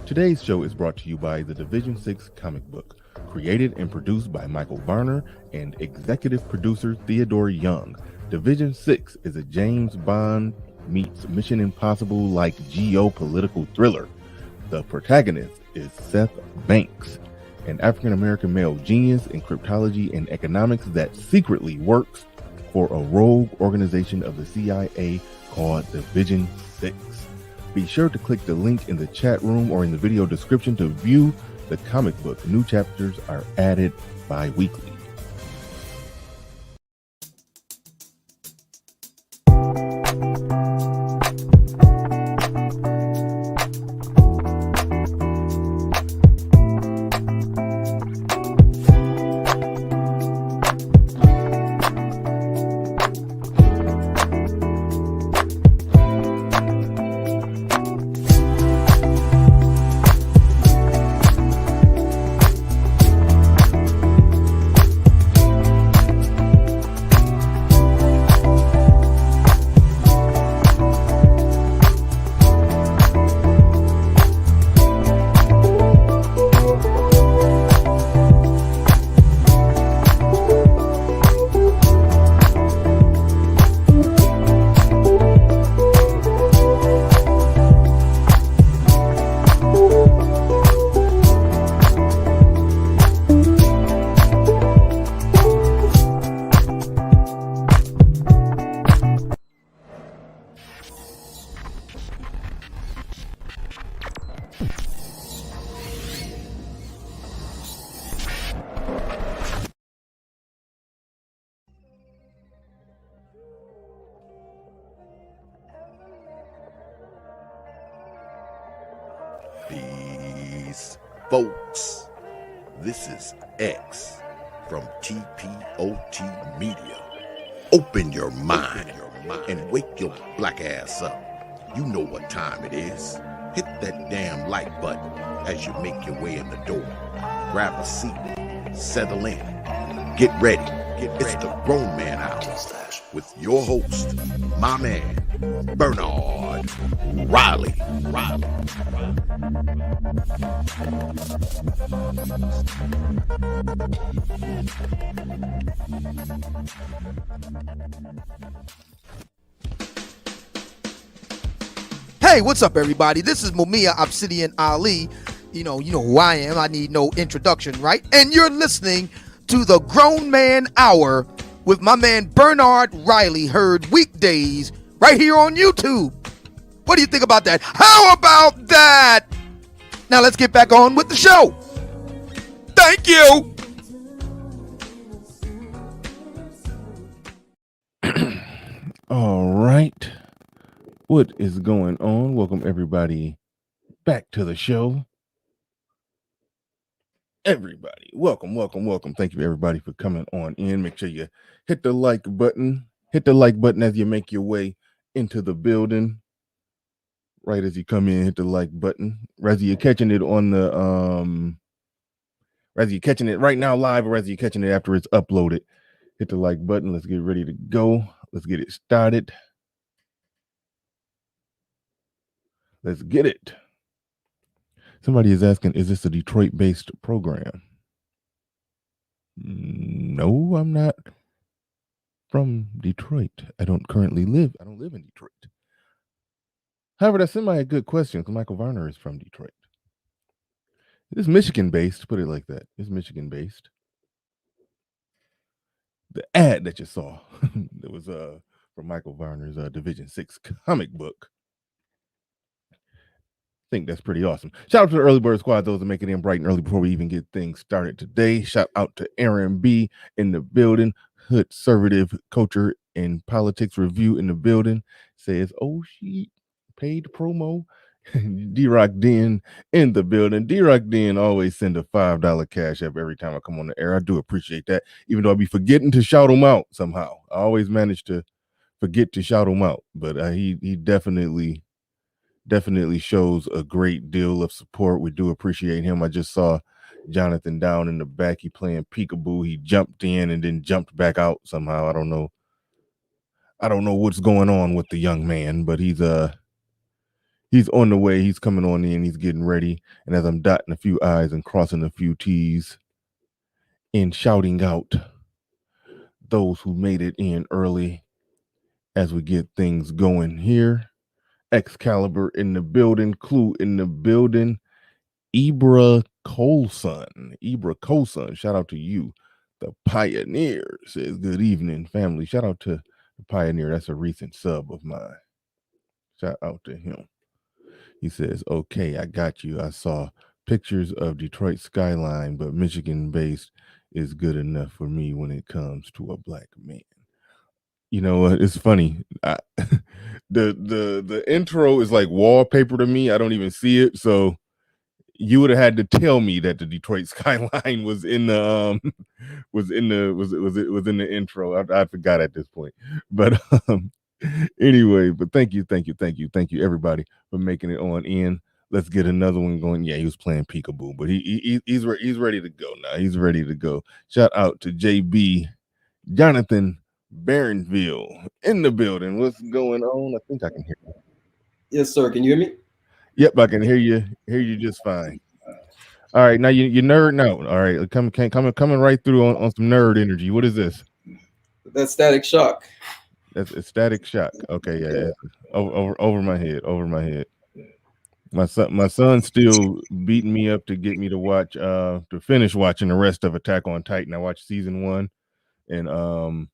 Today's show is brought to you by the Division 6 comic book, created and produced by Michael Varner and executive producer Theodore Young. Division 6 is a James Bond meets Mission Impossible like geopolitical thriller. The protagonist is Seth Banks, an African-American male genius in cryptology and economics that secretly works for a rogue organization of the CIA called Division 6. Be sure to click the link in the chat room or in the video description to view the comic book. New chapters are added bi-weekly. Peace, folks. This is X from TPOT Media. Open your mind and wake your black ass up. You know what time it is. Hit that damn like button as you make your way in the door. Grab a seat, settle in, get ready. It's the Grown Man Hour with your host, my man, Bernard Riley. Hey, what's up, everybody? This is Mumia Obsidian Ali. You know who I am. I need no introduction, right? And you're listening to the Grown Man Hour with my man Bernard Riley, heard weekdays right here on YouTube. What do you think about that? How about that? Now let's get back on with the show. Thank you. All right. What is going on? Welcome everybody back to the show. Everybody, welcome. Thank you everybody for coming on in. Make sure you hit the like button. Hit the like button as you make your way into the building. Right as you come in, hit the like button. Whether you're catching it on the whether you're catching it right now live or whether you're catching it after it's uploaded, hit the like button. Let's get ready to go. Let's get it started. Let's get it. Somebody is asking, is this a Detroit-based program? No, I'm not from Detroit. I don't live in Detroit. However, that's semi a good question because Michael Varner is from Detroit. It's Michigan-based, put it like that. It's Michigan-based. The ad that you saw that was from Michael Varner's Division 6 comic book. I think that's pretty awesome. Shout out to the Early Bird Squad, those that make it in bright and early before we even get things started today. Shout out to Aaron B in the building, Hood Conservative Culture and Politics Review in the building. Says, oh, she paid promo. D-Rock Den in the building. D-Rock Den always send a $5 cash app every time I come on the air. I do appreciate that, even though I be forgetting to shout him out somehow. I always manage to forget to shout him out, but he definitely shows a great deal of support. We do appreciate him. I just saw Jonathan down in the back. He playing peekaboo. He jumped in and then jumped back out somehow. I don't know what's going on with the young man, but he's He's on the way. He's coming on in. He's getting ready. And as I'm dotting a few I's and crossing a few T's and shouting out those who made it in early as we get things going here. Excalibur in the building. Clue in the building. Ibra Colson. Shout out to you. The Pioneer says, good evening, family. Shout out to the Pioneer. That's a recent sub of mine. Shout out to him. He says, okay, I got you. I saw pictures of Detroit skyline, but Michigan based is good enough for me when it comes to a black man. You know, it's funny. The intro is like wallpaper to me. I don't even see it. So you would have had to tell me that the Detroit skyline was in the was in the intro. I forgot at this point. But anyway, but thank you everybody for making it on in. Let's get another one going. Yeah, he was playing peekaboo, but he's ready to go now. He's ready to go. Shout out to JB Jonathan Barronville in the building. What's going on? I think I can hear you. Yes, sir. Can you hear me? Yep, I can hear you. Hear you just fine. All right, now you nerd out. All right, coming right through on some nerd energy. What is this? That's Static Shock. That's a Static Shock. Okay, yeah. Over my head. Over my head. My son's still beating me up to get me to watch to finish watching the rest of Attack on Titan. I watched season 1, and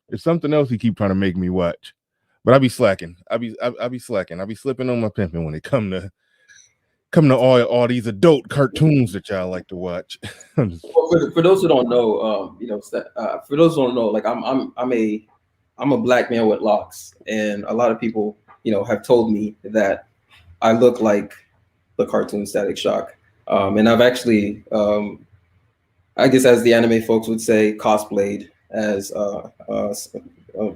it's something else he keep trying to make me watch. But I be slacking. I be slacking. I be slipping on my pimping when it come to all these adult cartoons that y'all like to watch. Well, for those who don't know, for those who don't know, like I'm a black man with locks, and a lot of people, have told me that I look like the cartoon Static Shock, and I've actually, I guess, as the anime folks would say, cosplayed as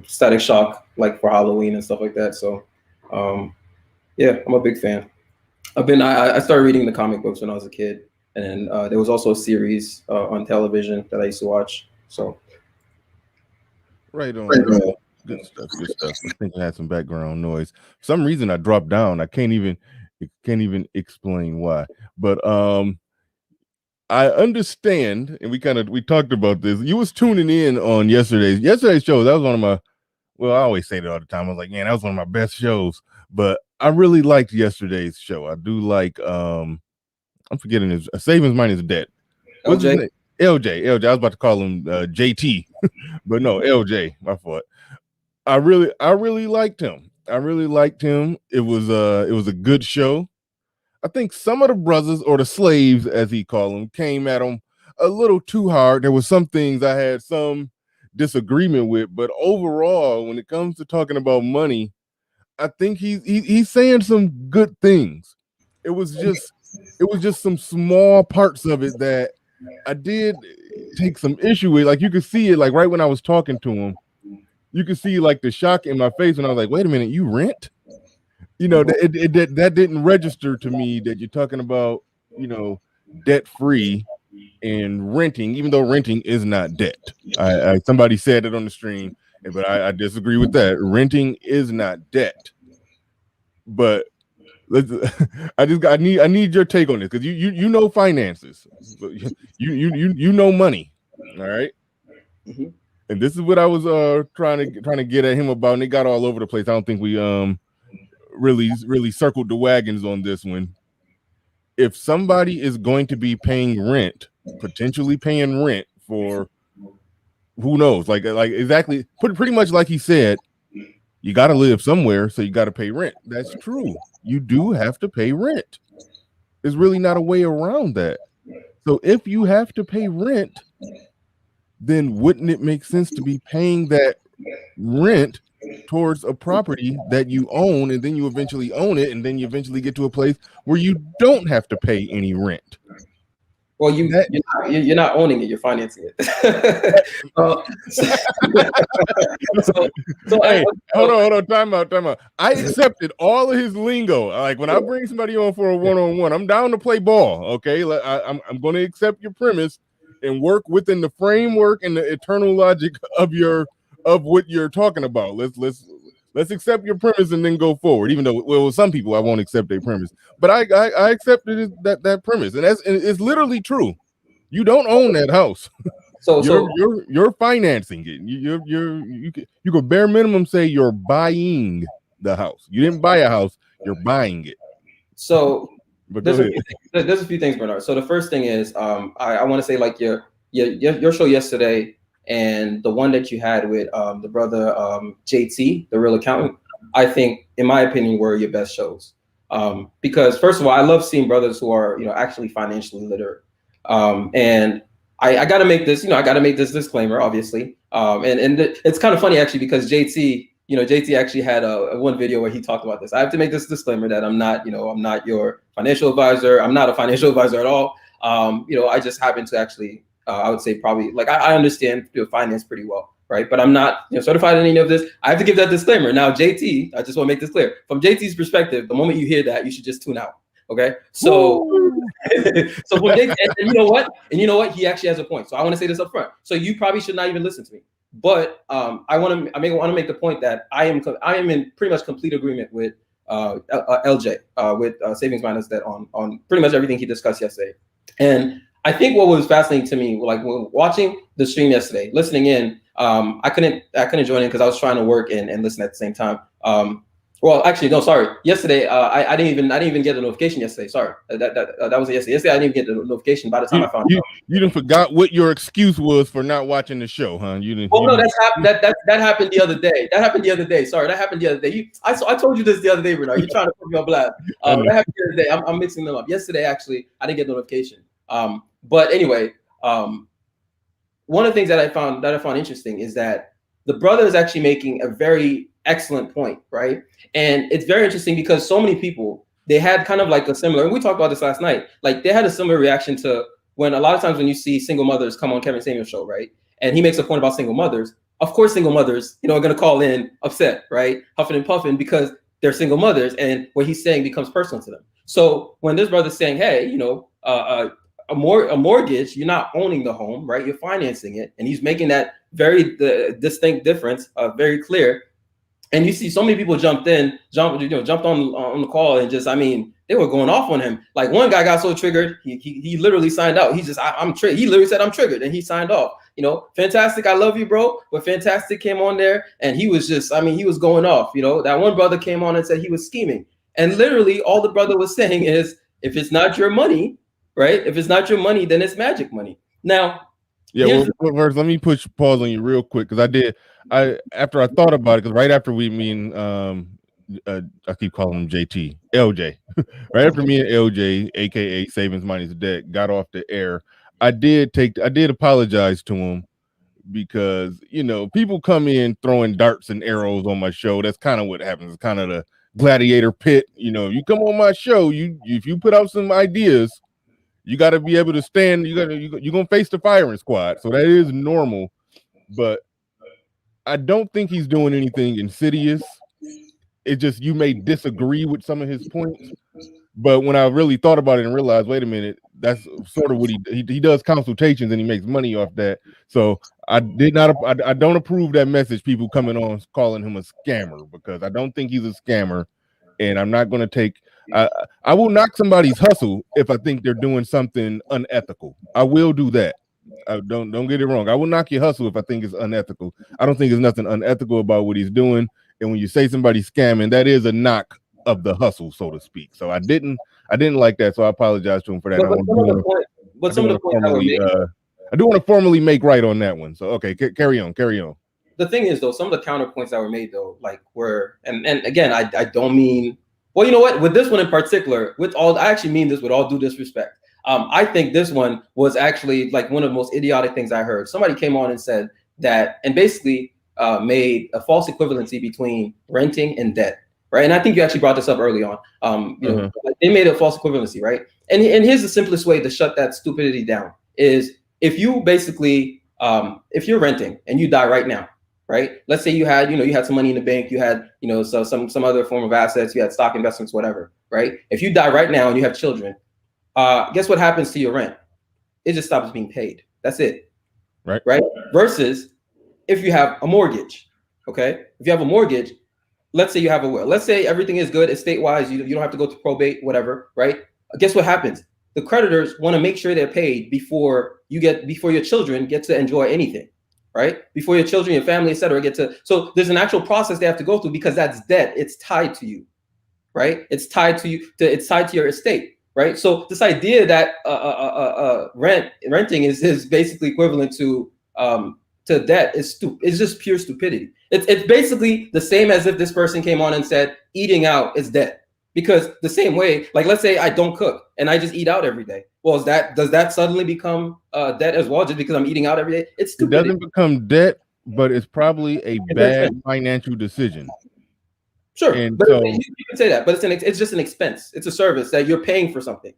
Static Shock, like for Halloween and stuff like that. So, yeah, I'm a big fan. I started reading the comic books when I was a kid, and then there was also a series on television that I used to watch. So, right on. Good stuff. I think I had some background noise. For some reason I dropped down. I can't even explain why. But I understand, and we talked about this. You was tuning in on yesterday's show. That was one of my, well, I always say that all the time. I was like, man, that was one of my best shows. But I really liked yesterday's show. I do like I'm forgetting his Savings Mine is Dead. What's his name? LJ. I was about to call him JT, but no, LJ. My fault. I really liked him. It was a good show. I think some of the brothers, or the slaves as he called them, came at him a little too hard. There was some things I had some disagreement with, but overall, when it comes to talking about money, I think he's saying some good things. It was just some small parts of it that I did take some issue with. Like, you could see it, like right when I was talking to him, you could see like the shock in my face when I was like, wait a minute, you rent? That didn't register to me that you're talking about, debt free and renting, even though renting is not debt. Somebody said it on the stream, but I disagree with that. Renting is not debt. But I need your take on this, because you know finances, you know money, all right? Mm-hmm. And this is what I was trying to get at him about, and it got all over the place. I don't think we really circled the wagons on this one. If somebody is going to be potentially paying rent for who knows, like exactly, pretty much like he said, you got to live somewhere, so you got to pay rent. That's true. You do have to pay rent. There's really not a way around that. So if you have to pay rent, then wouldn't it make sense to be paying that rent towards a property that you own, and then you eventually own it, and then you eventually get to a place where you don't have to pay any rent? Well, you're not owning it; you're financing it. Hey, hold on, time out. I accepted all of his lingo. Like, when I bring somebody on for a one-on-one, I'm down to play ball. Okay, I'm going to accept your premise and work within the framework and the eternal logic of what you're talking about. Let's Let's accept your premise and then go forward. Even though, well, some people I won't accept their premise, but I accepted that premise, and it's literally true. You don't own that house. So you're financing it. You could bare minimum say you're buying the house. You didn't buy a house. You're buying it. So but there's a few things, Bernard. So the first thing is, I want to say like your show yesterday and the one that you had with the brother JT, the real accountant, I think, in my opinion, were your best shows. Because first of all, I love seeing brothers who are, actually financially literate. And I got to make this, disclaimer, obviously. And it's kind of funny actually, because JT actually had one video where he talked about this. I have to make this disclaimer that I'm not your financial advisor. I'm not a financial advisor at all. I just happen to actually, I would say probably, like, I understand finance pretty well, right? But I'm not certified in any of this. I have to give that disclaimer. Now, JT, I just want to make this clear. From JT's perspective, the moment you hear that, you should just tune out. Okay, so so from JT, and you know what? He actually has a point. So I want to say this up front. So you probably should not even listen to me. But I want to make the point that I am in pretty much complete agreement with LJ with Savings Minus Debt on pretty much everything he discussed yesterday. And I think what was fascinating to me, like when watching the stream yesterday, listening in, I couldn't join in because I was trying to work and listen at the same time. Well, actually, no, sorry. Yesterday, I didn't even get the notification yesterday. Sorry, that was yesterday. Yesterday, I didn't even get the notification by the time I found out. You didn't forgot what your excuse was for not watching the show, huh? You didn't. Oh no, that happened the other day. That happened the other day. Sorry, that happened the other day. I told you this the other day, Bernard. You're trying to put me on blast. That happened the other day. I'm mixing them up. Yesterday, actually, I didn't get the notification. But anyway, one of the things that I found interesting is that the brother is actually making a very excellent point, right? And it's very interesting because so many people, they had kind of like a similar, and we talked about this last night, like they had a similar reaction to when a lot of times when you see single mothers come on Kevin Samuel's show, right? And he makes a point about single mothers. Of course, single mothers, are going to call in upset, right? Huffing and puffing because they're single mothers, and what he's saying becomes personal to them. So when this brother's saying, hey, a mortgage, you're not owning the home, right? You're financing it, and he's making that very distinct difference, very clear. And you see so many people jumped on the call and just, they were going off on him. Like one guy got so triggered, he literally signed out. He just, I'm triggered. He literally said, I'm triggered, and he signed off. Fantastic, I love you, bro. But Fantastic came on there, and he was just, he was going off. That one brother came on and said he was scheming, and literally all the brother was saying is, if it's not your money, right? If it's not your money, then it's magic money. Now, yeah. Well, first, let me push pause on you real quick because after I thought about it, because right after I keep calling him JT, LJ, right after me and LJ, aka Savings Minus Debt, got off the air, I did apologize to him because people come in throwing darts and arrows on my show. That's kind of what happens. It's kind of the gladiator pit. You come on my show, if you put out some ideas, you got to be able to stand. You're gonna face the firing squad. So that is normal, but I don't think he's doing anything insidious. It's just you may disagree with some of his points, but when I really thought about it and realized, wait a minute, that's sort of what he does consultations and he makes money off that. So I don't approve that message. People coming on calling him a scammer because I don't think he's a scammer, and I'm not going to take. I will knock somebody's hustle if I think they're doing something unethical. I will do that. Don't get it wrong. I will knock your hustle if I think it's unethical. I don't think there's nothing unethical about what he's doing. And when you say somebody's scamming, that is a knock of the hustle, so to speak. So I didn't like that. So I apologize to him for that. I do want to formally make right on that one. So okay, carry on. The thing is, though, some of the counterpoints that were made, though, like were, and again, I don't mean. Well, you know what? With this one in particular, I actually mean this with all due disrespect. I think this one was actually like one of the most idiotic things I heard. Somebody came on and said that, and basically made a false equivalency between renting and debt, right? And I think you actually brought this up early on. They made a false equivalency, right? And here's the simplest way to shut that stupidity down is if you basically, if you're renting and you die right now, right? Let's say you had some money in the bank, you had, so some other form of assets, you had stock investments, whatever, right? If you die right now and you have children, guess what happens to your rent? It just stops being paid. That's it. Right. Versus if you have a mortgage, okay? If you have a mortgage, let's say you have a will. Let's say everything is good, estate-wise, you don't have to go to probate, whatever, right? Guess what happens? The creditors want to make sure they're paid before your children get to enjoy anything, right? Before your children, your family, etc., get to. So there's an actual process they have to go through because that's debt. It's tied to you, right? It's tied to you. It's tied to your estate, right? So this idea that renting is basically equivalent to debt is just pure stupidity. It's basically the same as if this person came on and said eating out is debt. Because the same way, like let's say I don't cook and I just eat out every day. Well, does that suddenly become debt as well just because I'm eating out every day? It's stupid. It doesn't become debt, but it's probably a bad financial decision. Sure, and but so you can say that, but it's just an expense. It's a service that you're paying for something.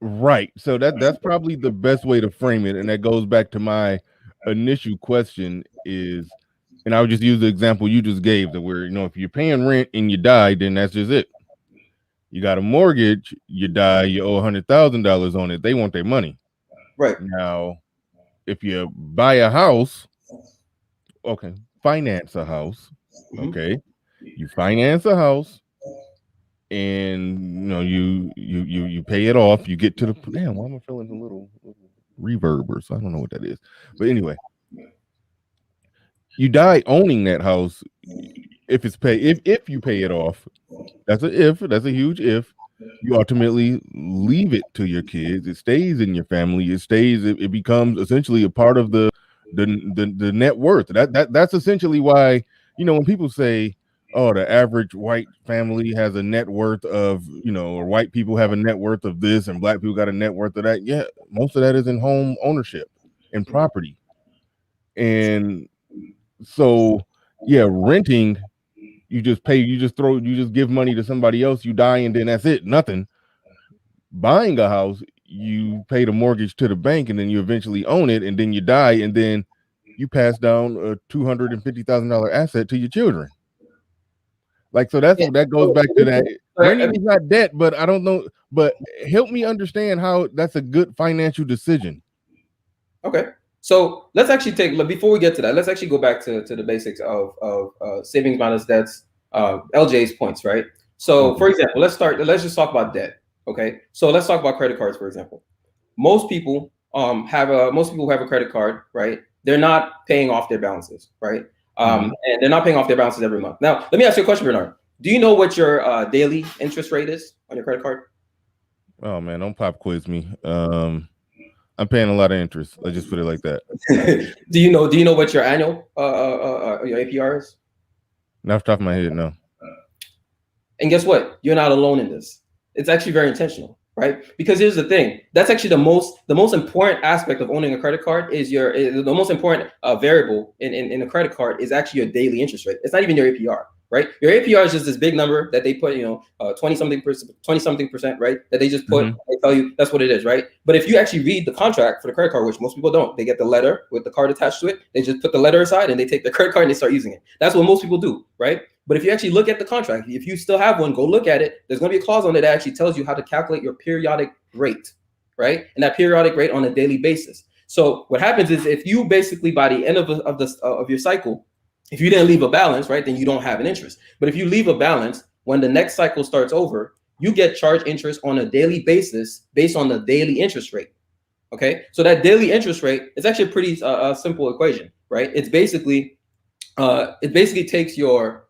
Right. So that's probably the best way to frame it, and that goes back to my initial question is, and I would just use the example you just gave that where if you're paying rent and you die, then that's just it. You got a mortgage, you die, you owe $100,000 on it. They want their money. Right. Now, if you buy a house, okay, finance a house. Okay. You finance a house and you pay it off. You get to the damn, why am I feeling a little reverb or so? I don't know what that is. But anyway, you die owning that house if you pay it off. That's a huge if. You ultimately leave it to your kids. It stays in your family. It becomes essentially a part of the net worth. That's essentially why, when people say, oh, the average white family has a net worth of, or white people have a net worth of this and black people got a net worth of that. Yeah, most of that is in home ownership and property. And so, yeah, renting, you just give money to somebody else, you die, and then that's it, nothing. Buying a house, you pay the mortgage to the bank, and then you eventually own it, and then you die, and then you pass down a $250,000 asset to your children. Like, so that's what that goes back to that. Renting is not debt, but I don't know. But help me understand how that's a good financial decision. Okay. So let's actually before we get to that, let's actually go back to the basics of savings minus debts, LJ's points, right? So for example, let's just talk about debt. Okay. So let's talk about credit cards, for example. Most people have a credit card, right? They're not paying off their balances, right? And they're not paying off their balances every month. Now, let me ask you a question, Bernard. Do you know what your daily interest rate is on your credit card? Oh man, don't pop quiz me. I'm paying a lot of interest. Let's just put it like that. Do you know what your annual your APR is? Not off the top of my head, no. And guess what? You're not alone in this. It's actually very intentional, right? Because here's the thing. That's actually the most important aspect of owning a credit card is the most important variable in a credit card is actually your daily interest rate. It's not even your APR. Right, your APR is just this big number that they put, 20-something percent, right? That they just put, they tell you that's what it is, right? But if you actually read the contract for the credit card, which most people don't, they get the letter with the card attached to it. They just put the letter aside and they take the credit card and they start using it. That's what most people do, right? But if you actually look at the contract, if you still have one, go look at it. There's going to be a clause on it that actually tells you how to calculate your periodic rate, right? And that periodic rate on a daily basis. So what happens is if you basically by the end of your cycle, if you didn't leave a balance, right, then you don't have an interest. But if you leave a balance, when the next cycle starts over, you get charged interest on a daily basis based on the daily interest rate. Okay, so that daily interest rate is actually a pretty simple equation, right? It basically takes your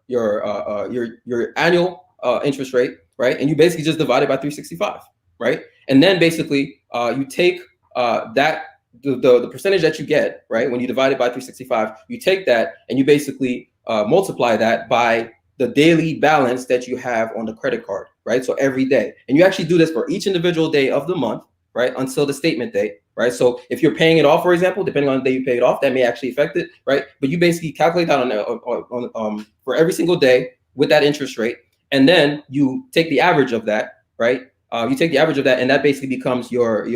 annual interest rate, right, and you basically just divide it by 365, right, and then basically you take that. The percentage that you get, right, when you divide it by 365, you take that and you basically multiply that by the daily balance that you have on the credit card, right? So every day, and you actually do this for each individual day of the month, right, until the statement date, right? So if you're paying it off, for example, depending on the day you pay it off, that may actually affect it, right? But you basically calculate that on for every single day with that interest rate, and then you take the average of that, right? You take the average of that, and that basically becomes your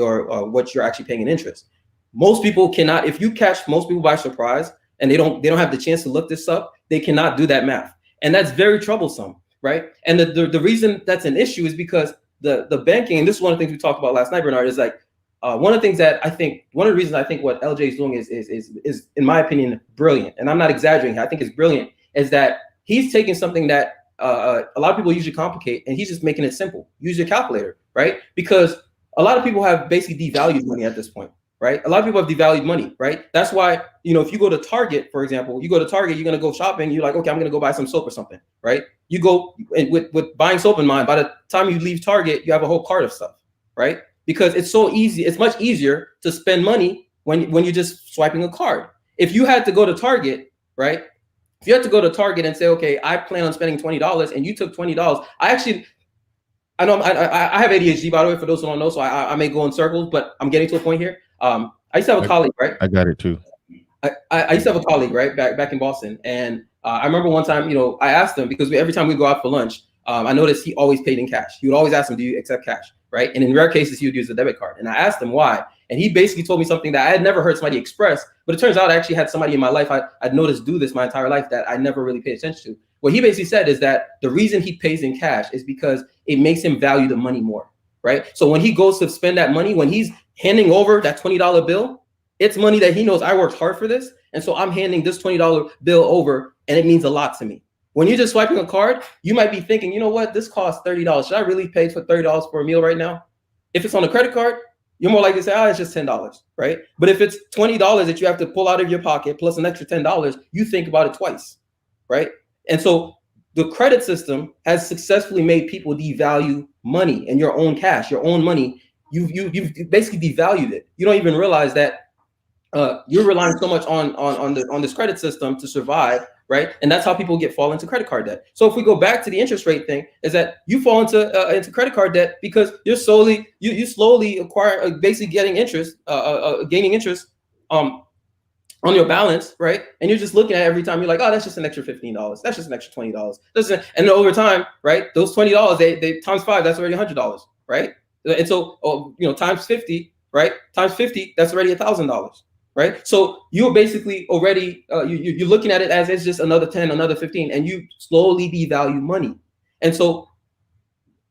what you're actually paying in interest. Most people cannot, if you catch most people by surprise and they don't have the chance to look this up, they cannot do that math. And that's very troublesome, right? And the reason that's an issue is because the banking, and this is one of the things we talked about last night, Bernard, is like one of the reasons I think what LJ is doing is in my opinion, brilliant. And I'm not exaggerating. I think it's brilliant is that he's taking something that a lot of people usually complicate, and he's just making it simple. Use your calculator, right? Because a lot of people have basically devalued money at this point, right? A lot of people have devalued money, right? That's why, if you go to Target, for example, you go to Target, you're going to go shopping. You're like, okay, I'm going to go buy some soap or something, right? You go with buying soap in mind. By the time you leave Target, you have a whole cart of stuff, right? Because it's so easy. It's much easier to spend money when you're just swiping a card. If you had to go to Target, right? If you had to go to Target and say, okay, I plan on spending $20 and you took $20, I know I have ADHD, by the way, for those who don't know, so I may go in circles, but I'm getting to a point here. I used to have a colleague, right? I got it too. I used to have a colleague, right, back in Boston, and I remember one time, I asked him, because every time we go out for lunch, I noticed he always paid in cash. He would always ask him, do you accept cash, right? And in rare cases, he would use a debit card. And I asked him why, and he basically told me something that I had never heard somebody express, but it turns out I actually had somebody in my life I'd noticed do this my entire life that I never really paid attention to. What he basically said is that the reason he pays in cash is because it makes him value the money more, right? So when he goes to spend that money, when he's handing over that $20 bill, it's money that he knows I worked hard for this. And so I'm handing this $20 bill over, and it means a lot to me. When you're just swiping a card, you might be thinking, you know what, this costs $30. Should I really pay for $30 for a meal right now? If it's on a credit card, you're more likely to say, oh, it's just $10, right? But if it's $20 that you have to pull out of your pocket plus an extra $10, you think about it twice, right? And so the credit system has successfully made people devalue money and your own cash, your own money. You've basically devalued it. You don't even realize that you're relying so much on this credit system to survive, right? And that's how people fall into credit card debt. So if we go back to the interest rate thing, is that you fall into credit card debt because you slowly acquire, basically getting interest, gaining interest on your balance, right? And you're just looking at it every time. You're like, oh, that's just an extra $15. That's just an extra $20. And then over time, right? Those $20, they times 5, that's already $100, right? And so, times 50, right? Times 50, that's already $1,000, right? So you're basically already, you're looking at it as it's just another 10, another 15, and you slowly devalue money. And so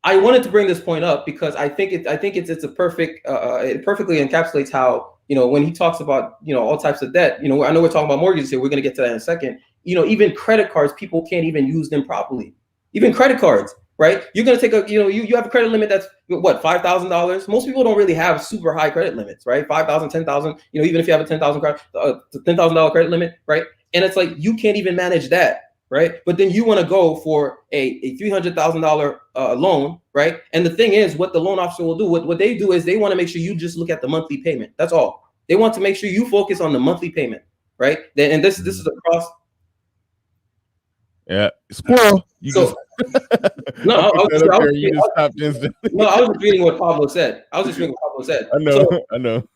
I wanted to bring this point up because I think it's a perfect, it perfectly encapsulates how, when he talks about, all types of debt, I know we're talking about mortgages here. We're going to get to that in a second. Even credit cards, people can't even use them properly. Even credit cards, right? You're going to take you have a credit limit that's what, $5,000. Most people don't really have super high credit limits, right? 5,000, 10,000, even if you have a $10,000 credit limit, right? And it's like, you can't even manage that, right? But then you want to go for a $300,000 loan, right? And the thing is, what the loan officer will do, what they do is they want to make sure you just look at the monthly payment. That's all. They want to make sure you focus on the monthly payment, right? And this is across. Yeah, squirrel. No, I was just reading what Pablo said. I know.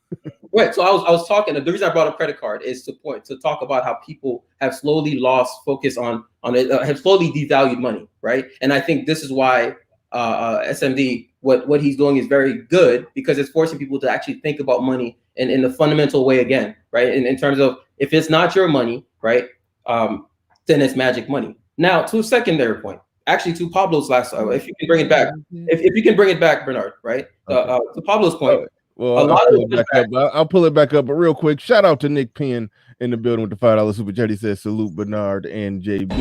Right. So I was talking. The reason I brought up credit card is to talk about how people have slowly lost focus on it, have slowly devalued money, right? And I think this is why SMD, what he's doing is very good, because it's forcing people to actually think about money in the fundamental way again, right? In terms of, if it's not your money, right, then it's magic money. Now, to a secondary point, actually to Pablo's last, if you can bring it back, if you can bring it back, Bernard, right? To Pablo's point. Well, I'll pull it back up, but real quick, shout out to Nick Penn in the building with the $5 super chat. He says, salute Bernard and JB.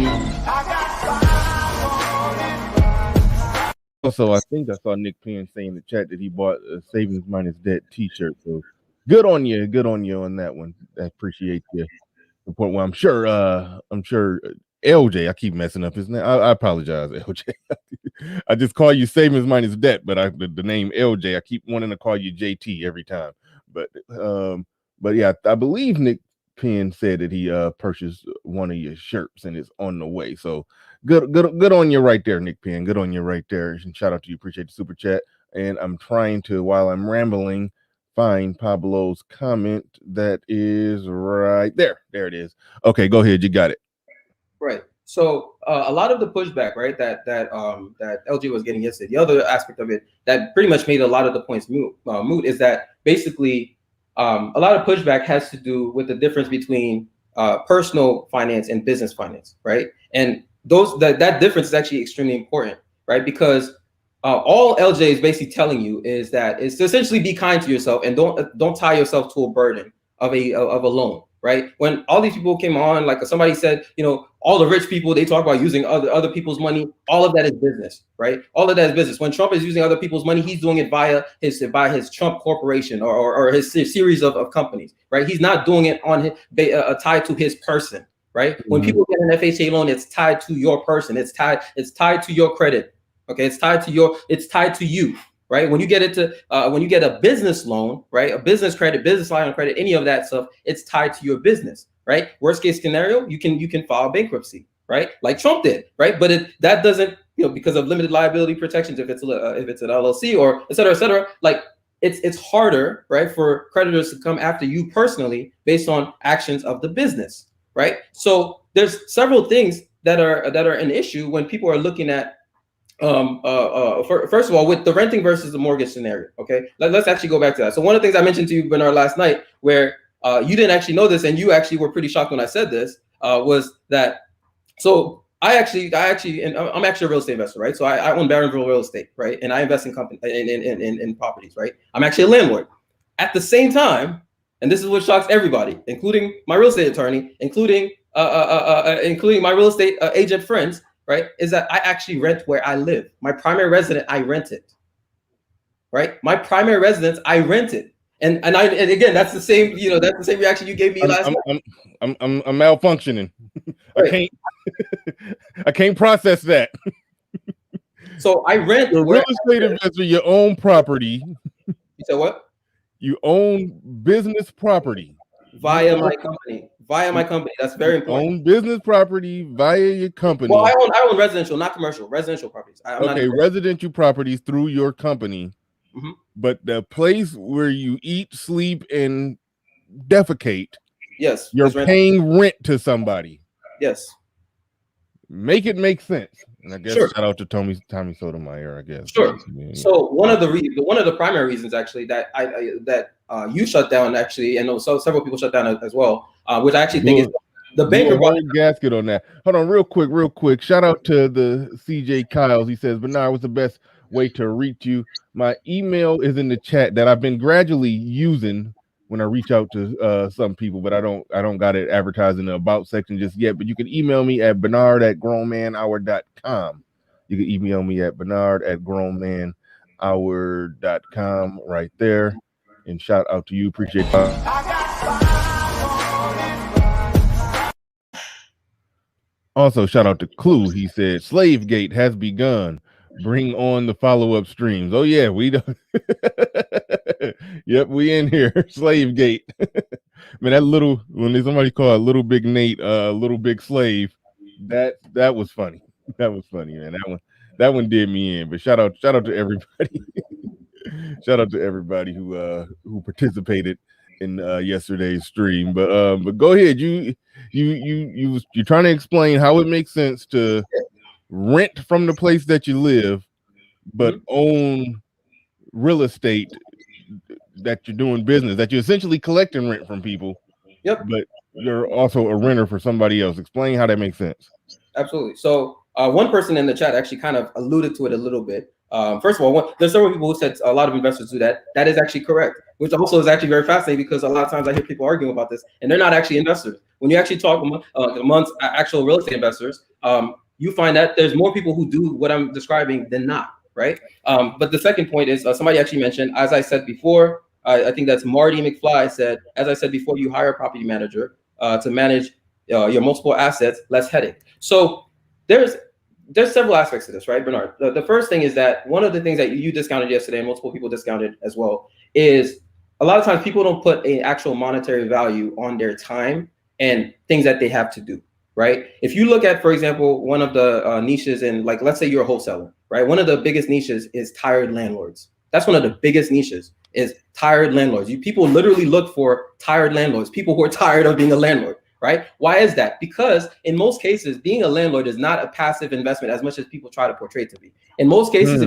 Also, I think I saw Nick Penn say in the chat that he bought a Savings Minus Debt t-shirt. So good on you on that one. I appreciate you. The point where I'm sure LJ, I keep messing up his name. I apologize, LJ. I just call you Savings Minus Debt, but the name LJ, I keep wanting to call you JT every time. But yeah, I believe Nick Penn said that he purchased one of your shirts and it's on the way. So good on you right there, Nick Penn. Good on you right there. And shout out to you. Appreciate the super chat. And I'm trying to, while I'm rambling, find Pablo's comment that is right there. There it is. Okay, go ahead. You got it. Right. So a lot of the pushback, right, that LG was getting yesterday, the other aspect of it that pretty much made a lot of the points moot is that basically a lot of pushback has to do with the difference between personal finance and business finance, right? And that difference is actually extremely important, right? Because all LJ is basically telling you is that it's to essentially be kind to yourself and don't tie yourself to a burden of a loan, right? When all these people came on, like somebody said, all the rich people, they talk about using other people's money. All of that is business, right? All of that is business. When Trump is using other people's money, he's doing it via his Trump corporation or his series of companies, right? He's not doing it on tied to his person, right? When people get an FHA loan, it's tied to your person. It's tied to your credit. Okay, it's tied to you. Right. When you get a business loan, right, a business credit, business line of credit, any of that stuff, it's tied to your business. Right. Worst case scenario, you can file bankruptcy. Right. Like Trump did. Right. But that doesn't, because of limited liability protections, if it's an LLC or et cetera, like it's harder, right, for creditors to come after you personally based on actions of the business. Right. So there's several things that are an issue when people are looking at first of all, with the renting versus the mortgage scenario. Okay, let's actually go back to that. So one of the things I mentioned to you, Bernard, last night, where you didn't actually know this, and you actually were pretty shocked when I said this, was that. So I actually, and I'm actually a real estate investor, right? So I own Barronville real estate, right? And I invest in in properties, right? I'm actually a landlord. At the same time, and this is what shocks everybody, including my real estate attorney, including my real estate agent friends, right, is that I actually rent where I live. My primary residence, I rent it. Right? My primary residence, I rent it. And again, that's the same, that's the same reaction you gave me last night. I'm malfunctioning. Right. I can't process that. So I rent. You're a real estate investor, you own property. You said what? You own business property. Via my company. That's very important. Own business property via your company. Well, I own residential, not commercial. Residential properties. Residential properties through your company. Mm-hmm. But the place where you eat, sleep, and defecate, yes, you're paying rent to somebody. Yes. Make it make sense. And I guess sure. Shout out to Tommy Sotomayor, I guess. Sure. So one of the primary reasons actually that you shut down actually, and so several people shut down as well, which I actually think is the banker gasket on that. Hold on, real quick. Shout out to the CJ Kyles. He says, Bernard, what's the best way to reach you? My email is in the chat that I've been gradually using when I reach out to some people, but I don't got it advertised in the about section just yet. But you can email me at bernard@grownmanhour.com. You can email me at bernard@grownmanhour.com right there. And shout out to you. Appreciate it. Also, shout out to Clue. He said, Slavegate has begun. Bring on the follow-up streams. Oh, yeah, we don't. Yep, we in here. Slavegate. Man, that little, when somebody called Little Big Nate, Little Big Slave, that was funny. That was funny, man. That one did me in. But shout out to everybody. Shout out to everybody who participated in yesterday's stream. But go ahead. You're trying to explain how it makes sense to rent from the place that you live, but own real estate that you're doing business, that you're essentially collecting rent from people. Yep. But you're also a renter for somebody else. Explain how that makes sense. Absolutely. So one person in the chat actually kind of alluded to it a little bit. First of all, there's several people who said a lot of investors do that. That is actually correct, which also is actually very fascinating because a lot of times I hear people arguing about this and they're not actually investors. When you actually talk amongst actual real estate investors, you find that there's more people who do what I'm describing than not, right? But the second point is somebody actually mentioned, as I said before, I think that's Marty McFly said, as I said before, you hire a property manager to manage your multiple assets, less headache. So there's several aspects to this, right, Bernard? The first thing is that one of the things that you discounted yesterday and multiple people discounted as well is a lot of times people don't put an actual monetary value on their time and things that they have to do, right? If you look at, for example, one of the niches in, like, let's say you're a wholesaler, right? One of the biggest niches is tired landlords. That's one of the biggest niches is tired landlords. People literally look for tired landlords, people who are tired of being a landlord, right? Why is that? Because in most cases, being a landlord is not a passive investment as much as people try to portray it to be. In most cases,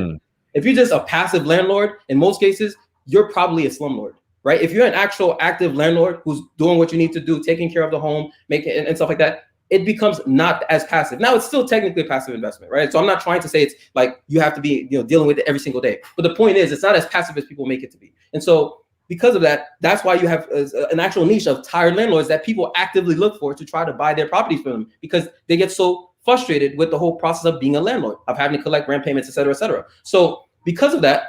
if you're just a passive landlord, in most cases, you're probably a slumlord, right? If you're an actual active landlord who's doing what you need to do, taking care of the home, making and stuff like that, it becomes not as passive. Now, it's still technically a passive investment, right? So I'm not trying to say it's like you have to be, dealing with it every single day. But the point is, it's not as passive as people make it to be. And so because of that, that's why you have an actual niche of tired landlords that people actively look for to try to buy their properties from them, because they get so frustrated with the whole process of being a landlord, of having to collect rent payments, et cetera, et cetera. So because of that,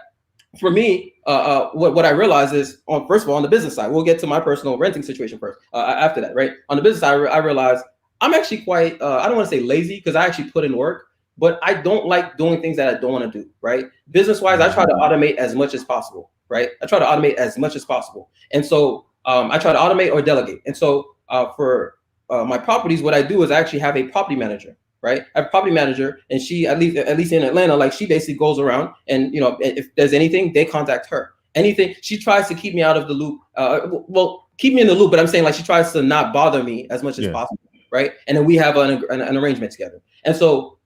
for me, what I realize is, first of all, on the business side, we'll get to my personal renting situation first. After that, right? On the business side, I realize I'm actually quite, I don't want to say lazy, because I actually put in work, but I don't like doing things that I don't want to do, right? Business-wise, I try to automate as much as possible, right? I try to automate as much as possible. And so I try to automate or delegate. And so for my properties, what I do is I actually have a property manager, right? I have a property manager, and she, at least in Atlanta, like, she basically goes around and, you know, if there's anything, they contact her. Anything, she tries to keep me out of the loop. Well, keep me in the loop, but I'm saying, like, she tries to not bother me as much as possible, right? And then we have an arrangement together. And so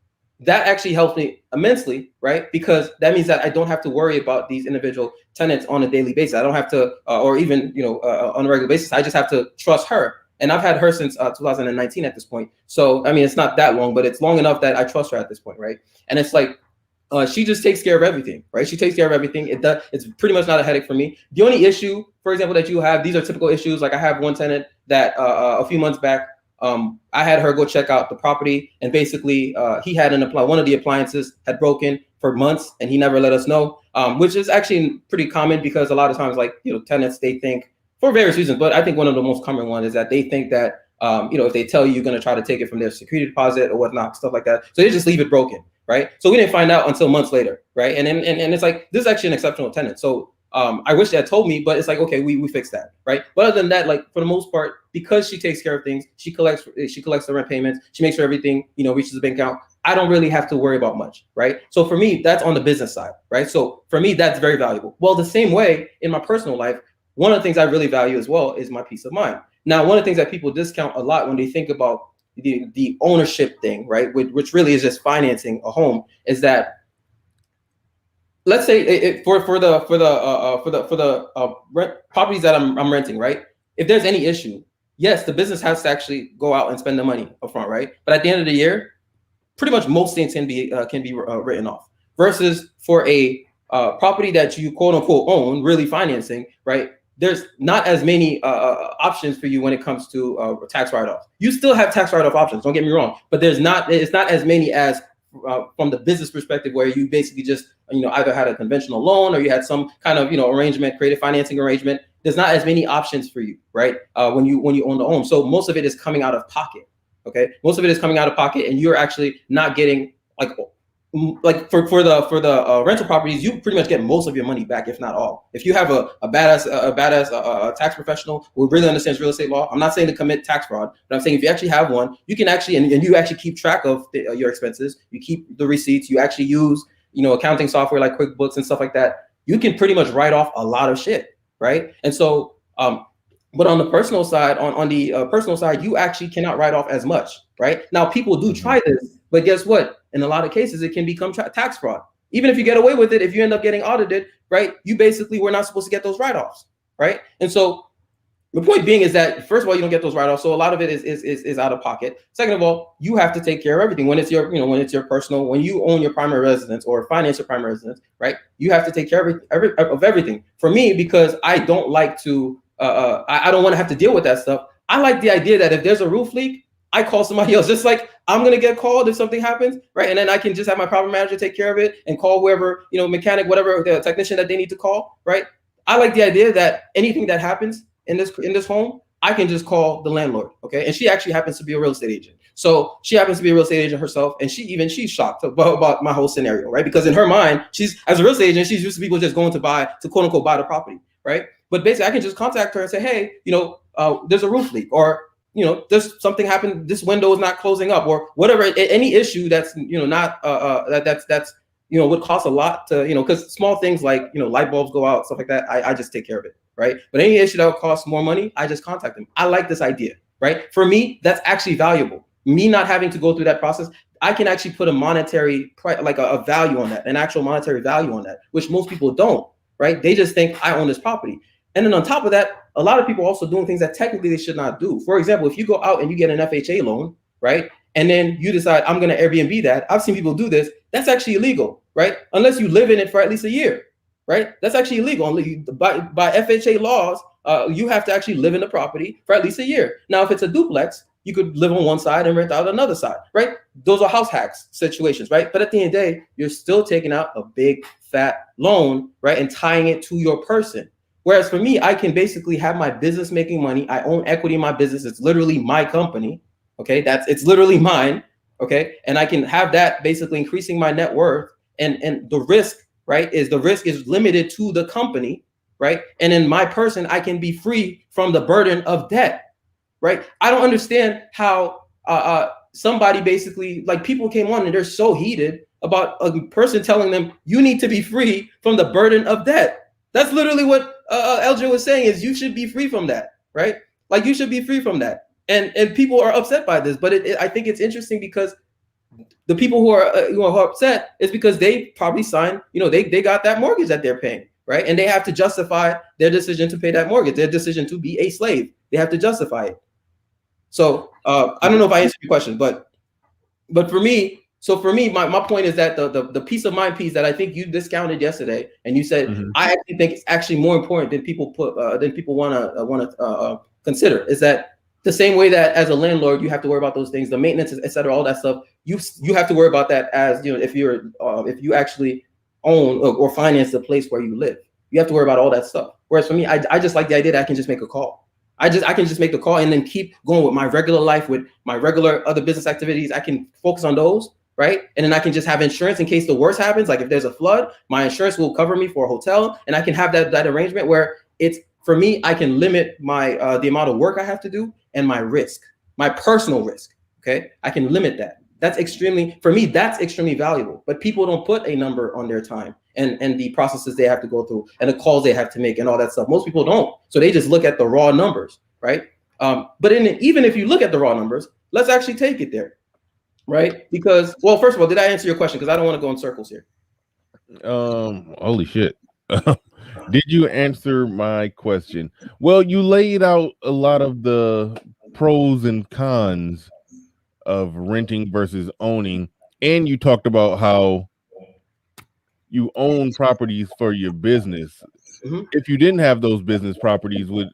that actually helps me immensely, right? Because that means that I don't have to worry about these individual tenants on a daily basis. I don't have to, or even, you know, on a regular basis. I just have to trust her. And I've had her since 2019 at this point. So, I mean, it's not that long, but it's long enough that I trust her at this point, right? And it's like, she just takes care of everything, right? She takes care of everything. It's pretty much not a headache for me. The only issue, for example, that you have, these are typical issues. Like, I have one tenant that a few months back, I had her go check out the property, and basically he had one of the appliances had broken for months, and he never let us know, which is actually pretty common, because a lot of times, like, you know, tenants, they think, for various reasons, but I think one of the most common ones is that they think that, you know, if they tell you, you're going to try to take it from their security deposit or whatnot, stuff like that. So they just leave it broken, right? So we didn't find out until months later, right? And it's like, this is actually an exceptional tenant. So I wish they had told me, but it's like, okay, we fixed that, right? But other than that, like, for the most part, because she takes care of things, she collects the rent payments, she makes sure everything, you know, reaches the bank account, I don't really have to worry about much, right? So for me, that's on the business side, right? So for me, that's very valuable. Well, the same way in my personal life, one of the things I really value as well is my peace of mind. Now, one of the things that people discount a lot when they think about the ownership thing, right, which really is just financing a home, is that, let's say for the properties that I'm renting, right? If there's any issue, yes, the business has to actually go out and spend the money upfront, right? But at the end of the year, pretty much most things can be written off. Versus for a property that you quote unquote own, really financing, right? There's not as many options for you when it comes to tax write-offs. You still have tax write-off options, don't get me wrong, but it's not as many as from the business perspective, where you basically just, you know, either had a conventional loan or you had some kind of, you know, arrangement, creative financing arrangement. There's not as many options for you, right? When you own the home. So most of it is coming out of pocket. Okay, most of it is coming out of pocket, and you're actually not getting like for the rental properties, you pretty much get most of your money back, if not all. If you have a badass tax professional who really understands real estate law, I'm not saying to commit tax fraud, but I'm saying if you actually have one, you can actually and you actually keep track of your expenses, you keep the receipts, you actually use, you know, accounting software like QuickBooks and stuff like that. You can pretty much write off a lot of shit, right? And so, but on the personal side, on the personal side, you actually cannot write off as much, right? Now, people do try this, but guess what? In a lot of cases, it can become tax fraud. Even if you get away with it, if you end up getting audited, right, you basically were not supposed to get those write-offs, right? And so the point being is that, first of all, you don't get those write-offs, so a lot of it is out of pocket. Second of all, you have to take care of everything. When it's your, you know, when it's your personal, when you own your primary residence or finance your primary residence, right, you have to take care of everything. For me, because I don't like to, I don't want to have to deal with that stuff. I like the idea that if there's a roof leak, I call somebody else, just like I'm gonna get called if something happens, right? And then I can just have my property manager take care of it and call whoever, you know, mechanic, whatever, the technician that they need to call, right? I like the idea that anything that happens in this home, I can just call the landlord, okay? And she actually happens to be a real estate agent. So she happens to be a real estate agent herself, and she's shocked about my whole scenario, right? Because in her mind, she's, as a real estate agent, she's used to people just going to quote unquote buy the property, right? But basically, I can just contact her and say, hey, you know, there's a roof leak, or, you know, there's something happened, this window is not closing up, or whatever, any issue that's, you know, not that's you know, would cost a lot to, you know, because small things like, you know, light bulbs go out, stuff like that, I just take care of it, right? But any issue that would cost more money, I just contact them. I like this idea, right? For me, that's actually valuable. Me not having to go through that process, I can actually put a monetary, like a value on that, an actual monetary value on that, which most people don't, right? They just think I own this property. And then on top of that, a lot of people are also doing things that technically they should not do. For example, if you go out and you get an FHA loan, right? And then you decide, I'm going to Airbnb that. I've seen people do this. That's actually illegal, right? Unless you live in it for at least a year. right? That's actually illegal. By FHA laws, you have to actually live in the property for at least a year. Now, if it's a duplex, you could live on one side and rent out another side, right? Those are house hacks situations, right? But at the end of the day, you're still taking out a big fat loan, right? And tying it to your person. Whereas for me, I can basically have my business making money. I own equity in my business. It's literally my company. Okay. It's literally mine. Okay. And I can have that basically increasing my net worth, and the risk, right, is the risk is limited to the company, right? And in my person, I can be free from the burden of debt, right? I don't understand how somebody basically, like, people came on and they're so heated about a person telling them you need to be free from the burden of debt. That's literally what LJ was saying, is you should be free from that, right? Like, you should be free from that. And people are upset by this, but I think it's interesting because the people who are upset is because they probably signed, they got that mortgage that they're paying, right? And they have to justify their decision to pay that mortgage, their decision to be a slave. They have to justify it. So I don't know if I answered your question, but for me, my point is that the peace of mind piece that I think you discounted yesterday, and you said, I actually think it's actually more important than people want to consider, is that the same way that as a landlord you have to worry about those things, the maintenance, etc., all that stuff, you have to worry about that as if you actually own or finance the place where you live, you have to worry about all that stuff. Whereas for me, I just like the idea that I can just make a call. I can just make the call and then keep going with my regular life, with my regular other business activities. I can focus on those, right? And then I can just have insurance in case the worst happens. Like if there's a flood, my insurance will cover me for a hotel, and I can have that arrangement where it's, for me, I can limit my the amount of work I have to do and my risk, my personal risk. Okay, I can limit that. That's extremely valuable. But people don't put a number on their time and the processes they have to go through and the calls they have to make and all that stuff. Most people don't. So they just look at the raw numbers, right? But even if you look at the raw numbers, let's actually take it there, right? Because, well, first of all, did I answer your question? Because I don't want to go in circles here. Holy shit. Did you answer my question? Well, you laid out a lot of the pros and cons of renting versus owning, and you talked about how you own properties for your business. If you didn't have those business properties, would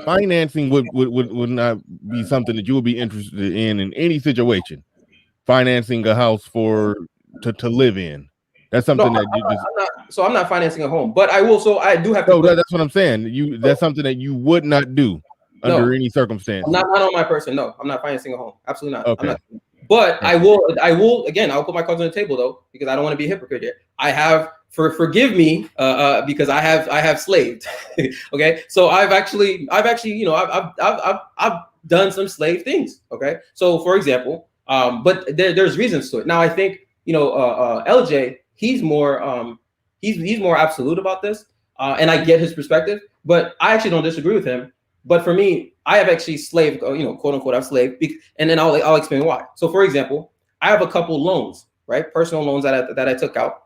financing would not be something that you would be interested in any situation. Financing a house to live in. That's something that you just. I'm not financing a home, but I will. So I do have to. No, that's what I'm saying. That's something that you would not do under any circumstance. Not on my person. No, I'm not financing a home. Absolutely not. Okay. But I will again. I'll put my cards on the table though, because I don't want to be a hypocrite here. I have forgive me because I have slaved. Okay, so I've actually I've done some slave things. Okay, so for example, but there's reasons to it. Now I think LJ, he's more absolute about this, and I get his perspective, but I actually don't disagree with him. But for me, I have actually slaved, quote unquote, I've slaved, and then I'll explain why. So for example, I have a couple loans, right? Personal loans that I took out.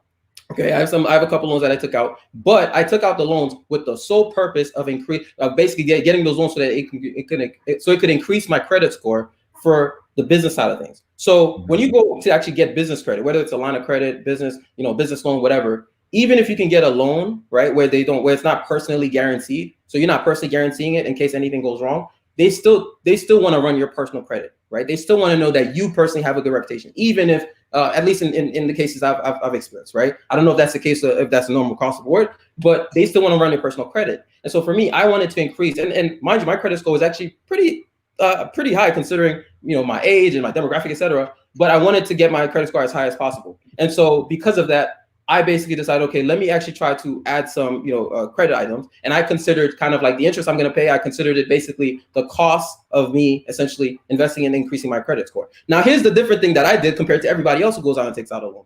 Okay, I have a couple loans that I took out, but I took out the loans with the sole purpose of basically getting those loans so that it could increase my credit score for the business side of things. So when you go to actually get business credit, whether it's a line of credit, business loan, whatever, even if you can get a loan, right, where it's not personally guaranteed, so you're not personally guaranteeing it in case anything goes wrong, they still want to run your personal credit, right? They still want to know that you personally have a good reputation, even if at least in the cases I've experienced, right? I don't know if that's the case, if that's a normal across the board, but they still want to run your personal credit. And so for me, I wanted to increase, and mind you, my credit score was actually pretty high considering my age and my demographic, etc. But I wanted to get my credit score as high as possible. And so because of that, I basically decided, okay, let me actually try to add some, credit items. And I considered kind of like the interest I'm going to pay. I considered it basically the cost of me essentially investing in increasing my credit score. Now, here's the different thing that I did compared to everybody else who goes out and takes out a loan.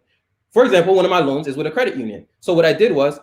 For example, one of my loans is with a credit union. So what I did was,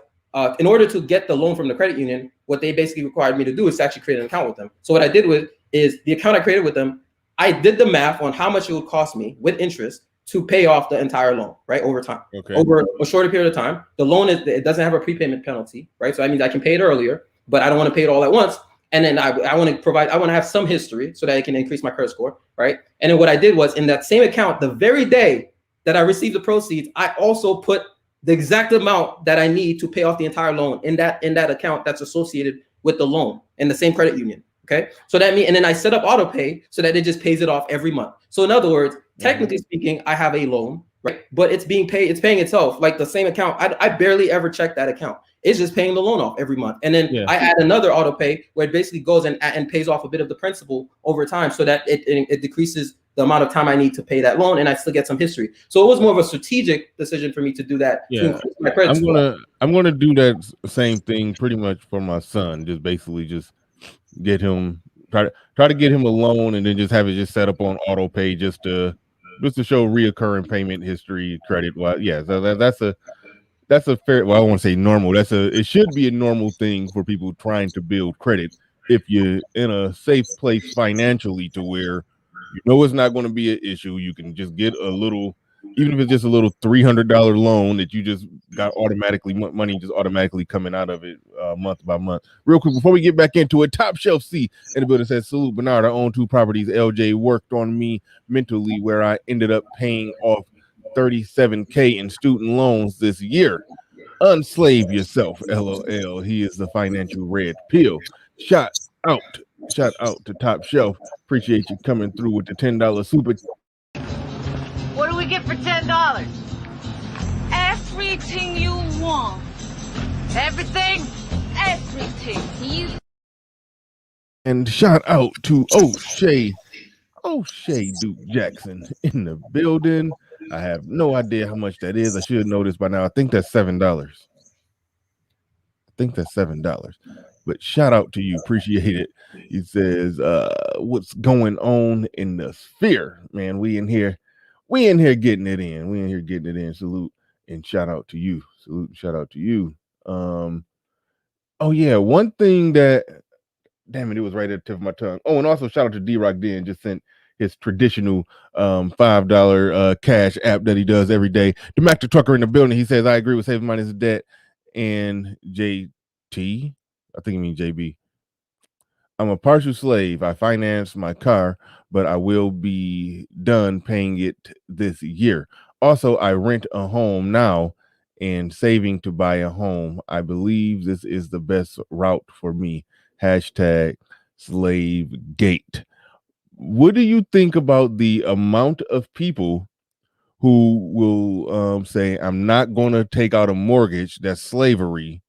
in order to get the loan from the credit union, what they basically required me to do is to actually create an account with them. So what I did is the account I created with them, I did the math on how much it would cost me with interest to pay off the entire loan, right, over time. Okay. Over a shorter period of time. The loan it doesn't have a prepayment penalty, right? So that means I can pay it earlier, but I don't want to pay it all at once. And then I want to have some history so that I can increase my credit score, right? And then what I did was, in that same account, the very day that I receive the proceeds, I also put the exact amount that I need to pay off the entire loan in that account that's associated with the loan in the same credit union. Okay, so that means, and then I set up auto pay so that it just pays it off every month. So in other words, technically speaking, I have a loan, right? But it's being paid, it's paying itself, like the same account. I barely ever check that account. It's just paying the loan off every month. And then I add another auto pay where it basically goes and pays off a bit of the principal over time so that it decreases the amount of time I need to pay that loan, and I still get some history. So it was more of a strategic decision for me to do that. Yeah, to increase my credit score. I'm gonna do that same thing pretty much for my son. Just basically just get him try to get him a loan, and then just have it just set up on auto pay just to show reoccurring payment history credit. Well, yeah, so that's a fair. Well, I won't say normal. It should be a normal thing for people trying to build credit if you're in a safe place financially to where you know it's not going to be an issue. You can just get a little, even if it's just a little $300 loan that you just got automatically money just automatically coming out of it month by month. Real quick before we get back into it, Top Shelf C in the building says, salute Bernard. I own 2 properties. LJ worked on me mentally where I ended up paying off $37K in student loans this year. Unslave yourself, LOL. He is the financial red pill. Shout out to Top Shelf. Appreciate you coming through with the $10 super. What do we get for $10? Everything you want. Everything? Everything. And shout out to O'Shea Duke Jackson in the building. I have no idea how much that is. I should know this by now. I think that's $7. But shout out to you. Appreciate it. He says, what's going on in the sphere? Man, we in here getting it in. Salute and shout out to you. Oh yeah, one thing that, damn it, it was right at the tip of my tongue. Oh, and also shout out to D-Rock Den, just sent his traditional $5 cash app that he does every day. The Mac the Trucker in the building. He says, I agree with saving money is debt. And JT, I think he means JB. I'm a partial slave. I finance my car, but I will be done paying it this year. Also, I rent a home now and saving to buy a home. I believe this is the best route for me. Hashtag slave gate. What do you think about the amount of people who will say, I'm not going to take out a mortgage, that's slavery,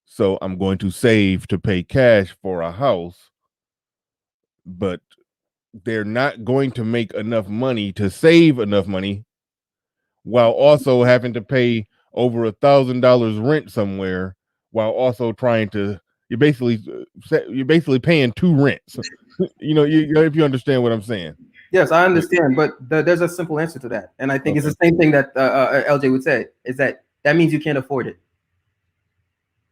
so I'm going to save to pay cash for a house, but they're not going to make enough money to save enough money while also having to pay over $1,000 rent somewhere, while also trying to, you're basically paying 2 rents. You know, if you understand what I'm saying. Yes, I understand, but there's a simple answer to that, and I think it's the same thing that LJ would say, is that means you can't afford it.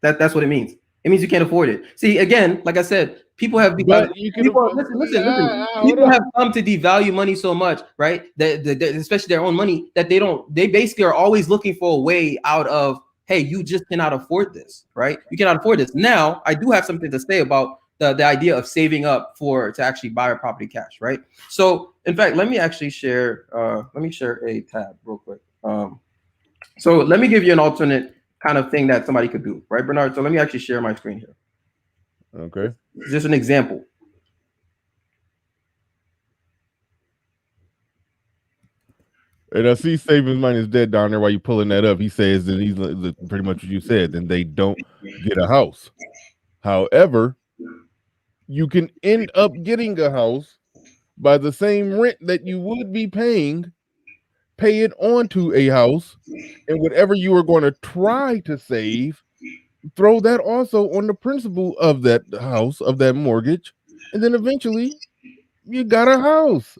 That's what it means. It means you can't afford it. See, again, like I said, people have become, listen. People have come to devalue money so much, right? That especially their own money, that they basically are always looking for a way out of, hey, you just cannot afford this, right? You cannot afford this. Now, I do have something to say about the idea of saving up to actually buy a property cash, right? So, in fact, let me actually share. Let me share a tab real quick. So let me give you an alternate kind of thing that somebody could do, right, Bernard? So let me actually share my screen here. Okay. Just an example. And I see savings money is dead down there while you pulling that up. He says that he's pretty much what you said, then they don't get a house. However, you can end up getting a house by the same rent that you would be paying, pay it onto a house, and whatever you are going to try to save, throw that also on the principal of that house, of that mortgage, and then eventually you got a house.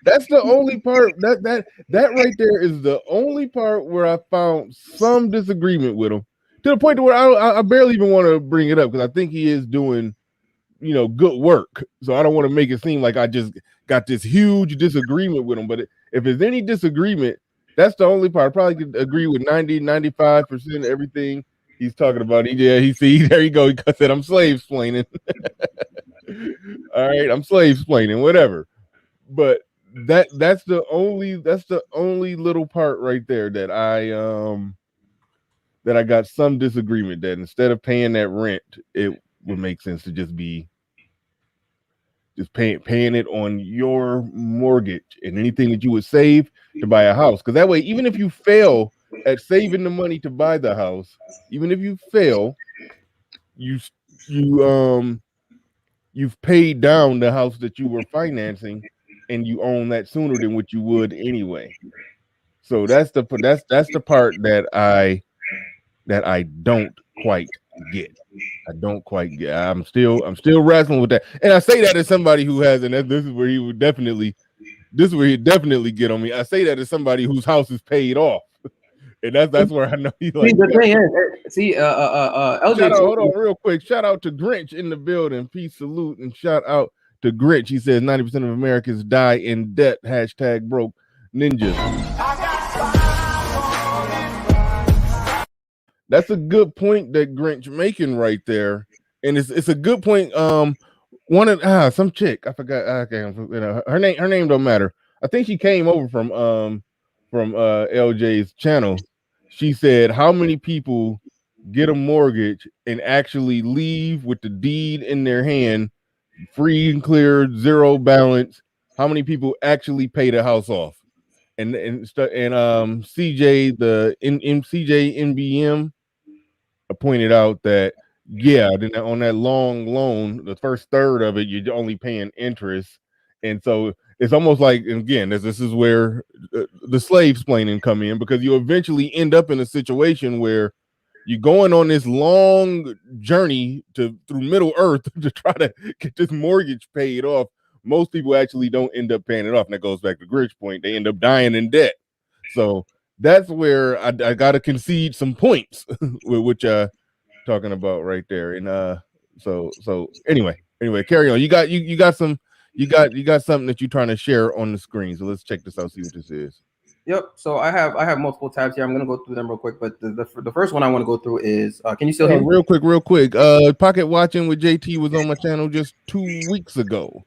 That's the only part that right there is the only part where I found some disagreement with him, to the point where I barely even want to bring it up, because I think he is doing, good work. So I don't want to make it seem like I just got this huge disagreement with him. But if there's any disagreement, that's the only part. I probably could agree with 90-95% of everything he's talking about. There you go. He said, I'm slave splaining. All right, I'm slave splaining, whatever. But that's the only little part right there that I got some disagreement, that instead of paying that rent, it would make sense to just paying it on your mortgage and anything that you would save to buy a house. Because that way, even if you fail at saving the money to buy the house, even if you fail, you've paid down the house that you were financing, and you own that sooner than what you would anyway. So that's the part that I don't quite get. I don't quite get. I'm still wrestling with that, and I say that as somebody who has, and this is where he'd definitely get on me. I say that as somebody whose house is paid off, and that's where I know he's like. See, the thing is, LJ. Hold on, real quick. Shout out to Grinch in the building. Peace, salute, and shout out to Grinch. He says 90% of Americans die in debt. #broke ninjas. That's a good point that Grinch making right there, and it's a good point. One of some chick, I forgot. Her name don't matter. I think she came over from LJ's channel. She said, how many people get a mortgage and actually leave with the deed in their hand, free and clear, zero balance? How many people actually pay the house off? And CJ CJ NBM pointed out that then on that long loan, the first third of it, you're only paying interest, and so it's almost like, again, this is where the slave splaining come in, because you eventually end up in a situation where you're going on this long journey through Middle Earth to try to get this mortgage paid off. Most people actually don't end up paying it off, and that goes back to Grinch's point. They end up dying in debt. So that's where I got to concede some points with which talking about right there. And so anyway, carry on. You got something that you're trying to share on the screen. So let's check this out, see what this is. Yep. So I have multiple tabs here. I'm gonna go through them real quick, but the first one I want to go through is can you still hear me? Real quick. Pocket Watching with JT was on my channel just 2 weeks ago.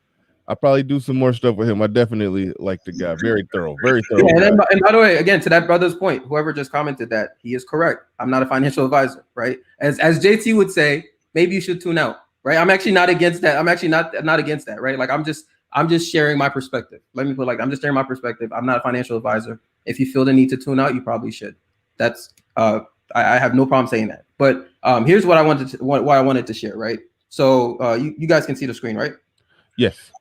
I'll probably do some more stuff with him. I definitely like the guy. Very thorough. Yeah, and by the way, again, to that brother's point, whoever just commented that, he is correct. I'm not a financial advisor, right? As JT would say, maybe you should tune out, right? I'm actually not against that. I'm actually not against that, right? Like I'm just sharing my perspective. Let me put I'm just sharing my perspective. I'm not a financial advisor. If you feel the need to tune out, you probably should. That's I have no problem saying that. But here's what I wanted to share, right? So you guys can see the screen, right? Yes.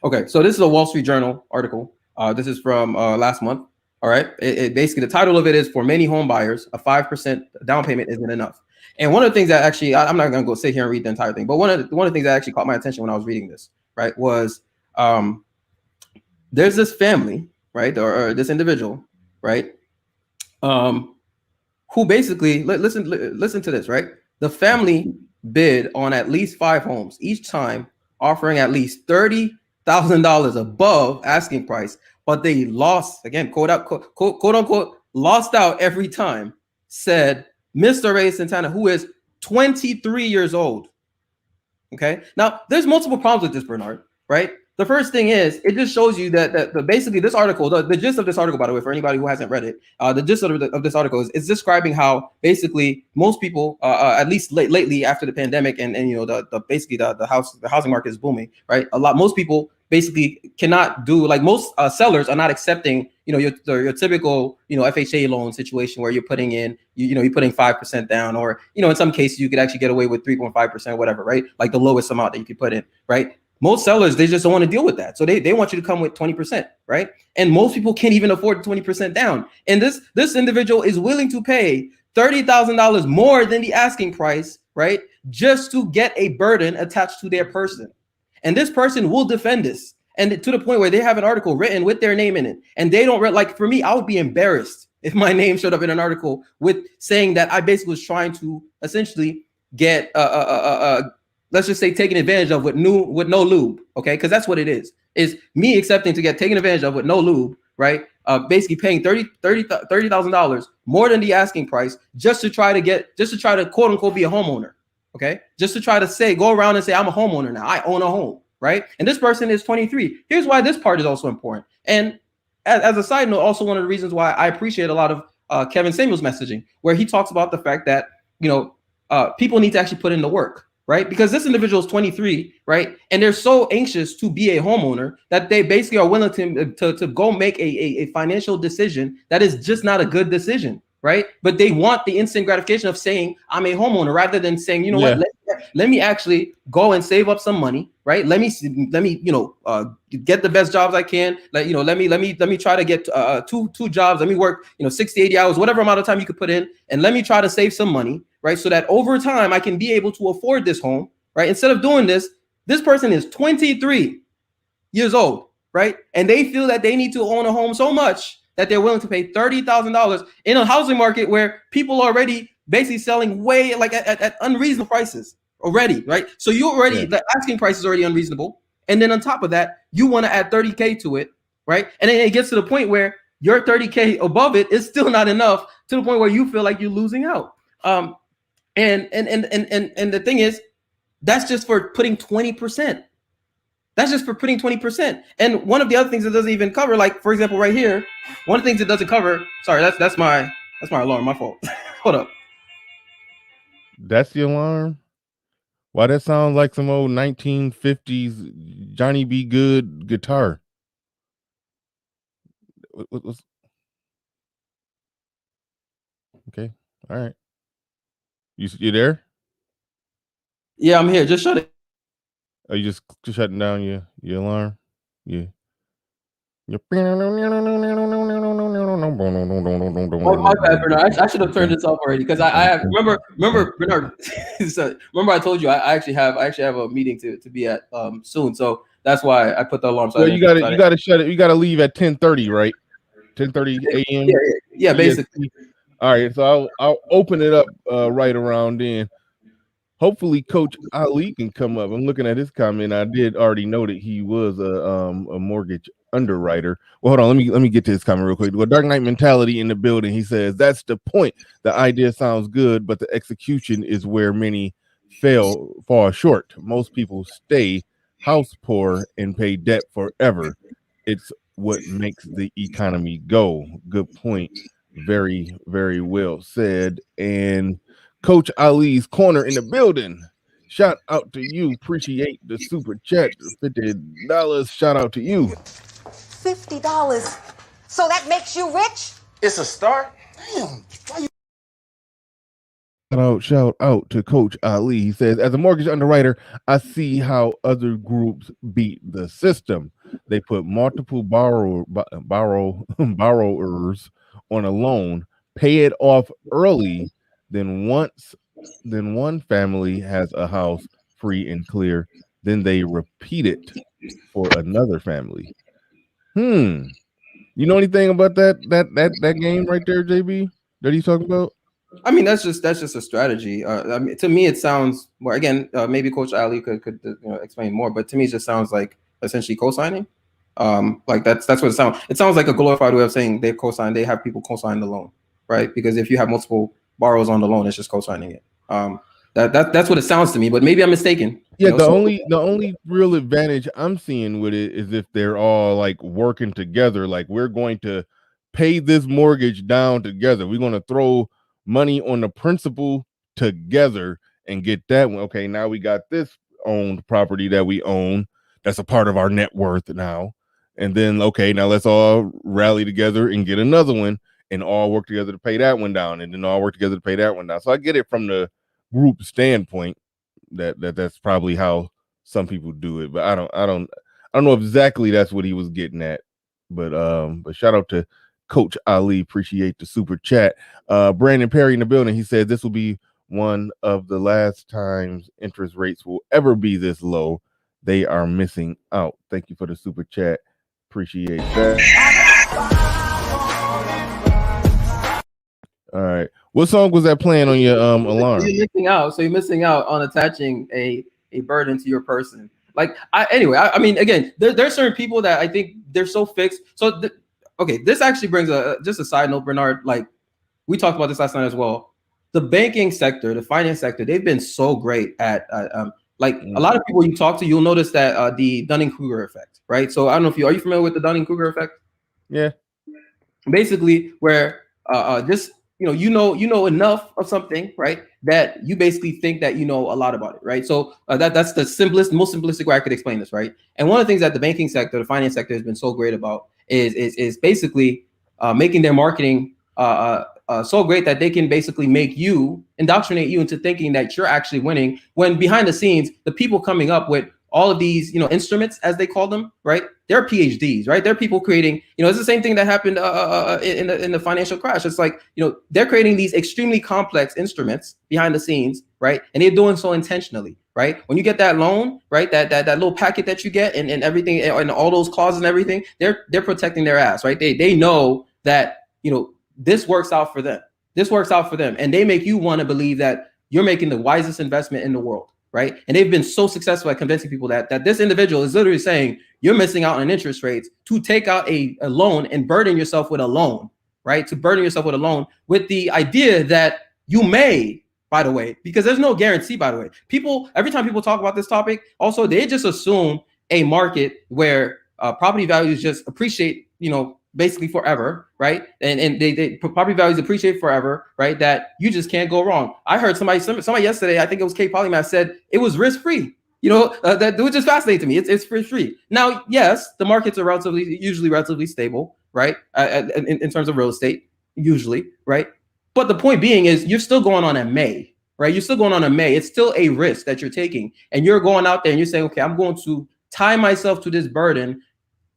Okay, so this is a Wall Street Journal article. This is from last month. All right. It basically, the title of it is, for many home buyers, a 5% down payment isn't enough. And one of the things that actually, I'm not going to go sit here and read the entire thing, but one of the things that actually caught my attention when I was reading this, right, was there's this family, right, or this individual, right, who basically, listen to this, right? The family bid on at least 5 homes, each time offering at least $30,000 above asking price, but they lost, again, quote unquote, lost out every time, said Mr. Ray Santana, who is 23 years old. Okay. Now, there's multiple problems with this, Bernard, right? The first thing is, it just shows you that basically this article, the gist of this article, by the way, for anybody who hasn't read it, the gist of this article is describing how basically most people, at least lately after the pandemic and you know the housing market is booming, right? Most people basically cannot do, like, most sellers are not accepting, you know, your typical, you know, FHA loan situation where you're putting in, you're putting 5% down, or, you know, in some cases you could actually get away with 3.5%, whatever, right? Like the lowest amount that you could put in, right? Most sellers, they just don't want to deal with that. So they want you to come with 20%, right? And most people can't even afford 20% down. And this individual is willing to pay $30,000 more than the asking price, right? Just to get a burden attached to their person. And this person will defend this. And to the point where they have an article written with their name in it. And they don't, like, for me, I would be embarrassed if my name showed up in an article with saying that I basically was trying to essentially get let's just say taken advantage of with no lube, okay? Because that's what it is me accepting to get taken advantage of with no lube, right? Basically paying $30,000 more than the asking price just to try to quote unquote be a homeowner, okay? Just to try to go around and say, I'm a homeowner now, I own a home, right? And this person is 23. Here's why this part is also important. And as a side note, also one of the reasons why I appreciate a lot of Kevin Samuel's messaging, where he talks about the fact that, people need to actually put in the work, right? Because this individual is 23, right? And they're so anxious to be a homeowner that they basically are willing to go make a financial decision that is just not a good decision, right? But they want the instant gratification of saying, I'm a homeowner, rather than saying, you know what, let me actually go and save up some money, right? Let me get the best jobs I can. Let me try to get two jobs. Let me work 60, 80 hours, whatever amount of time you could put in, and let me try to save some money, right? So that over time I can be able to afford this home, right? Instead of doing this person is 23 years old, right? And they feel that they need to own a home so much that they're willing to pay $30,000 in a housing market where people are already basically selling way at unreasonable prices already, right? So you already, the asking price is already unreasonable. And then on top of that, you want to add 30K to it, right? And then it gets to the point where your 30K above it is still not enough, to the point where you feel like you're losing out. And the thing is, that's just for putting 20%. That's just for putting 20%. And one of the other things it doesn't even cover, like for example, right here, one of the things it doesn't cover. Sorry, that's my alarm. My fault. Hold up. That's the alarm. Why that sounds like some old 1950s Johnny B. Good guitar. What's... Okay, all right. You there? Yeah, I'm here. Just shut it. Are you just shutting down your alarm? Yeah. My bad, Bernard. I should have turned this off already, because I have remember Bernard. Remember I told you I actually have a meeting to be at soon, so that's why I put the alarm. So you got to shut it. You got to leave at 10:30, right? 10:30 a.m. Yeah, basically. All right, so I'll open it up right around then. Hopefully, Coach Ali can come up. I'm looking at his comment. I did already know that he was a mortgage underwriter. Well, hold on. Let me get to his comment real quick. Well, Dark Knight mentality in the building. He says that's the point. The idea sounds good, but the execution is where many fall short. Most people stay house poor and pay debt forever. It's what makes the economy go. Good point. Very, very well said. And Coach Ali's corner in the building. Shout out to you. Appreciate the super chat. $50. Shout out to you. $50. So that makes you rich? It's a start. Damn. Shout out to Coach Ali. He says, as a mortgage underwriter, I see how other groups beat the system. They put multiple borrowers on a loan, pay it off early. Then one family has a house free and clear. Then they repeat it for another family. You know anything about that game right there, JB? That he's talking about? I mean, that's just a strategy. I mean, to me, it sounds more. Again, maybe Coach Ali could explain more, but to me, it just sounds like essentially co-signing. Like that's what it sounds. It sounds like a glorified way of saying they co-sign. They have people co-sign the loan, right? Because if you have multiple borrows on the loan, it's just co-signing it. That's what it sounds to me, but maybe I'm mistaken. Yeah, the only real advantage I'm seeing with it is if they're all like working together. Like, we're going to pay this mortgage down together. We're going to throw money on the principal together and get that one. Okay, now we got this owned property that we own. That's a part of our net worth now. And then, okay, now let's all rally together and get another one and all work together to pay that one down, and then all work together to pay that one down. So I get it from the group standpoint that's probably how some people do it, but I don't know exactly that's what he was getting at. But shout out to Coach Ali. Appreciate the super chat. Brandon Perry in the building. He said this will be one of the last times interest rates will ever be this low. They are missing out. Thank you for the super chat. Appreciate that. All right. What song was that playing on your alarm? You're missing out on attaching a burden to your person. Like, I mean, again, there's certain people that I think they're so fixed. So, okay, this actually brings just a side note, Bernard. Like, we talked about this last night as well. The banking sector, the finance sector, they've been so great at Like a lot of people you talk to, you'll notice that the Dunning-Kruger effect, right? So I don't know if are you familiar with the Dunning-Kruger effect? Yeah. Basically, where just you know enough of something, right, that you basically think that you know a lot about it, right? So that's the most simplistic way I could explain this, right? And one of the things that the banking sector, the finance sector, has been so great about is basically making their marketing so great that they can basically indoctrinate you into thinking that you're actually winning, when behind the scenes, the people coming up with all of these, instruments, as they call them, right? They're PhDs, right? They're people creating, it's the same thing that happened in the financial crash. It's like, they're creating these extremely complex instruments behind the scenes, right? And they're doing so intentionally, right? When you get that loan, right, that little packet that you get and everything, and all those clauses and everything, they're protecting their ass, right? They know that, this works out for them. This works out for them. And they make you want to believe that you're making the wisest investment in the world. Right. And they've been so successful at convincing people that this individual is literally saying you're missing out on interest rates to take out a loan and burden yourself with a loan. Right. To burden yourself with a loan with the idea that you may, by the way, because there's no guarantee, by the way, every time people talk about this topic, also, they just assume a market where property values just appreciate, basically forever, right? And they property values appreciate forever, right? That you just can't go wrong. I heard somebody yesterday, I think it was K Polymath, said it was risk-free. That which is fascinating to me. It's risk-free. Now, yes, the markets are usually relatively stable, right? In terms of real estate, usually, right? But the point being is you're still going on a May, right? You're still going on a May. It's still a risk that you're taking. And you're going out there and you're saying, okay, I'm going to tie myself to this burden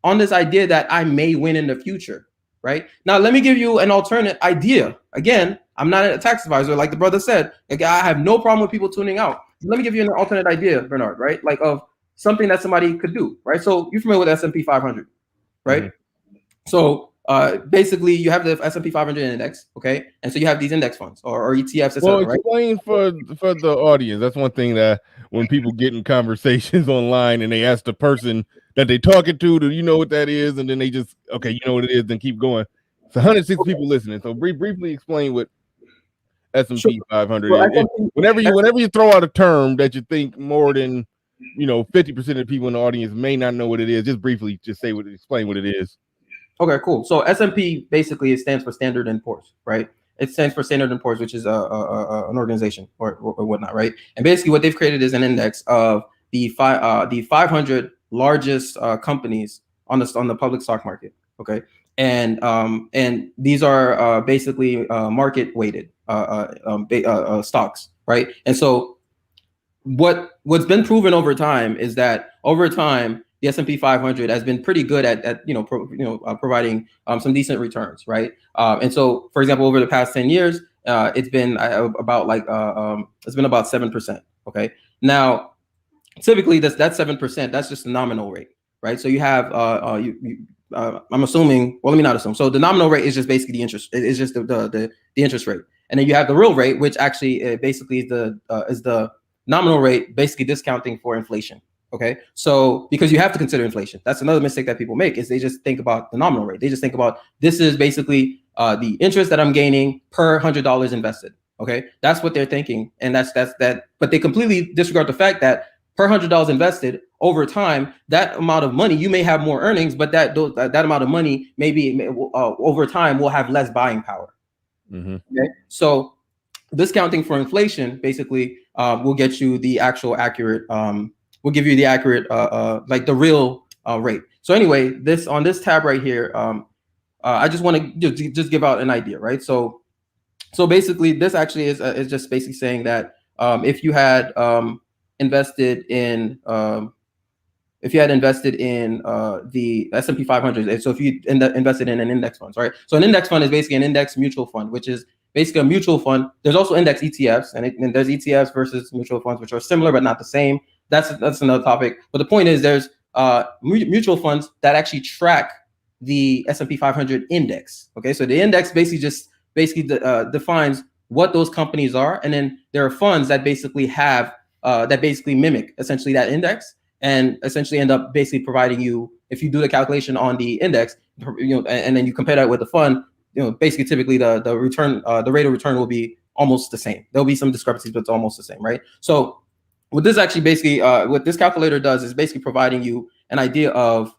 on this idea that I may win in the future, right? Now, let me give you an alternate idea. Again, I'm not a tax advisor, like the brother said. Like, I have no problem with people tuning out. Let me give you an alternate idea, Bernard, right? Like of something that somebody could do, right? So you're familiar with S&P 500, right? Mm-hmm. So basically, you have the S&P 500 index, okay? And so you have these index funds or ETFs, etc. Well, explain right? for the audience. That's one thing that when people get in conversations online and they ask the person that they talking to, do you know what that is? And then they just, okay, you know what it is, then keep going. It's 106 people listening. So briefly explain what S&P 500 is. Whenever you throw out a term that you think more than 50% of the people in the audience may not know what it is, just briefly explain what it is. Okay, cool. So S&P basically stands for Standard & Poor's, right? It stands for Standard & Poor's, which is an organization or whatnot, right? And basically what they've created is an index of the 500 largest companies on the public stock market, okay? And these are basically market weighted stocks, right? And so what's been proven over time is that over time, the S&P 500 has been pretty good at providing some decent returns, right? And so, for example, over the past 10 years, it's been about 7%. Okay. Now, typically, that's 7%. That's just the nominal rate, right? So you have I'm assuming. Well, let me not assume. So the nominal rate is just basically the interest. It's just the interest rate, and then you have the real rate, which actually basically is the nominal rate, basically discounting for inflation. Okay, so because you have to consider inflation. That's another mistake that people make, is they just think about the nominal rate. They just think about this is basically the interest that I'm gaining per $100 invested. Okay, that's what they're thinking, and that's that. But they completely disregard the fact that per $100 invested over time, that amount of money, you may have more earnings, but that amount of money maybe over time will have less buying power. Mm-hmm. Okay, so discounting for inflation basically will get you the actual accurate. We'll give you the accurate, like the real rate. So anyway, on this tab right here, I just want to just give out an idea, right? So basically, this actually is just basically saying that if you had invested in the S&P 500, so if you invested in an index fund, right? So an index fund is basically an index mutual fund, which is basically a mutual fund. There's also index ETFs, and there's ETFs versus mutual funds, which are similar but not the same. That's another topic. But the point is, there's mutual funds that actually track the S&P 500 index. Okay, so the index basically defines what those companies are, and then there are funds that basically have that basically mimic essentially that index, and essentially end up basically providing you, if you do the calculation on the index, and then you compare that with the fund, basically typically the return, the rate of return will be almost the same. There'll be some discrepancies, but it's almost the same, right? So what this actually basically, what this calculator does is basically providing you an idea of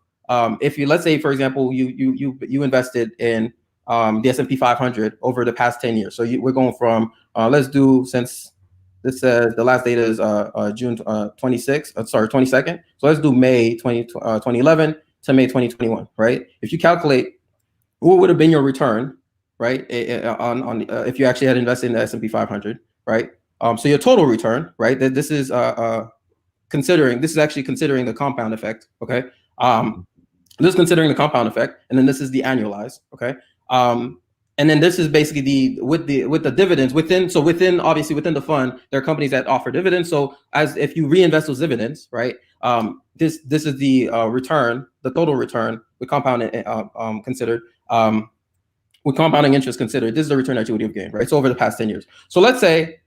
if you, let's say, for example, you invested in the S&P 500 over the past 10 years. So we're going from, let's do, since this says the last data is June 22nd. So let's do May 2011 to May 2021, right? If you calculate what would have been your return, right, on if you actually had invested in the S&P 500, right? So your total return, right? This is actually considering the compound effect, okay? This is considering the compound effect, and then this is the annualized, okay? And then this is basically with the dividends within obviously within the fund, there are companies that offer dividends. So as if you reinvest those dividends, right? This is the return, the total return with compounding considered. With compounding interest considered, this is the return that you would have gained, right? So over the past 10 years. So let's say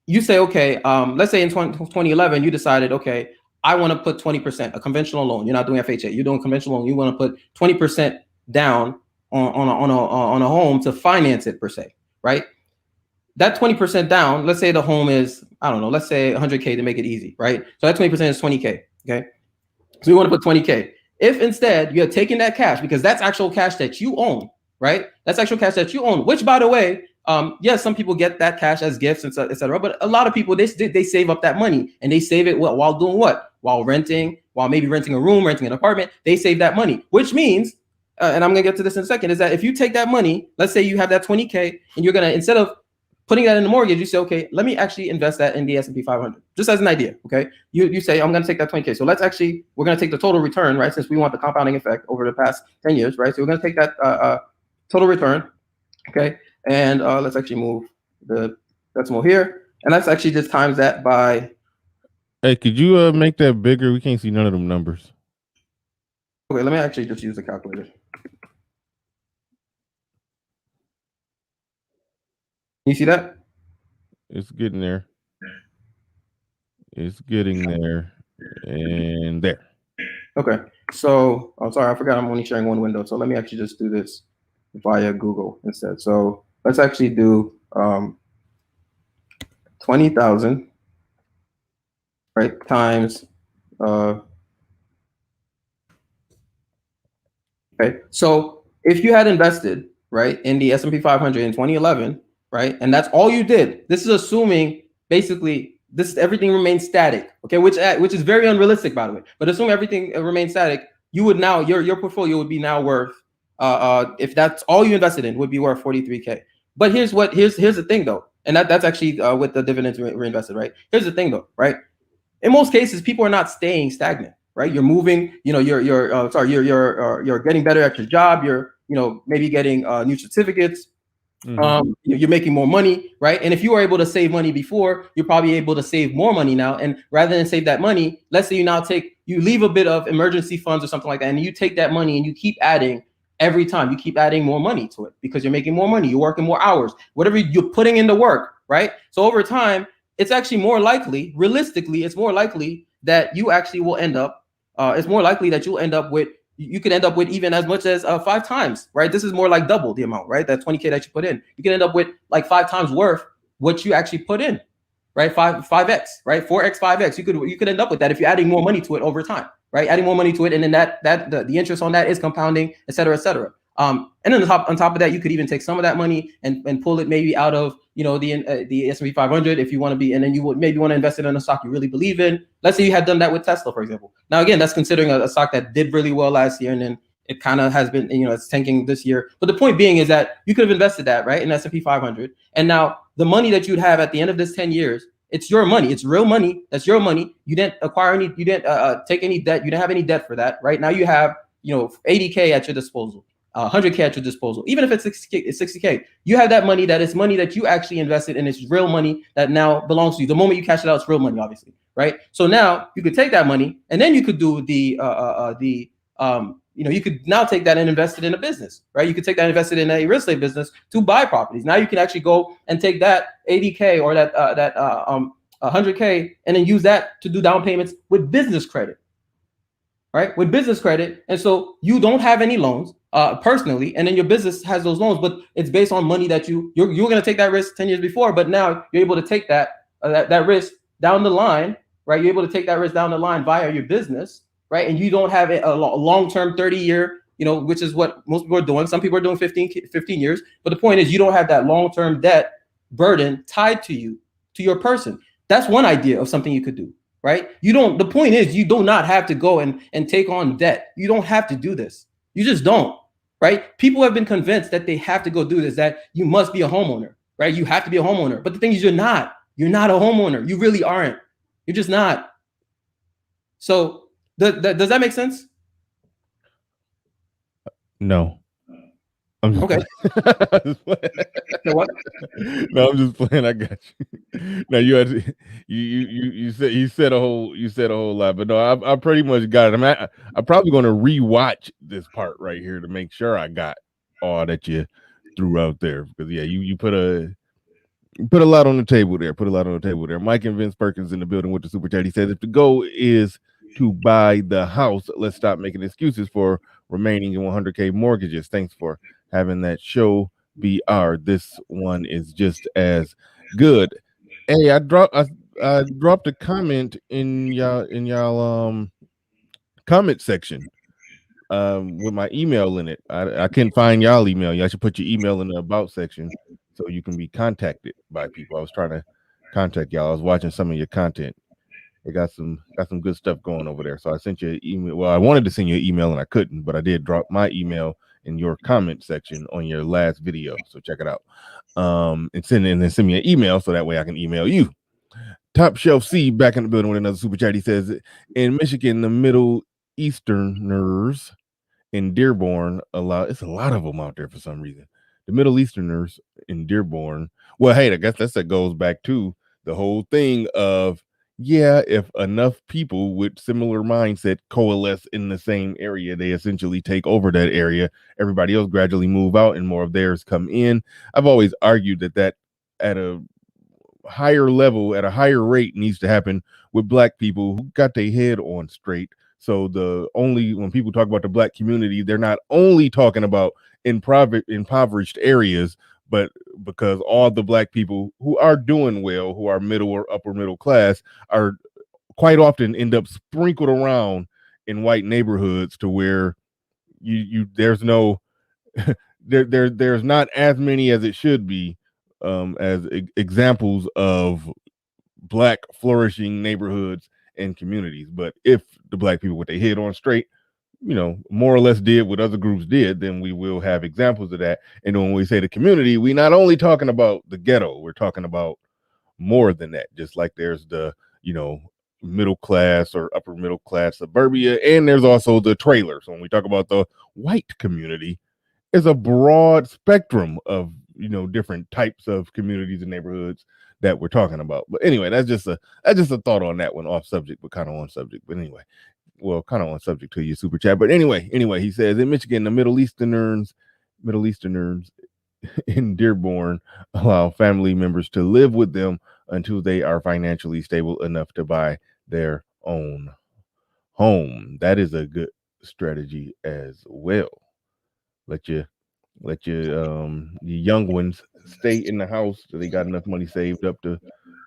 you say, okay, let's say in 2011, you decided, okay, I want to put 20%, a conventional loan. You're not doing FHA, you're doing conventional loan. You want to put 20% down on a home to finance it per se, right? That 20% down, let's say the home is, I don't know, let's say 100K to make it easy, right? So that 20% is 20K, okay? So you want to put 20K. If instead you had taken that cash, because that's actual cash that you own, right? That's actual cash that you own, which by the way, yes, some people get that cash as gifts, etc. But a lot of people, they save up that money, and they save it while doing what? While maybe renting a room, renting an apartment. They save that money, which means, and I'm gonna get to this in a second, is that if you take that money, let's say you have that 20K, and you're gonna, instead of putting that in the mortgage, you say, okay, let me actually invest that in the S&P 500, just as an idea, okay? You say, I'm gonna take that 20K. So we're gonna take the total return, right? Since we want the compounding effect over the past 10 years, right? So we're gonna take that total return, okay? And let's actually move the decimal here. And let's actually just times that by. Hey, could you make that bigger? We can't see none of them numbers. Okay, let me actually just use the calculator. You see that? It's getting there. It's getting there. And there. Okay, so I'm sorry, I forgot I'm only sharing one window. So let me actually just do this via Google instead. So let's actually do 20,000, right, times okay. So if you had invested, right, in the S&P 500 in 2011, right, and that's all you did, this is assuming basically everything remains static, okay, which is very unrealistic, by the way. But assume everything remains static, you would now your portfolio would be now worth if that's all you invested in, would be worth 43K. But here's the thing though, and that's actually with the dividends reinvested, right? Here's the thing though, right? In most cases, people are not staying stagnant, right? You're moving, you're getting better at your job. You're, maybe getting new certificates. Mm-hmm. You're making more money, right? And if you were able to save money before, you're probably able to save more money now. And rather than save that money, let's say you leave a bit of emergency funds or something like that, and you take that money and you keep adding. Every time you keep adding more money to it because you're making more money, you're working more hours, whatever you're putting into work, right? So over time, it's actually more likely, realistically, it's more likely that you actually will end up, it's more likely that you'll end up with, you could end up with even as much as 5 times, right? This is more like double the amount, right? That 20K that you put in. You can end up with like 5 times worth what you actually put in, right? 5x, right? 4x, 5x. You could end up with that if you're adding more money to it over time, right? Adding more money to it, and then the interest on that is compounding, et cetera, et cetera. And then on top of that, you could even take some of that money and pull it maybe out of the S&P 500 if you want to be, and then you would maybe want to invest it in a stock you really believe in. Let's say you had done that with Tesla, for example. Now again, that's considering a stock that did really well last year, and then it kind of has been, it's tanking this year. But the point being is that you could have invested that, right, in S&P 500, and now the money that you'd have at the end of this 10 years, it's your money. It's real money. That's your money. You didn't acquire you didn't take any debt. You didn't have any debt for that, right? Now you have 80K at your disposal. 100K at your disposal, even if it's 60K, you have that money. That is money that you actually invested in. It's real money that now belongs to you. The moment you cash it out, it's real money, obviously, right? So now you could take that money and then you could do you could now take that and invest it in a business, right? You could take that and invest it in a real estate business to buy properties. Now you can actually go and take that 80K or that 100K and then use that to do down payments with business credit, right? With business credit, and so you don't have any loans. Personally, and then your business has those loans, but it's based on money that you're going to take that risk 10 years before, but now you're able to take that risk down the line, right? You're able to take that risk down the line via your business, right? And you don't have a long-term 30-year, which is what most people are doing. Some people are doing 15 years. But the point is, you don't have that long-term debt burden tied to you, to your person. That's one idea of something you could do, right? The point is, you do not have to go and take on debt. You don't have to do this. You just don't, right? People have been convinced that they have to go do this, that you must be a homeowner, right? You have to be a homeowner. But the thing is, you're not. You're not a homeowner. You really aren't. You're just not. So does that make sense? No. I'm just okay. What? No, I'm just playing. I got you. No, you had you said a whole lot, but no, I pretty much got it. I'm probably going to rewatch this part right here to make sure I got all that you threw out there, because yeah, you put a lot on the table there. Mike and Vince Perkins in the building with the super chat. He says, if the goal is to buy the house, let's stop making excuses for remaining in 100K mortgages. Thanks for having that show. BR, this one is just as good. Hey, I dropped a comment in y'all comment section with my email in it. I couldn't find y'all email. Y'all should put your email in the about section so you can be contacted by people. I was trying to contact y'all. I was watching some of your content. They got some good stuff going over there. So I sent you an email. Well, I wanted to send you an email and I couldn't, but I did drop my email in your comment section on your last video. So check it out. And send me an email so that way I can email you. Top Shelf C back in the building with another super chat. He says, in Michigan, the Middle Easterners in Dearborn it's a lot of them out there for some reason. The Middle Easterners in Dearborn. Well, hey, I guess that goes back to the whole thing of, yeah, if enough people with similar mindset coalesce in the same area, they essentially take over that area. Everybody else gradually move out and more of theirs come in. I've always argued that at a higher level, at a higher rate, needs to happen with Black people who got their head on straight. So when people talk about the Black community, they're not only talking about impoverished areas, but because all the Black people who are doing well, who are middle or upper middle class, are quite often end up sprinkled around in white neighborhoods to where there's no there's not as many as it should be as examples of Black flourishing neighborhoods and communities. But if the Black people with their head on straight, more or less did what other groups did, then we will have examples of that. And when we say the community, we not only talking about the ghetto, we're talking about more than that. Just like there's the, middle class or upper middle class suburbia, and there's also the trailers. When we talk about the white community, it's a broad spectrum of, different types of communities and neighborhoods that we're talking about. But anyway, that's just a thought on that one, off subject, but kind of on subject. But anyway, well, kind of on subject to your super chat. But anyway, he says, in Michigan, the Middle Easterners in Dearborn allow family members to live with them until they are financially stable enough to buy their own home. That is a good strategy as well. Let your young ones stay in the house so they got enough money saved up to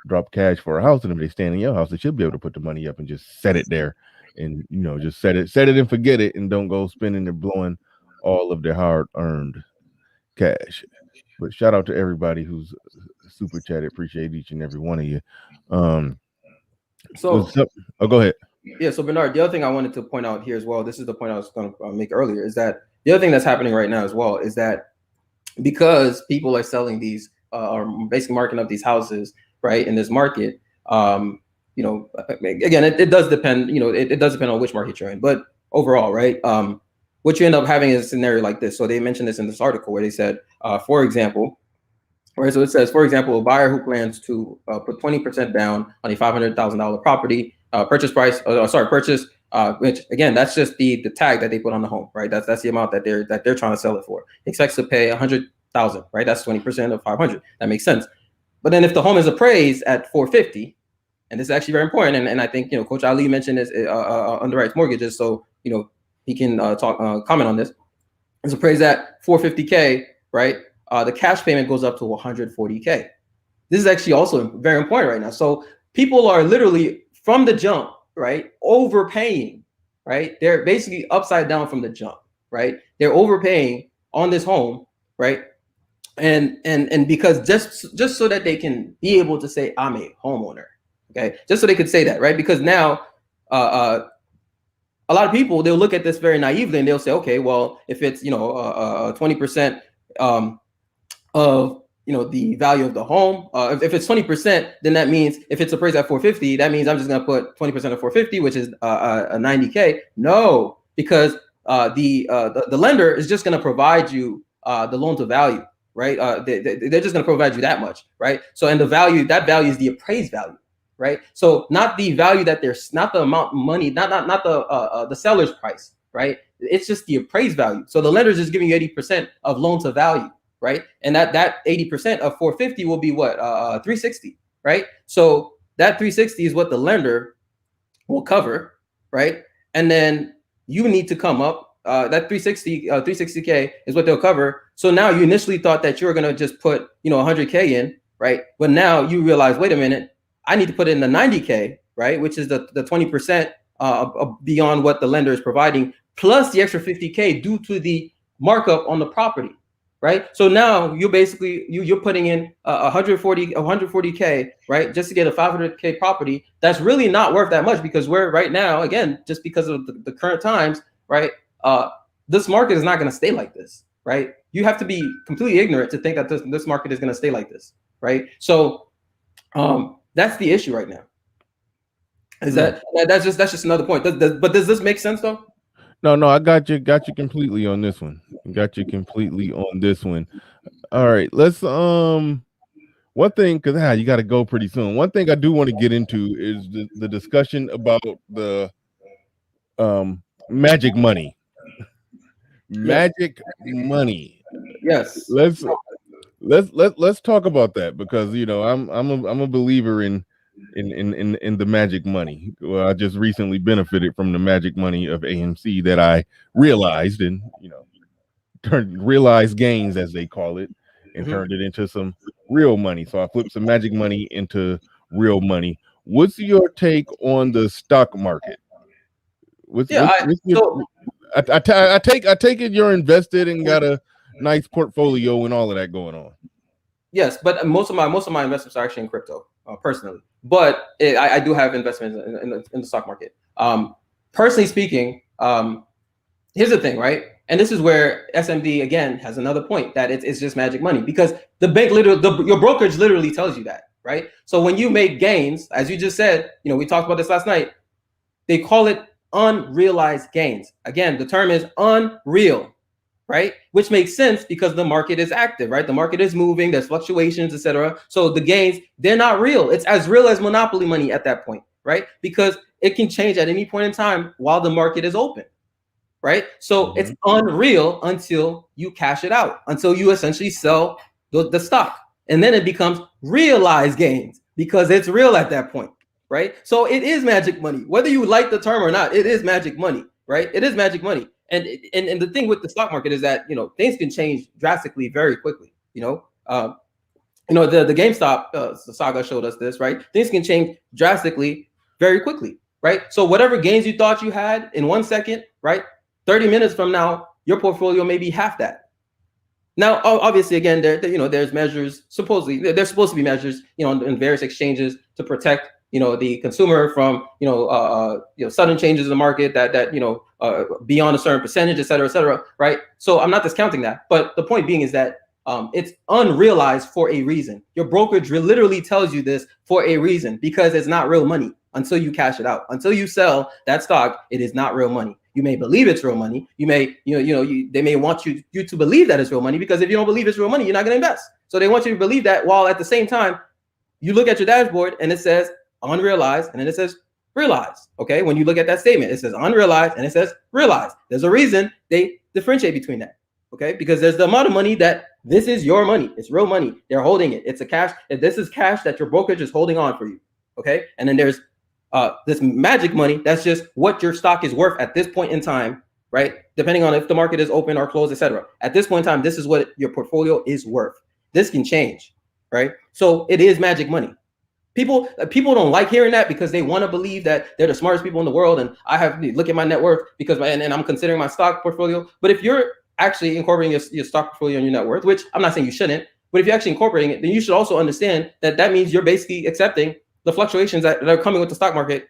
drop cash for a house, and if they stand in your house, they should be able to put the money up and just set it there, and just set it and forget it, and don't go spending and blowing all of their hard-earned cash. But shout out to everybody who's super chatted. Appreciate each and every one of you. So go ahead. Yeah, so Bernard, the other thing I wanted to point out here as well, this is the point I was going to make earlier, is that the other thing that's happening right now as well is that because people are selling these, or basically marking up these houses, right, in this market, again, it does depend, it does depend on which market you're in, but overall, right, what you end up having is a scenario like this. So they mentioned this in this article where they said, for example, right, so it says, for example, a buyer who plans to put 20% down on a $500,000 property, purchase, which again, that's just the tag that they put on the home, right? That's the amount that they're trying to sell it for. Expects to pay $100,000, right? That's 20% of 500. That makes sense. But then if the home is appraised at 450, and this is actually very important, and I think Coach Ali mentioned this, underwrites mortgages, so he can comment on this. It's appraised at 450K, right? The cash payment goes up to 140K. This is actually also very important right now. So people are literally from the jump, right, overpaying, right? They're basically upside down from the jump, right? They're overpaying on this home, right? And because just so that they can be able to say I'm a homeowner, okay, just so they could say that, right? Because now a lot of people, they'll look at this very naively and they'll say, okay, well, if it's 20% of the value of the home, if it's 20%, then that means if it's appraised at 450, that means I'm just gonna put 20% of 450, which is a 90K. No, because the lender is just gonna provide you the loan to value, right? They're just gonna provide you that much, right? So, and that value is the appraised value, right? So not the value that there's, not the amount of money, not the seller's price, right? It's just the appraised value. So the lender is just giving you 80% of loan to value, right? And that 80% of 450 will be what, 360, right? So that 360 is what the lender will cover, right? And then you need to come up, that 360K is what they'll cover. So now you initially thought that you were gonna just put 100K in, right? But now you realize, wait a minute, I need to put in the 90K, right? Which is the 20% beyond what the lender is providing, plus the extra 50K due to the markup on the property, right? So now you're basically, you're putting in 140K, right? Just to get a 500K property. That's really not worth that much, because we're right now, again, just because of the current times, right? This market is not going to stay like this, right? You have to be completely ignorant to think that this market is going to stay like this, right? So that's the issue right now. Is that's just another point. But does this make sense though? No, I got you completely on this one. All right, let's one thing, because you got to go pretty soon. One thing I do want to get into is the discussion about the magic money. Magic money. Yes. Let's talk about that, because I'm a believer in the magic money. Well, I just recently benefited from the magic money of AMC that I realized, and turned realized gains, as they call it, and turned it into some real money. So I flipped some magic money into real money. What's your take on the stock market? I take it you're invested and got a nice portfolio and all of that going on. Yes, but most of my investments are actually in crypto, personally. But I do have investments in the stock market. Personally speaking, here's the thing, right? And this is where SMD again has another point, that it's just magic money, because the bank your brokerage literally tells you that, right? So when you make gains, as you just said, we talked about this last night, they call it unrealized gains. Again, the term is unreal, right? Which makes sense because the market is active, right? The market is moving, there's fluctuations, etc. So the gains, they're not real. It's as real as monopoly money at that point, right? Because it can change at any point in time while the market is open, right? So it's unreal until you cash it out, until you essentially sell the stock. And then it becomes realized gains because it's real at that point, right? So it is magic money. Whether you like the term or not, it is magic money, right? It is magic money. And the thing with the stock market is that things can change drastically very quickly. The GameStop saga showed us this, right? Things can change drastically very quickly, right? So whatever gains you thought you had in 1 second, right? 30 minutes from now, your portfolio may be half that. Now, obviously, again, there's measures. Supposedly, there's supposed to be measures, in various exchanges to protect the consumer from sudden changes in the market that beyond a certain percentage, et cetera, right? So I'm not discounting that, but the point being is that it's unrealized for a reason. Your brokerage literally tells you this for a reason, because it's not real money until you cash it out. Until you sell that stock, it is not real money. You may believe it's real money. You may, they may want you to believe that it's real money, because if you don't believe it's real money, you're not going to invest. So they want you to believe that, while at the same time, you look at your dashboard and it says unrealized, and then it says realized. Okay, when you look at that statement, it says unrealized and it says realized. There's a reason they differentiate between that. Okay, because there's the amount of money that this is your money. It's real money. They're holding it. It's a cash. This is cash that your brokerage is holding on for you. Okay, and then there's this magic money. That's just what your stock is worth at this point in time, right? Depending on if the market is open or closed, etc. At this point in time, this is what your portfolio is worth. This can change, right? So it is magic money. People don't like hearing that because they want to believe that they're the smartest people in the world, and I have look at my net worth because and I'm considering my stock portfolio. But if you're actually incorporating your stock portfolio and your net worth, which I'm not saying you shouldn't, but if you're actually incorporating it, then you should also understand that that means you're basically accepting the fluctuations that are coming with the stock market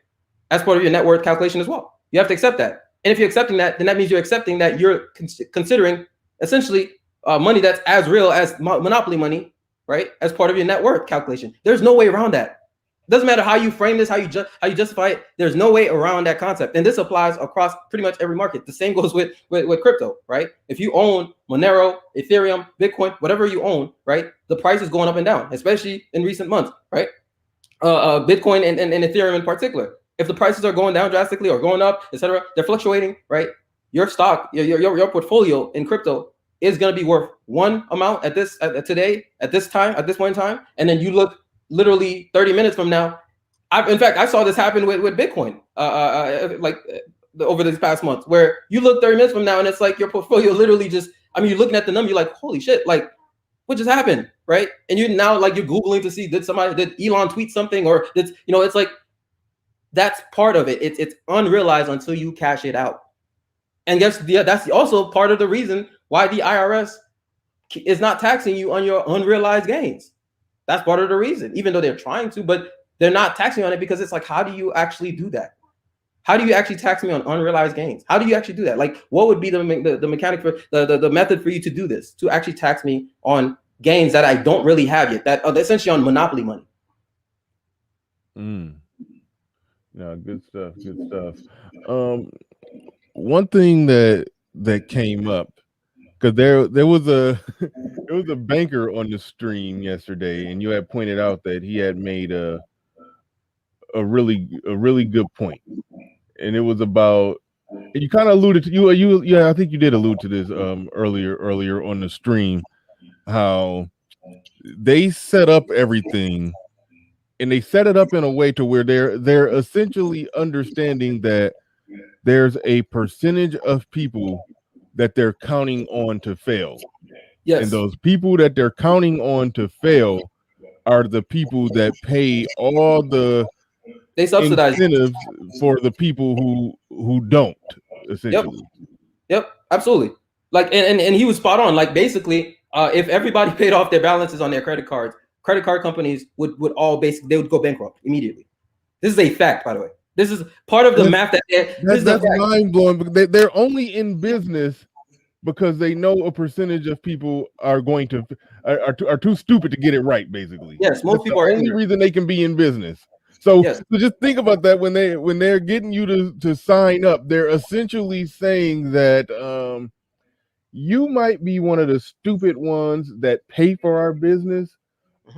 as part of your net worth calculation as well. You have to accept that. And if you're accepting that, then that means you're accepting that you're considering essentially money that's as real as monopoly money, right? As part of your net worth calculation. There's no way around that. It doesn't matter how you frame this, how you justify it. There's no way around that concept. And this applies across pretty much every market. The same goes with crypto, right? If you own Monero, Ethereum, Bitcoin, whatever you own, right? The price is going up and down, especially in recent months, right? Bitcoin and Ethereum in particular. If the prices are going down drastically or going up, etc., they're fluctuating, right? Your stock, your portfolio in crypto is going to be worth one amount at this today, at this time, at this point in time, and then you look literally 30 minutes from now. In fact, I saw this happen with Bitcoin, over this past month, where you look 30 minutes from now and it's like your portfolio literally just, I mean, you're looking at the number, you're like, holy shit, like what just happened, right? And you now like you're Googling to see did Elon tweet something or did, it's like that's part of it. It's unrealized until you cash it out. And that's also part of the reason why the IRS is not taxing you on your unrealized gains. That's part of the reason, even though they're trying to, but they're not taxing on it because it's like, how do you actually do that? How do you actually tax me on unrealized gains? How do you actually do that? Like, what would be the mechanic for the method for you to do this, to actually tax me on gains that I don't really have yet, that are essentially on monopoly money? No, good stuff. Good stuff. One thing that came up, because there was a there was a banker on the stream yesterday, and you had pointed out that he had made a really good point, and it was about, and you kind of alluded to I think you did allude to this earlier on the stream, how they set up everything, and they set it up in a way to where they're essentially understanding that there's a percentage of people that they're counting on to fail. Yes. And those people that they're counting on to fail are the people that pay all the incentives for the people who don't, essentially. Yep, absolutely. Like, and he was spot on. Like, basically, if everybody paid off their balances on their credit cards, credit card companies would all basically, they would go bankrupt immediately. This is a fact, by the way. This is part of the math that's mind blowing. Because they're only in business because they know a percentage of people are going to are too stupid to get it right. Basically, yes, most people are the only reason they can be in business. So, so just think about that when they're getting you to sign up, they're essentially saying that you might be one of the stupid ones that pay for our business.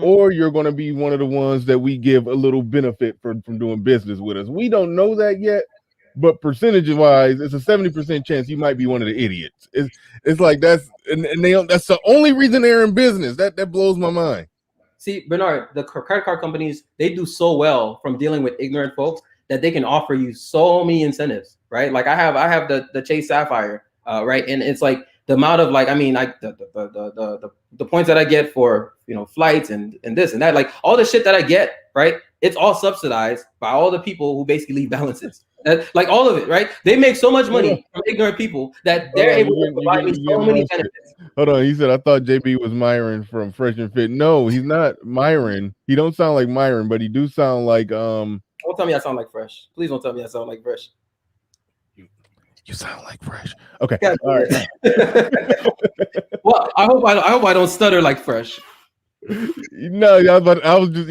Or you're going to be one of the ones that we give a little benefit from doing business with us. We don't know that yet, but percentage-wise, it's a 70% chance you might be one of the idiots. It's like that's the only reason they're in business. That blows my mind. See, Bernard, the credit card companies, they do so well from dealing with ignorant folks that they can offer you so many incentives, right? Like I have the Chase Sapphire, right, and it's like the amount of the points that I get for flights and this and that, like all the shit that I get, right? It's all subsidized by all the people who basically leave balances. Like all of it, right? They make so much money from ignorant people that they're able to provide me so many benefits. Hold on, he said I thought JB was Myron from Fresh and Fit. No, he's not Myron. He don't sound like Myron, but he do sound like Don't tell me I sound like Fresh. Please don't tell me I sound like Fresh. You sound like Fresh. Okay. Yeah, all right. Well, I hope I don't stutter like Fresh. No, I was just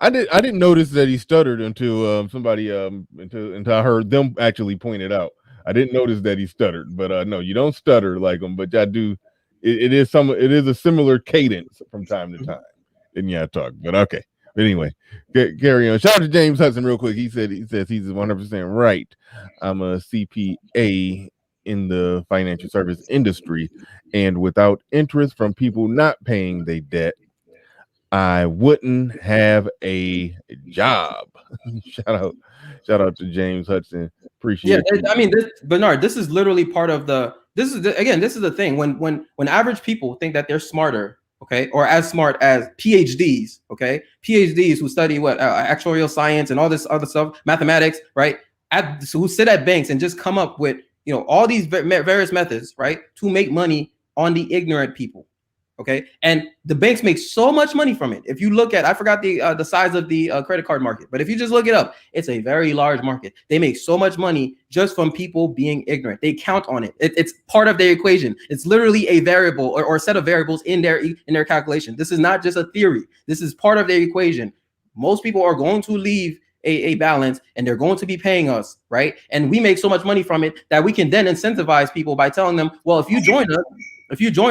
I didn't notice that he stuttered until somebody until I heard them actually point it out. I didn't notice that he stuttered, but no, you don't stutter like him, but I do. It is a similar cadence from time to time in your talk. But okay. But anyway, carry on. Shout out to James Hudson real quick. He says he's 100% right. I'm a CPA in the financial service industry, and without interest from people not paying their debt, I wouldn't have a job. Shout out to James Hudson. Appreciate it. I mean, Bernard, this is literally part of this is the thing. When average people think that they're smarter okay, or as smart as PhDs, okay, PhDs who study what actuarial science and all this other stuff, mathematics, right? Who sit at banks and just come up with, you know, all these various methods, right, to make money on the ignorant people. Okay, and the banks make so much money from it. If you look at, I forgot the size of the credit card market, but if you just look it up, it's a very large market. They make so much money just from people being ignorant. They count on it. It's part of their equation. It's literally a variable or a set of variables in their calculation. This is not just a theory. This is part of their equation. Most people are going to leave a balance and they're going to be paying us, right? And we make so much money from it that we can then incentivize people by telling them, well, if you join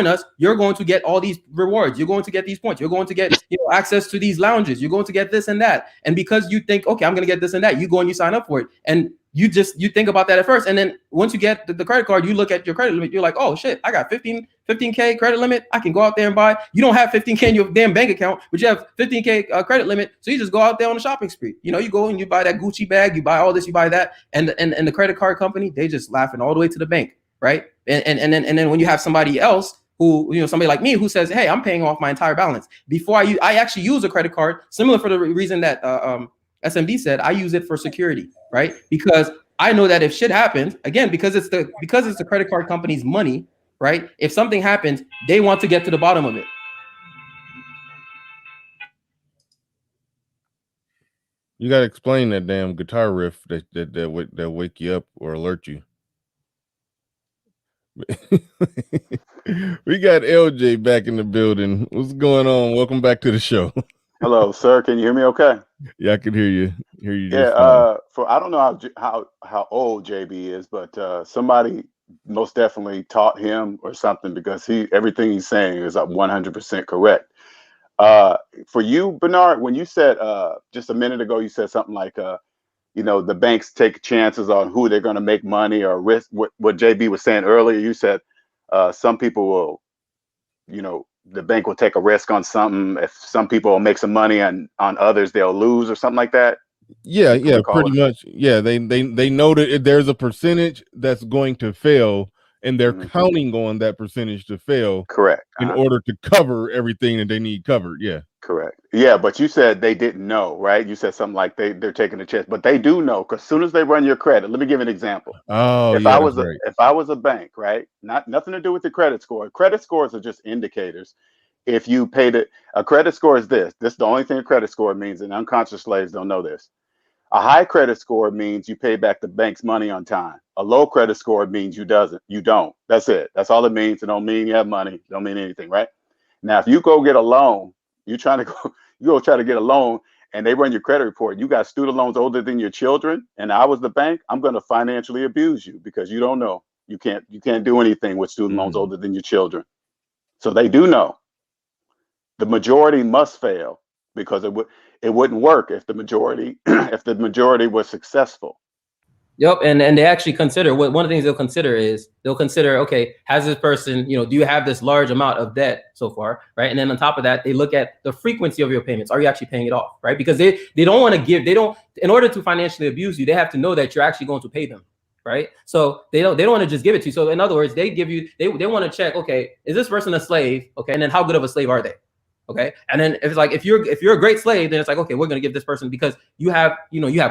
us, you're going to get all these rewards. You're going to get these points. You're going to get, you know, access to these lounges. You're going to get this and that. And because you think, okay, I'm going to get this and that, you go and you sign up for it. And you think about that at first. And then once you get the credit card, you look at your credit limit. You're like, oh shit, I got 15K credit limit. I can go out there and buy. You don't have 15K in your damn bank account, but you have 15K credit limit. So you just go out there on a shopping spree. You know, you go and you buy that Gucci bag, you buy all this, you buy that. And the credit card company, they just laughing all the way to the bank. Right. And then when you have somebody else who, you know, somebody like me who says, hey, I'm paying off my entire balance before I actually use a credit card, similar for the reason that SMD said, I use it for security. Right. Because I know that if shit happens, again, because it's the credit card company's money. Right. If something happens, they want to get to the bottom of it. You got to explain that damn guitar riff that wake you up or alert you. We got LJ back in the building. What's going on? Welcome back to the show. Hello, sir. Can you hear me okay? Yeah, I can hear you. Yeah. I don't know how old JB is, but somebody most definitely taught him or something, because everything he's saying is 100% correct. For you, Bernard, when you said just a minute ago, you said something like you know, the banks take chances on who they're going to make money or risk. What JB was saying earlier, you said some people will, you know, the bank will take a risk on something. If some people will make some money on others, they'll lose or something like that. Yeah, pretty much. Yeah, they know that there's a percentage that's going to fail, and they're counting on that percentage to fail. Correct. In order to cover everything that they need covered. Yeah. Correct. Yeah, but you said they didn't know, right? You said something like they're taking a chance, but they do know, because as soon as they run your credit, let me give you an example. Oh, if I was a bank, right? Nothing to do with the credit score. Credit scores are just indicators. If you paid it, a credit score is this. This is the only thing a credit score means, and unconscious slaves don't know this. A high credit score means you pay back the bank's money on time. A low credit score means you don't. That's it. That's all it means. It don't mean you have money. It don't mean anything, right? Now, if you go get a loan, you go try to get a loan, and they run your credit report. You got student loans older than your children, and I was the bank. I'm going to financially abuse you because you don't know. You can't do anything with student loans older than your children. So they do know. The majority must fail, because it wouldn't work if the majority was successful. Yep, and they actually consider, one of the things they'll consider, okay, has this person, you know, do you have this large amount of debt so far, right? And then on top of that, they look at the frequency of your payments. Are you actually paying it off, right? Because they don't want to in order to financially abuse you, they have to know that you're actually going to pay them, right? So they don't want to just give it to you. So in other words, they want to check, okay, is this person a slave? Okay, and then how good of a slave are they? Okay. And then if it's like, if you're a great slave, then it's like, okay, we're going to give this person, because you have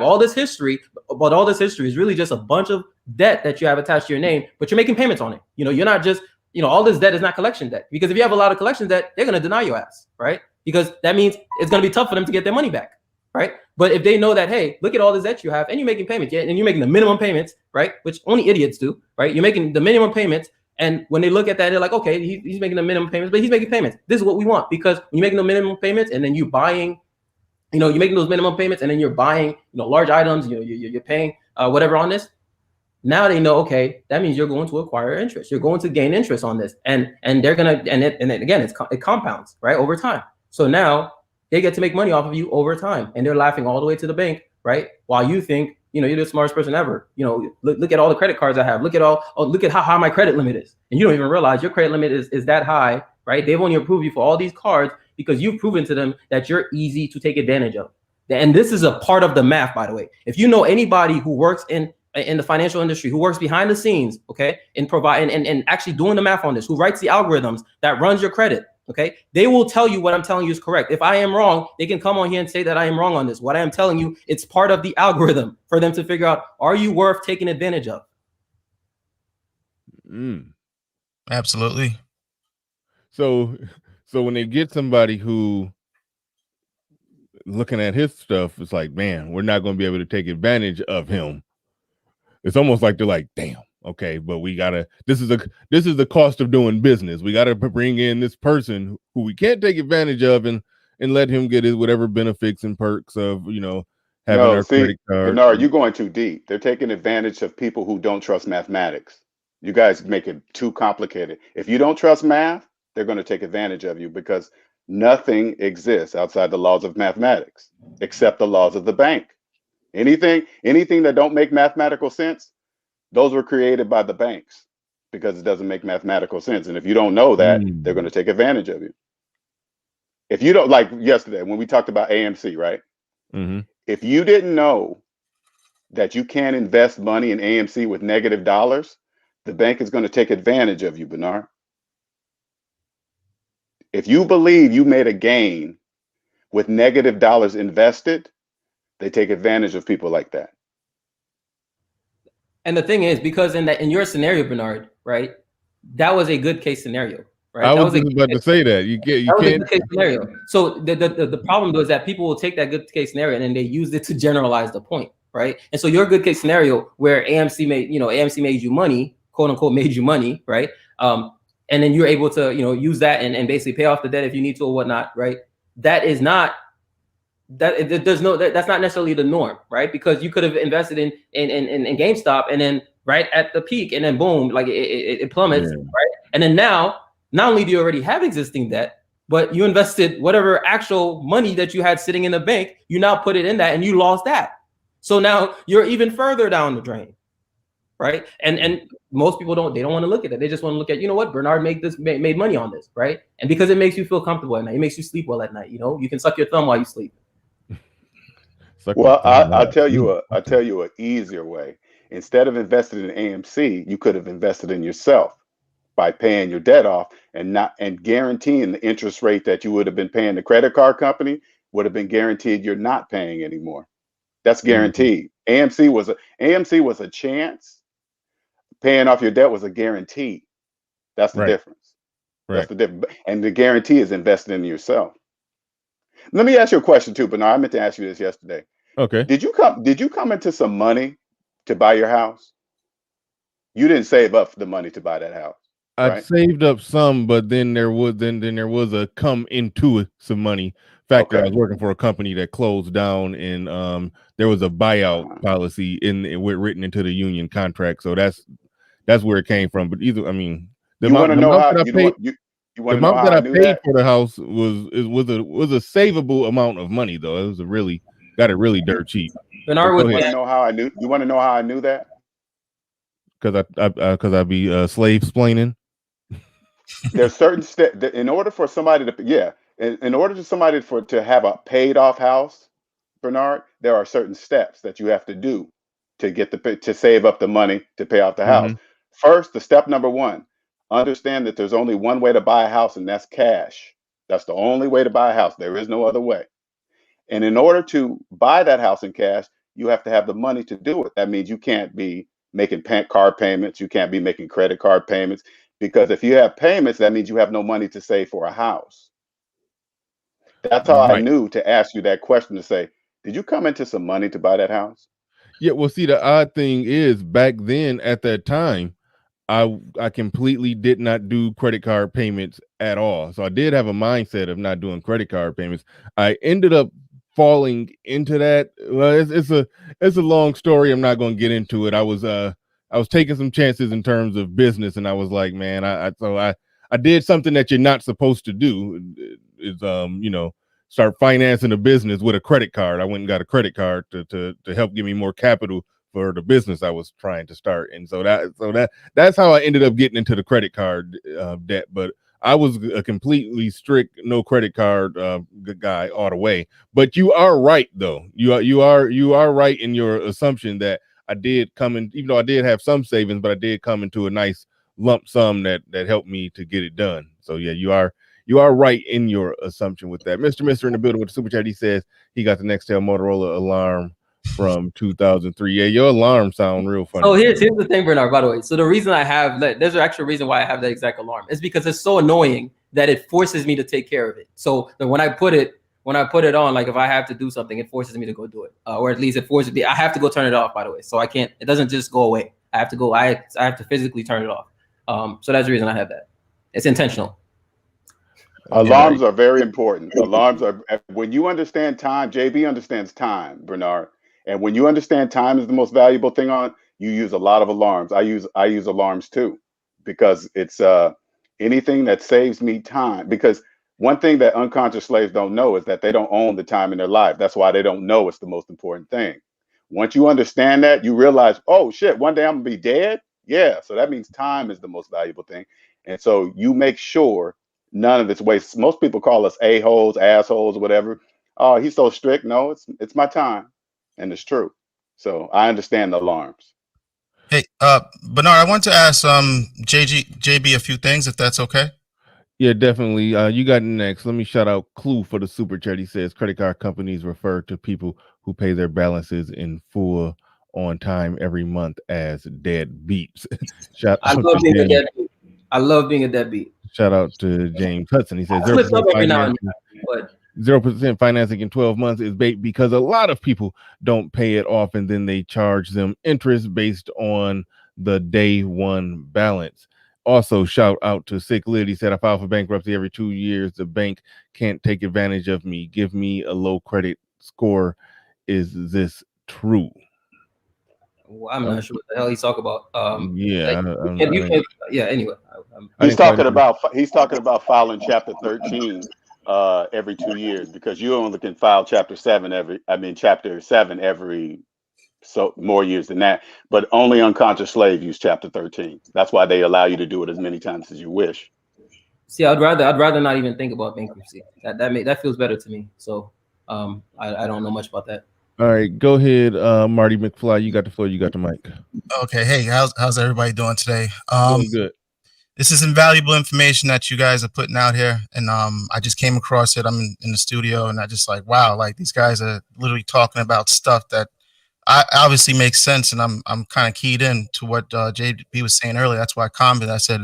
all this history, but all this history is really just a bunch of debt that you have attached to your name, but you're making payments on it. You know, you're not just, you know, all this debt is not collection debt, because if you have a lot of collection debt, they're going to deny your ass, right? Because that means it's going to be tough for them to get their money back, right? But if they know that, hey, look at all this debt you have, and you're making payments, and you're making the minimum payments, right? Which only idiots do, right? You're making the minimum payments. And when they look at that, they're like, okay, he's making the minimum payments, but he's making payments. This is what we want, because when you're making the minimum payments and then you're buying, you know, you're making those minimum payments and then you're buying, you know, large items, you know, you're paying whatever on this. Now they know, okay, that means you're going to acquire interest. You're going to gain interest on this, and they're gonna, and then again, it compounds, right, over time. So now they get to make money off of you over time, and they're laughing all the way to the bank, right? While you think, you know, you're the smartest person ever. You know, look at all the credit cards I have. Look at how high my credit limit is. And you don't even realize your credit limit is that high, right? They've only approved you for all these cards because you've proven to them that you're easy to take advantage of. And this is a part of the math, by the way. If you know anybody who works in the financial industry, who works behind the scenes, okay, and actually doing the math on this, who writes the algorithms that runs your credit, Okay, they will tell you what I'm telling you is correct. If I am wrong, they can come on here and say that I am wrong on this. What I am telling you, it's part of the algorithm for them to figure out, are you worth taking advantage of? Absolutely. So when they get somebody who looking at his stuff, it's like, man, we're not going to be able to take advantage of him. It's almost like they're like, damn, okay, but we gotta. This is the cost of doing business. We gotta bring in this person who we can't take advantage of, and let him get his whatever benefits and perks of having No, our see, credit card. Bernard, you're going too deep. They're taking advantage of people who don't trust mathematics. You guys make it too complicated. If you don't trust math, they're going to take advantage of you because nothing exists outside the laws of mathematics except the laws of the bank. Anything that don't make mathematical sense, those were created by the banks because it doesn't make mathematical sense. And if you don't know that, they're going to take advantage of you. If you don't, like yesterday when we talked about AMC, right? Mm-hmm. If you didn't know that you can't invest money in AMC with negative dollars, the bank is going to take advantage of you, Bernard. If you believe you made a gain with negative dollars invested, they take advantage of people like that. And the thing is, because in your scenario, Bernard, right, that was a good case scenario, right? I That was just about to say that you that was a can't. good case scenario. So the problem though is that people will take that good case scenario and then they use it to generalize the point, right? And so your good case scenario where AMC made you money, quote unquote, made you money, right? And then you're able to use that and basically pay off the debt if you need to or whatnot, right? That is not that's not necessarily the norm, right? Because you could have invested in GameStop and then right at the peak and then boom, like it plummets, right? And then now, not only do you already have existing debt, but you invested whatever actual money that you had sitting in the bank, you now put it in that and you lost that. So now you're even further down the drain, right? And most people don't want to look at that. They just want to look at, you know what, Bernard made money on this, right? And because it makes you feel comfortable at night, it makes you sleep well at night. You can suck your thumb while you sleep. Well, I'll tell you an easier way. Instead of investing in AMC, you could have invested in yourself by paying your debt off and guaranteeing the interest rate that you would have been paying the credit card company would have been guaranteed you're not paying anymore. That's guaranteed. AMC was a chance. Paying off your debt was a guarantee. That's the difference. That's the difference. And the guarantee is investing in yourself. Let me ask you a question too, Bernard. I meant to ask you this yesterday. Okay. Did you come into some money to buy your house? You didn't save up the money to buy that house. I saved up some, but then there was a come into some money factor. I was working for a company that closed down, and there was a buyout policy written into the union contract. So that's where it came from. But the amount that I paid for the house was a savable amount of money, though. It was got it really dirt cheap. Bernard, you want to know how I knew? You want to know how I knew that? Because I be slave splaining. There's certain steps in order for somebody to have a paid off house, Bernard. There are certain steps that you have to do to get to save up the money to pay off the house. First, the step number one: understand that there's only one way to buy a house, and that's cash. That's the only way to buy a house. There is no other way. And in order to buy that house in cash, you have to have the money to do it. That means you can't be making card payments. You can't be making credit card payments, because if you have payments, that means you have no money to save for a house. That's how I knew to ask you that question, to say, did you come into some money to buy that house? Yeah, well, see, the odd thing is back then at that time, I completely did not do credit card payments at all. So I did have a mindset of not doing credit card payments. I ended up falling into that. Well, it's a long story. I'm not going to get into it. I was taking some chances in terms of business, and I was like, man, I did something that you're not supposed to do. Is start financing a business with a credit card. I went and got a credit card to help give me more capital for the business I was trying to start. And so that's how I ended up getting into the credit card debt. But I was a completely strict no credit card guy all the way. But you are right, though. You are right in your assumption that I did come in, even though I did have some savings, but I did come into a nice lump sum that helped me to get it done. So yeah, you are you are right in your assumption with that. Mister in the building with the super chat. He says he got the Nextel Motorola alarm from 2003. Yeah, your alarm sound real funny. So here's the thing, Bernard. By the way, so the reason I have that, there's an actual reason why I have that exact alarm. Is because it's so annoying that it forces me to take care of it. So when I put it on, like if I have to do something, it forces me to go do it, or at least it forces me. I have to go turn it off. By the way, so I can't. It doesn't just go away. I have to go. I have to physically turn it off. So that's the reason I have that. It's intentional. Alarms are very important. Alarms are, when you understand time, JB understands time, Bernard. And when you understand time is the most valuable thing on, you use a lot of alarms. I use alarms too, because it's anything that saves me time. Because one thing that unconscious slaves don't know is that they don't own the time in their life. That's why they don't know it's the most important thing. Once you understand that, you realize, oh shit, one day I'm gonna be dead. Yeah, so that means time is the most valuable thing. And so you make sure none of this waste. Most people call us a-holes, assholes, whatever. Oh, he's so strict. No, it's my time, and it's true. So I understand the alarms. Hey, Bernard, I want to ask JB a few things, if that's okay. Yeah, definitely. You got next. Let me shout out Clue for the super chat. He says credit card companies refer to people who pay their balances in full on time every month as deadbeats. I love being a deadbeat. I love being a deadbeat. Shout out to James Hudson. He says 0% financing in 12 months is bait because a lot of people don't pay it off and then they charge them interest based on the day one balance. Also, shout out to Sick Lid. He said, I file for bankruptcy every 2 years. The bank can't take advantage of me. Give me a low credit score. Is this true? Well, I'm not sure what the hell he's talking about. Anyway. He's talking about filing Chapter 13 every 2 years, because you only can file Chapter 7 every so more years than that, but only unconscious slave use Chapter 13. That's why they allow you to do it as many times as you wish. See, I'd rather not even think about bankruptcy. That feels better to me. So I don't know much about that. All right, go ahead, Marty McFly. You got the floor. You got the mic. Okay. Hey, how's everybody doing today? Doing good. This is invaluable information that you guys are putting out here, and I just came across it. I'm in the studio, and I just like, wow, like these guys are literally talking about stuff that obviously makes sense, and I'm kind of keyed in to what JB was saying earlier. That's why I commented. I said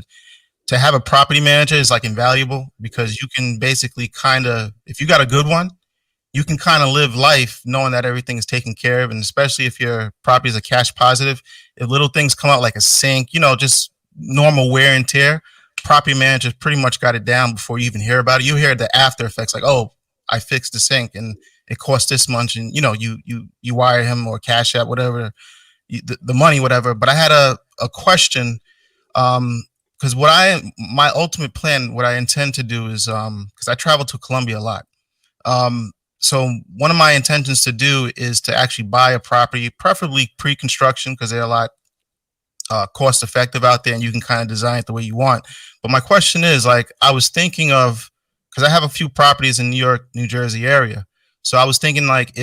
to have a property manager is like invaluable, because you can basically kind of, if you got a good one, you can kind of live life knowing that everything is taken care of, and especially if your property is a cash positive, if little things come out like a sink, just normal wear and tear, property managers pretty much got it down before you even hear about it. You hear the after effects, like, oh, I fixed the sink and it cost this much, and you wire him or cash out whatever the money, whatever. But I had a question, because my ultimate plan, what I intend to do is, because I travel to Colombia a lot, so one of my intentions to do is to actually buy a property, preferably pre-construction, because they're a lot cost effective out there, and you can kind of design it the way you want. But my question is, like, I was thinking of, because I have a few properties in New York, New Jersey area. So I was thinking, like,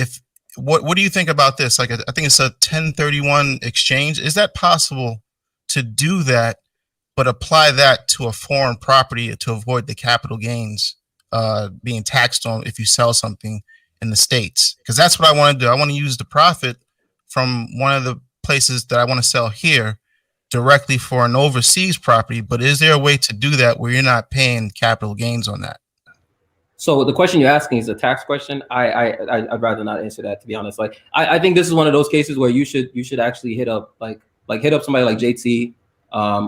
what do you think about this? Like, I think it's a 1031 exchange. Is that possible to do that, but apply that to a foreign property to avoid the capital gains being taxed on if you sell something in the States? Because that's what I want to do. I want to use the profit from one of the places that I want to sell here directly for an overseas property. But is there a way to do that where you're not paying capital gains on that? So the question you're asking is a tax question. I'd rather not answer that, to be honest. Like, I think this is one of those cases where you should actually hit up hit up somebody like JT,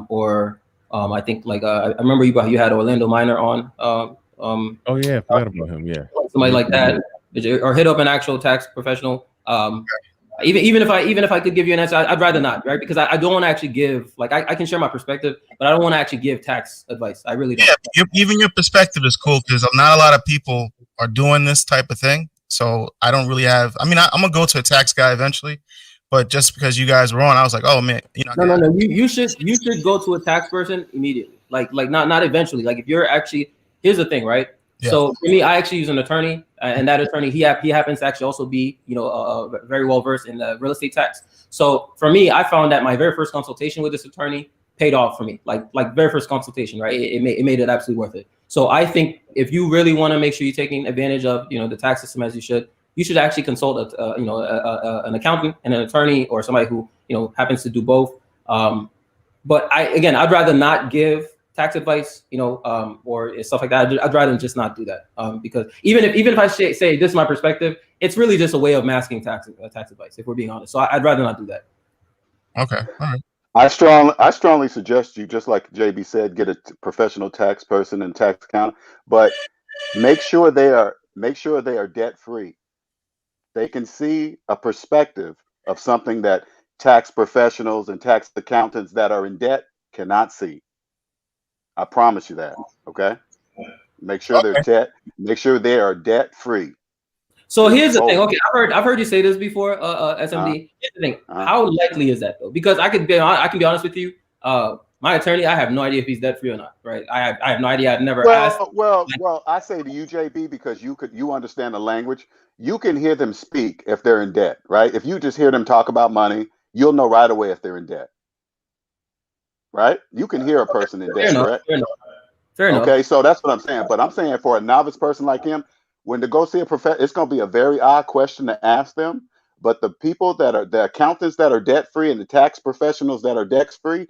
or I think I remember you had Orlando Minor on. Oh yeah, I forgot about him. Yeah, somebody like that, or hit up an actual tax professional. Even if I could give you an answer, I'd rather not, right? Because I don't want to actually give, I can share my perspective, but I don't want to actually give tax advice. I really don't. Yeah, even your perspective is cool, because not a lot of people are doing this type of thing. So I don't really have. I mean, I'm gonna go to a tax guy eventually, but just because you guys were on, I was like, oh man, No. You should go to a tax person immediately. Like not eventually. Like, if you're actually, here's the thing, right? Yeah. So for me, I actually use an attorney, and that attorney, he happens to actually also be, very well versed in the real estate tax. So for me, I found that my very first consultation with this attorney paid off for me, like very first consultation, right? It made it absolutely worth it. So I think if you really want to make sure you're taking advantage of, the tax system as you should actually consult an accountant and an attorney or somebody who, happens to do both. But I'd rather not give tax advice, or stuff like that. I'd rather just not do that, because even if I say this is my perspective, it's really just a way of masking tax advice, if we're being honest. So I'd rather not do that. Okay, all right. I strongly suggest you, just like JB said, get a professional tax person and tax accountant, but make sure they are debt free. They can see a perspective of something that tax professionals and tax accountants that are in debt cannot see. I promise you that. Okay. Make sure make sure they are debt free. So here's the thing. Okay, I've heard you say this before, SMD. Here's the thing. How likely is that though? Because I can be honest with you. My attorney, I have no idea if he's debt free or not. Right? I have no idea. I've never asked. Well, I say to you, JB, because you understand the language. You can hear them speak if they're in debt, right? If you just hear them talk about money, you'll know right away if they're in debt. Right? You can hear a person in debt, correct? Fair enough. Okay, so that's what I'm saying. But I'm saying for a novice person like him, when to go see a professor, it's going to be a very odd question to ask them. But the people that are the accountants that are debt free and the tax professionals that are debt free,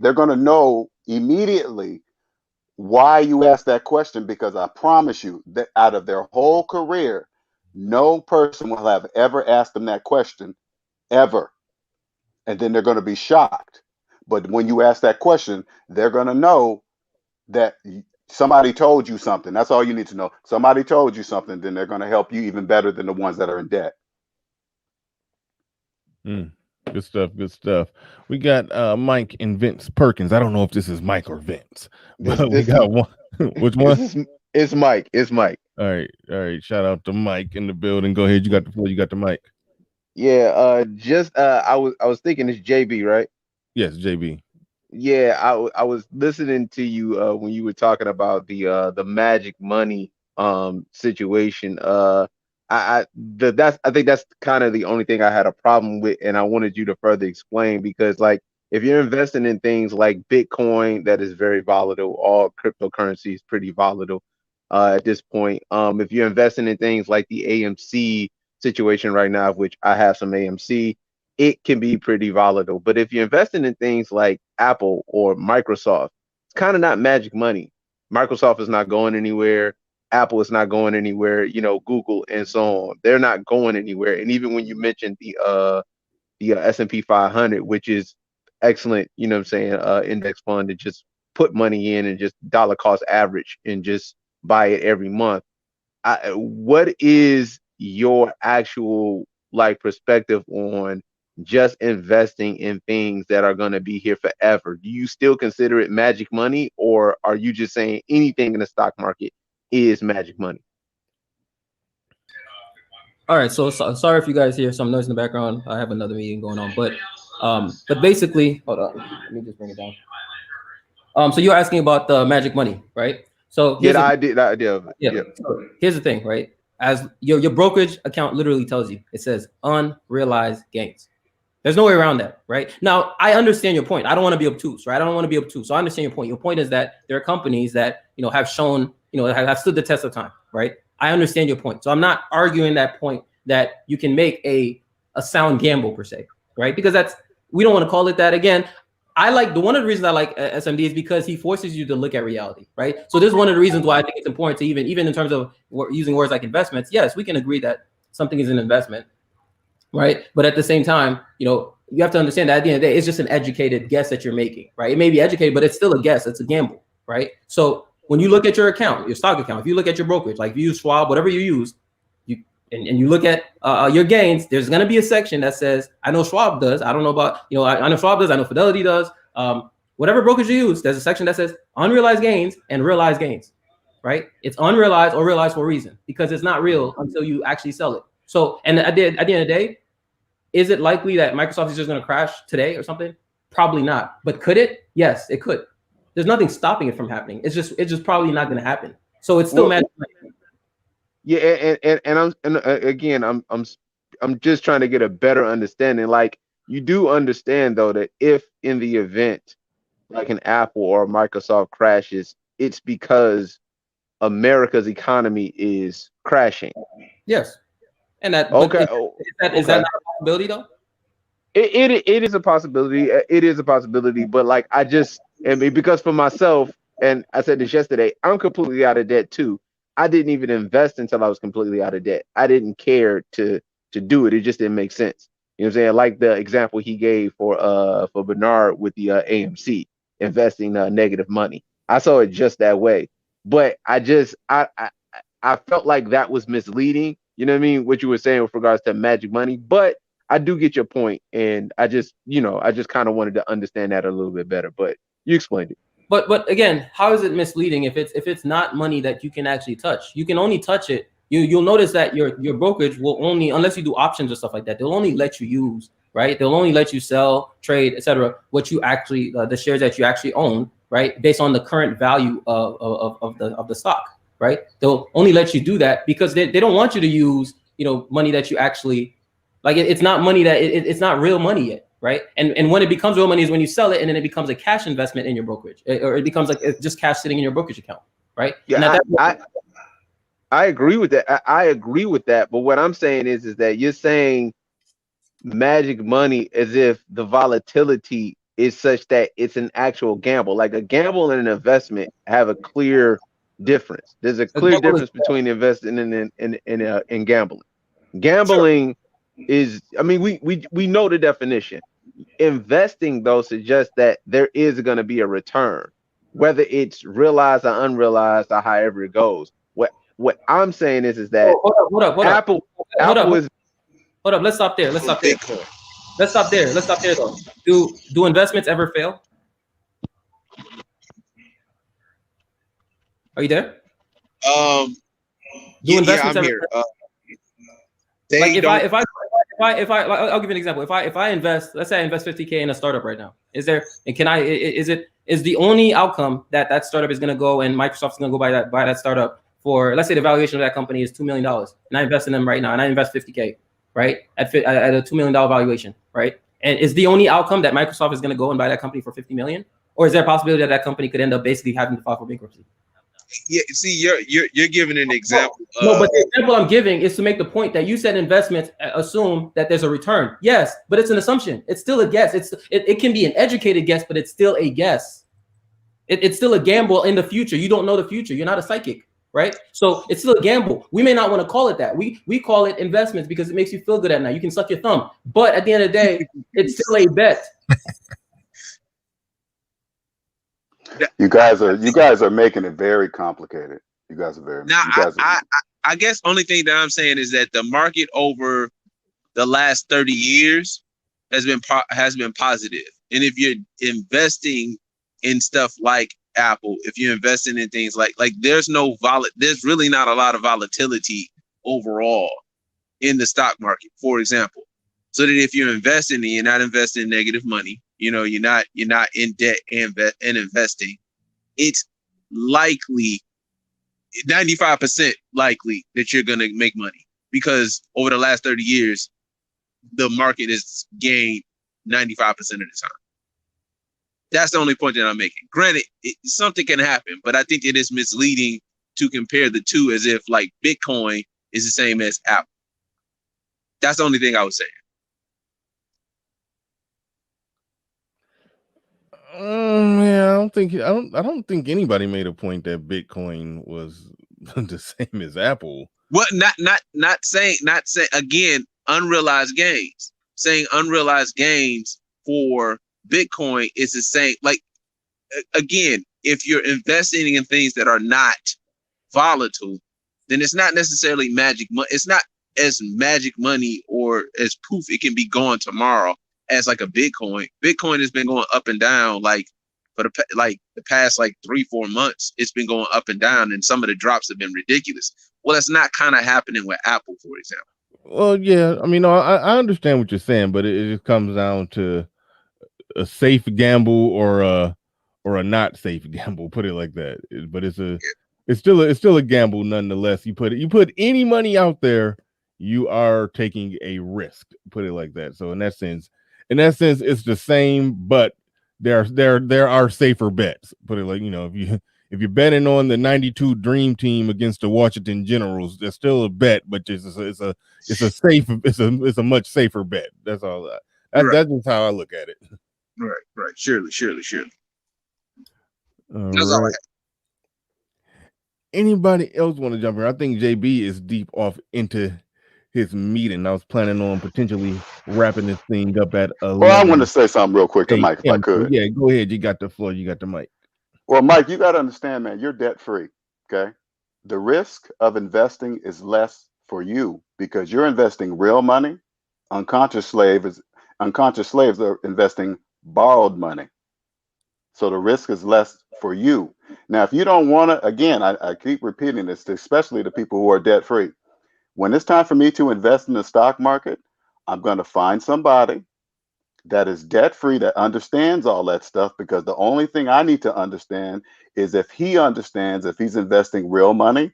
they're going to know immediately why you asked that question, because I promise you that out of their whole career, no person will have ever asked them that question ever. And then they're going to be shocked. But when you ask that question, they're going to know that somebody told you something. That's all you need to know. Somebody told you something, then they're going to help you even better than the ones that are in debt. Good stuff. Good stuff. We got Mike and Vince Perkins. I don't know if this is Mike or Vince, but we got one. Which one? It's Mike. It's Mike. All right. Shout out to Mike in the building. Go ahead. You got the floor. You got the mic. Yeah. I was thinking it's JB, right? Yes, JB. Yeah, I was listening to you when you were talking about the magic money situation. I think that's kind of the only thing I had a problem with, and I wanted you to further explain, because like if you're investing in things like Bitcoin, that is very volatile. All cryptocurrency is pretty volatile at this point. If you're investing in things like the AMC situation right now, of which I have some AMC, it can be pretty volatile. But if you're investing in things like Apple or Microsoft, it's kind of not magic money. Microsoft is not going anywhere. Apple is not going anywhere. Google and so on. They're not going anywhere. And even when you mentioned the S&P 500, which is excellent, index fund to just put money in and just dollar cost average and just buy it every month. What is your actual perspective on just investing in things that are going to be here forever? Do you still consider it magic money, or are you just saying anything in the stock market is magic money? All right, so sorry if you guys hear some noise in the background. I have another meeting going on, but basically, hold on, let me just bring it down. So you're asking about the magic money, right? So yeah, the idea of it. Yeah. So here's the thing, right? As your brokerage account literally tells you, it says unrealized gains. There's no way around that, right? Now, I understand your point. I don't want to be obtuse, right? I don't want to be obtuse. So I understand your point. Your point is that there are companies that, have shown, have stood the test of time, right? I understand your point. So I'm not arguing that point that you can make a sound gamble per se, right? Because we don't want to call it that. Again, one of the reasons I like SMD is because he forces you to look at reality, right? So this is one of the reasons why I think it's important to even in terms of using words like investments. Yes, we can agree that something is an investment, right? But at the same time, you have to understand that at the end of the day, it's just an educated guess that you're making, right? It may be educated, but it's still a guess. It's a gamble, right? So when you look at your account, your stock account, if you look at your brokerage, like if you use Schwab, whatever you use, and you look at your gains, there's going to be a section that says, I know Schwab does. I don't know about, I know Schwab does. I know Fidelity does. Whatever brokerage you use, there's a section that says unrealized gains and realized gains, right? It's unrealized or realized for a reason, because it's not real until you actually sell it. So, and at the end of the day, is it likely that Microsoft is just going to crash today or something? Probably not. But could it? Yes, it could. There's nothing stopping it from happening. It's just probably not going to happen. So it's still magic. Yeah, I'm just trying to get a better understanding. Like, you do understand though that if in the event like an Apple or Microsoft crashes, it's because America's economy is crashing. Yes, and that. Okay. But is that not a possibility though? It is a possibility. It is a possibility, but like because for myself, and I said this yesterday, I'm completely out of debt too. I didn't even invest until I was completely out of debt. I didn't care to do it. It just didn't make sense. You know what I'm saying? Like the example he gave for Bernard with the AMC investing negative money. I saw it just that way. But I felt like that was misleading. You know what I mean? What you were saying with regards to magic money. But I do get your point, and I just kind of wanted to understand that a little bit better. But you explained it. But again, how is it misleading if it's not money that you can actually touch? You can only touch it. You'll notice that your brokerage will only, unless you do options or stuff like that, they'll only let you use, right? They'll only let you sell, trade, etc. What you actually the shares that you actually own, right? Based on the current value of the stock, right? They'll only let you do that because they don't want you to use money that you actually like. It's not money that it's not real money yet. Right. And when it becomes real money is when you sell it and then it becomes a cash investment in your brokerage, or it becomes like it's just cash sitting in your brokerage account. Right. Yeah, I agree with that. I agree with that. But what I'm saying is that you're saying magic money as if the volatility is such that it's an actual gamble. Like a gamble and an investment have a clear difference. There's a clear difference between investing and gambling. Gambling is, I mean, we know the definition. Investing though suggests that there is going to be a return, whether it's realized or unrealized or however it goes. What I'm saying is that hold up. Apple is. Hold up. Let's stop there. Let's stop there though. Do investments ever fail? Are you there? I'm here. I'll give you an example. If I invest, let's say I invest 50K in a startup right now, is the only outcome that startup is going to go and Microsoft's going to go buy that startup for, let's say the valuation of that company is $2 million, and I invest in them right now, and I invest 50K, right, at a $2 million valuation, right? And is the only outcome that Microsoft is going to go and buy that company for 50 million, or is there a possibility that company could end up basically having to file for bankruptcy? Yeah, see, you're giving an example. No, but the example I'm giving is to make the point that you said investments assume that there's a return. Yes, but it's an assumption. It's still a guess. It can be an educated guess, but it's still a guess. It's still a gamble in the future. You don't know the future. You're not a psychic, right? So it's still a gamble. We may not want to call it that. We call it investments because it makes you feel good at night. You can suck your thumb. But at the end of the day, it's still a bet. You guys are making it very complicated. You guys are very. Now, I guess only thing that I'm saying is that the market over the last 30 years has been positive. And if you're investing in stuff like Apple, if you're investing in things like there's really not a lot of volatility overall in the stock market, for example. So that if you're investing and you're not investing in negative money, you're not in debt and investing, it's likely 95% likely that you're going to make money, because over the last 30 years, the market has gained 95% of the time. That's the only point that I'm making. Granted, something can happen, but I think it is misleading to compare the two as if like Bitcoin is the same as Apple. That's the only thing I was saying. Yeah, I don't think anybody made a point that Bitcoin was the same as Apple. What? Not saying again, unrealized gains. Saying unrealized gains for Bitcoin is the same. Like, again, if you're investing in things that are not volatile, then it's not necessarily magic money. It's not as magic money or as poof, it can be gone tomorrow as like a Bitcoin. Bitcoin has been going up and down like for the past 3-4 months. It's been going up and down, and some of the drops have been ridiculous. Well, that's not kind of happening with Apple, for example. Well, yeah, I mean, I understand what you're saying, but it just comes down to a safe gamble or a not safe gamble. Put it like that. But it's still a gamble nonetheless. You put any money out there, you are taking a risk. Put it like that. So in that sense, it's the same, but there are safer bets. Put it like, if you're betting on the '92 Dream Team against the Washington Generals, that's still a bet, but it's a much safer bet. That's all. That's just how I look at it. Right. Surely. All That's all I right. Anybody else want to jump in? I think JB is deep off into his meeting. I was planning on potentially wrapping this thing up at Well, I want to 11 say something real quick to Mike, if I a.m. So could. yeah, go ahead. You got the floor. You got the mic. Well, Mike, you got to understand, man, you're debt free. Okay. The risk of investing is less for you because you're investing real money. Unconscious slaves are investing borrowed money. So the risk is less for you. Now, if you don't want to, again, I keep repeating this, especially to people who are debt free. When it's time for me to invest in the stock market, I'm going to find somebody that is debt free that understands all that stuff, because the only thing I need to understand is if he understands if he's investing real money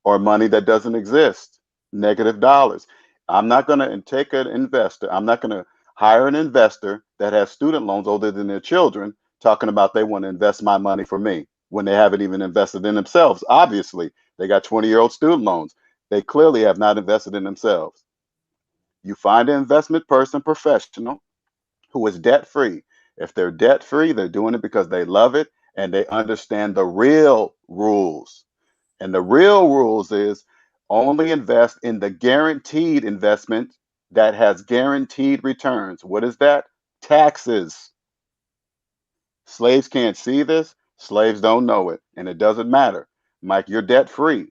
or money that doesn't exist, negative dollars. I'm not going to take an investor. I'm not going to hire an investor that has student loans older than their children talking about they want to invest my money for me when they haven't even invested in themselves. Obviously, they got 20-year-old student loans. They clearly have not invested in themselves. You find an investment person, professional, who is debt free. If they're debt free, they're doing it because they love it and they understand the real rules. And the real rules is only invest in the guaranteed investment that has guaranteed returns. What is that? Taxes. Slaves can't see this. Slaves don't know it. And it doesn't matter. Mike, you're debt free.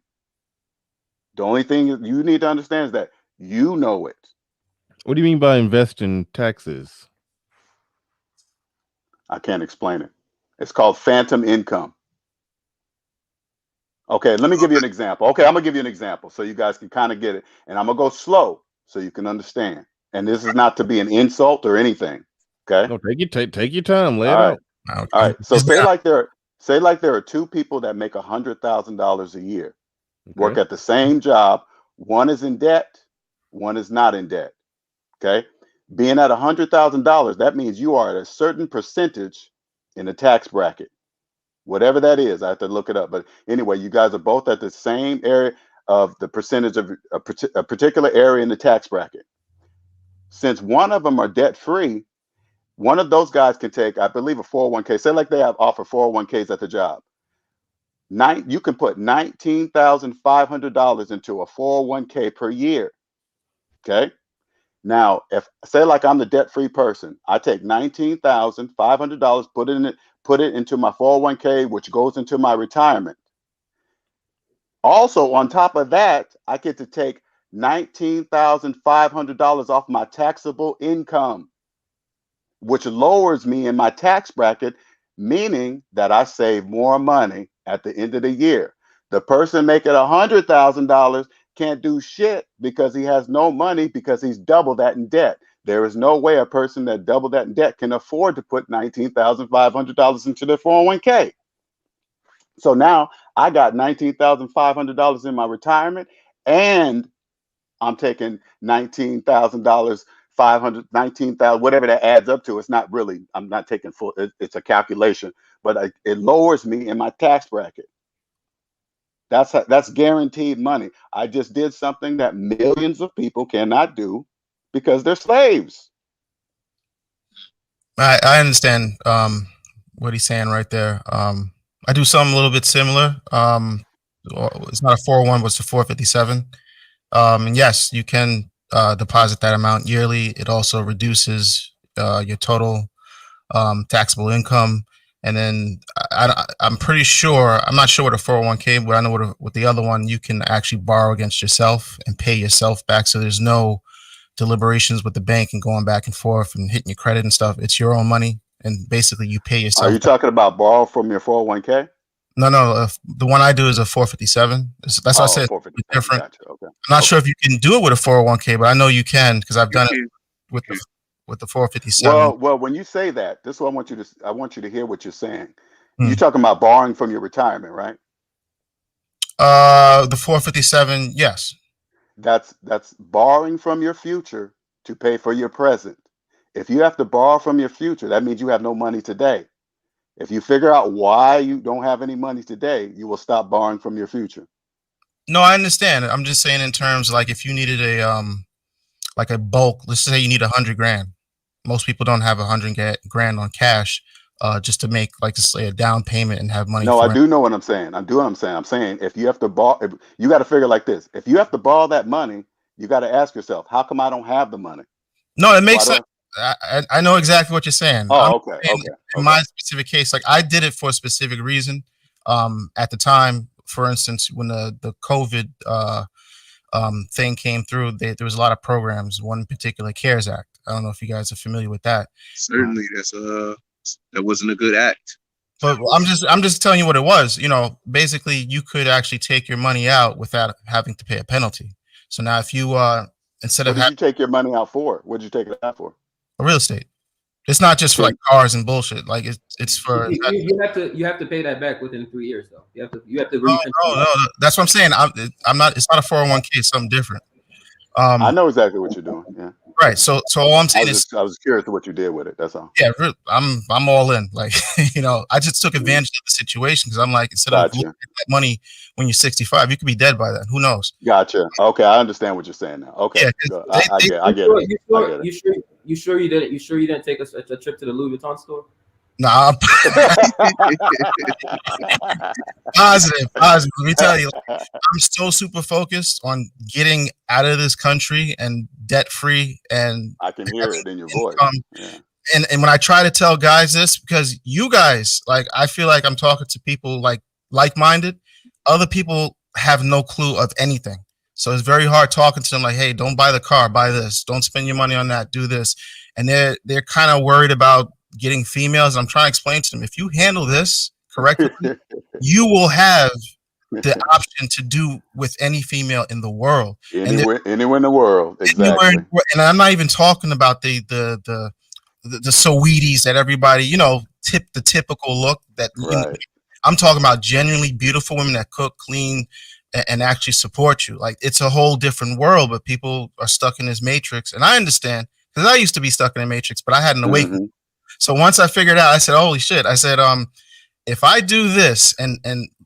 The only thing you need to understand is that you know it. What do you mean by invest in taxes? I can't explain it. It's called phantom income. Okay, let me give you an example. Okay, I'm gonna give you an example so you guys can kind of get it. And I'm gonna go slow so you can understand. And this is not to be an insult or anything. Okay. No, take your time. Lay All it right. out. All right. So say like there are two people that make $100,000 a year, work Okay. at the same job. One is in debt, one is not in debt. Okay. Being at $100,000, that means you are at a certain percentage in the tax bracket. Whatever that is, I have to look it up. But anyway, you guys are both at the same area of the percentage of a particular area in the tax bracket. Since one of them are debt free, one of those guys can take, I believe, a 401k. Say like they have offer 401ks at the job. You can put $19,500 into a 401k per year. Okay. Now, if say like I'm the debt-free person, I take $19,500, put it into my 401k, which goes into my retirement. Also, on top of that, I get to take $19,500 off my taxable income, which lowers me in my tax bracket, meaning that I save more money at the end of the year. The person making $100,000 can't do shit because he has no money because he's double that in debt. There is no way a person that doubled that in debt can afford to put $19,500 into their 401k. So now I got $19,500 in my retirement, and I'm taking $19,000, 19,000, whatever that adds up to. It's not really, I'm not taking full, it's a calculation, but it lowers me in my tax bracket. That's guaranteed money. I just did something that millions of people cannot do because they're slaves. I understand what he's saying right there. I do something a little bit similar. It's not a 401, but it's a 457. And yes, you can deposit that amount yearly. It also reduces your total taxable income. And then I'm pretty sure, I'm not sure what a 401k, but I know what the other one, you can actually borrow against yourself and pay yourself back. So there's no deliberations with the bank and going back and forth and hitting your credit and stuff. It's your own money. And basically you pay yourself. Are you talking about borrow from your 401k? No. The one I do is a 457. That's what I said. It's different. Gotcha. Okay. I'm not sure if you can do it with a 401k, but I know you can because I've done it with the 457. Well, when you say that, this is what I want you to hear what you're saying. You're talking about borrowing from your retirement, right? The 457, yes. That's borrowing from your future to pay for your present. If you have to borrow from your future, that means you have no money today. If you figure out why you don't have any money today, you will stop borrowing from your future. No, I understand. I'm just saying in terms like if you needed a bulk, let's say you need 100 grand. Most people don't have 100 grand on cash, just to make like just say a down payment and have money No, for I it. do know what I'm saying. I'm doing what I'm saying. I'm saying if you have to borrow, you got to figure like this. If you have to borrow that money, you got to ask yourself, how come I don't have the money? No, it makes Why sense. don't? I know exactly what you're saying. I'm Oh, okay, saying okay, in okay. my specific case, like I did it for a specific reason. At the time, for instance, when the COVID thing came through, there was a lot of programs. One in particular, CARES Act. I don't know if you guys are familiar with that. Certainly, that wasn't a good act. But I'm just telling you what it was. You know, basically, you could actually take your money out without having to pay a penalty. So now, if you instead What of did having you take your money out for? What did you take it out for? real estate, it's not just for like Can, cars and bullshit. Like it's for You have to pay that back within 3 years though. You have to no, recontinue. no. That's what I'm saying. I'm not. It's not a 401k. It's something different. I Um, know exactly what you're doing. Yeah. right. So all I'm saying is, I was curious to what you did with it. That's all. yeah, I'm all in. Like, you know, I just took Mhm. advantage of the situation because I'm like, instead of looking Gotcha. at that money when you're 65, you could be dead by then. Who knows? Gotcha. Okay, I understand what you're saying now. Okay, Yeah, 'cause good. they, I they get. I You get sure? it. You I sure? get it. You sure? You sure you didn't? You sure you didn't take a trip to the Louis Vuitton store? nah, I'm positive. Let me tell you, I'm so super focused on getting out of this country and debt free and I can hear having it in your voice. income. Yeah. And when I try to tell guys this, because you guys, like, I feel like I'm talking to people like minded. Other people have no clue of anything. So it's very hard talking to them like, hey, don't buy the car, buy this, don't spend your money on that, do this. And they're kind of worried about getting females. I'm trying to explain to them, if you handle this correctly, you will have the option to do with any female in the world. And Anywhere in the world. anywhere, Exactly. and I'm not even talking about the sweeties that everybody, you know, the typical look that, you know, Right. I'm talking about genuinely beautiful women that cook, clean, and actually support you. Like, it's a whole different world, but people are stuck in this matrix. And I understand because I used to be stuck in a matrix, but I had an awakening. Hmm. So once I figured out, I said, holy shit. I said, if I do this and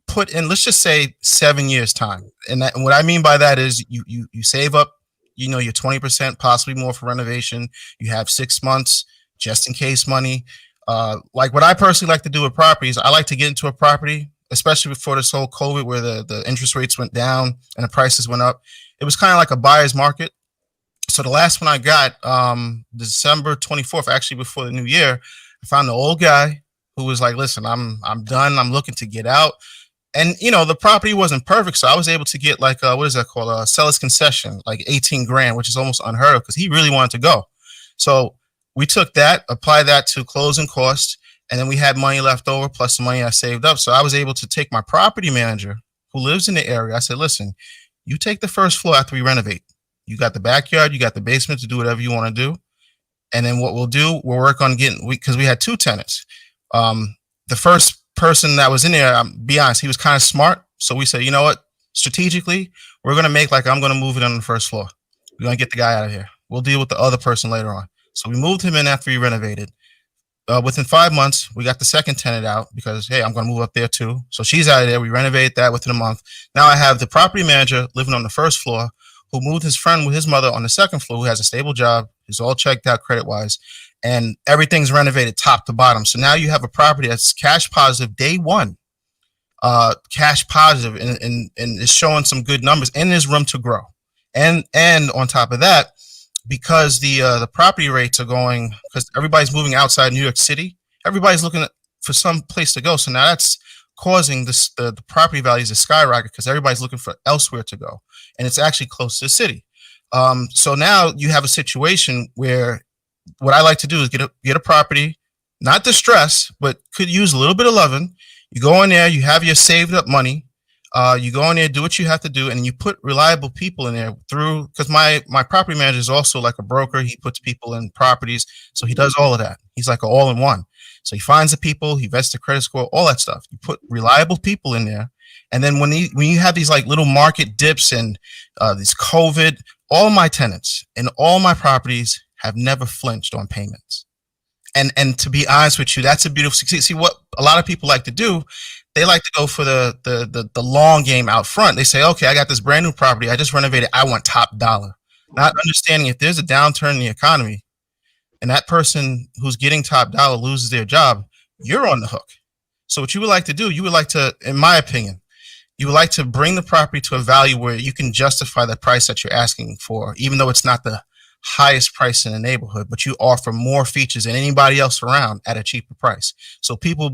put in, let's just say 7 years time. And what I mean by that is you save up, you know, your 20%, possibly more for renovation. You have 6 months just in case money. Like what I personally like to do with properties, I like to get into a property, especially before this whole COVID where the interest rates went down and the prices went up. It was kind of like a buyer's market. So the last one I got, December 24th, actually before the new year, I found an old guy who was like, listen, I'm done. I'm looking to get out. And, you know, the property wasn't perfect. So I was able to get like, what is that called? A seller's concession, like 18 grand, which is almost unheard of because he really wanted to go. So we took that, applied that to closing costs, and then we had money left over plus the money I saved up. So I was able to take my property manager who lives in the area. I said, listen, you take the first floor after we renovate. You got the backyard, you got the basement to do whatever you want to do. And then what we'll do, we'll work on because we had 2 tenants. The first person that was in there, be honest, he was kind of smart. So we said, you know what, strategically, we're going to make like I'm going to move it on the first floor. We're going to get the guy out of here. We'll deal with the other person later on. So we moved him in after we renovated. Within 5 months, we got the second tenant out because, hey, I'm going to move up there too. So she's out of there. We renovated that within a month. Now I have the property manager living on the first floor who moved his friend with his mother on the second floor, who has a stable job, who's all checked out credit-wise, and everything's renovated top to bottom. So now you have a property that's cash positive day one, cash positive, and is showing some good numbers, and there's room to grow. And on top of that, because the property rates are going, because everybody's moving outside New York City, everybody's looking for some place to go. So now that's causing the property values to skyrocket because everybody's looking for elsewhere to go, and it's actually close to the city. So now you have a situation where what I like to do is get a property, not distress, but could use a little bit of loving. You go in there, you have your saved up money. You go in there, do what you have to do, and you put reliable people in there because my property manager is also like a broker. He puts people in properties, so he does all of that. He's like an all-in-one. So he finds the people, he vets the credit score, all that stuff. You put reliable people in there, and then when you have these like little market dips and this COVID, all my tenants and all my properties have never flinched on payments. And to be honest with you, that's a beautiful. See what a lot of people like to do. They like to go for the long game out front. They say, okay, I got this brand new property. I just renovated. I want top dollar. Not understanding if there's a downturn in the economy and that person who's getting top dollar loses their job, you're on the hook. So what you would like to do, you would like to, in my opinion, you would like to bring the property to a value where you can justify the price that you're asking for, even though it's not the highest price in the neighborhood, but you offer more features than anybody else around at a cheaper price. So people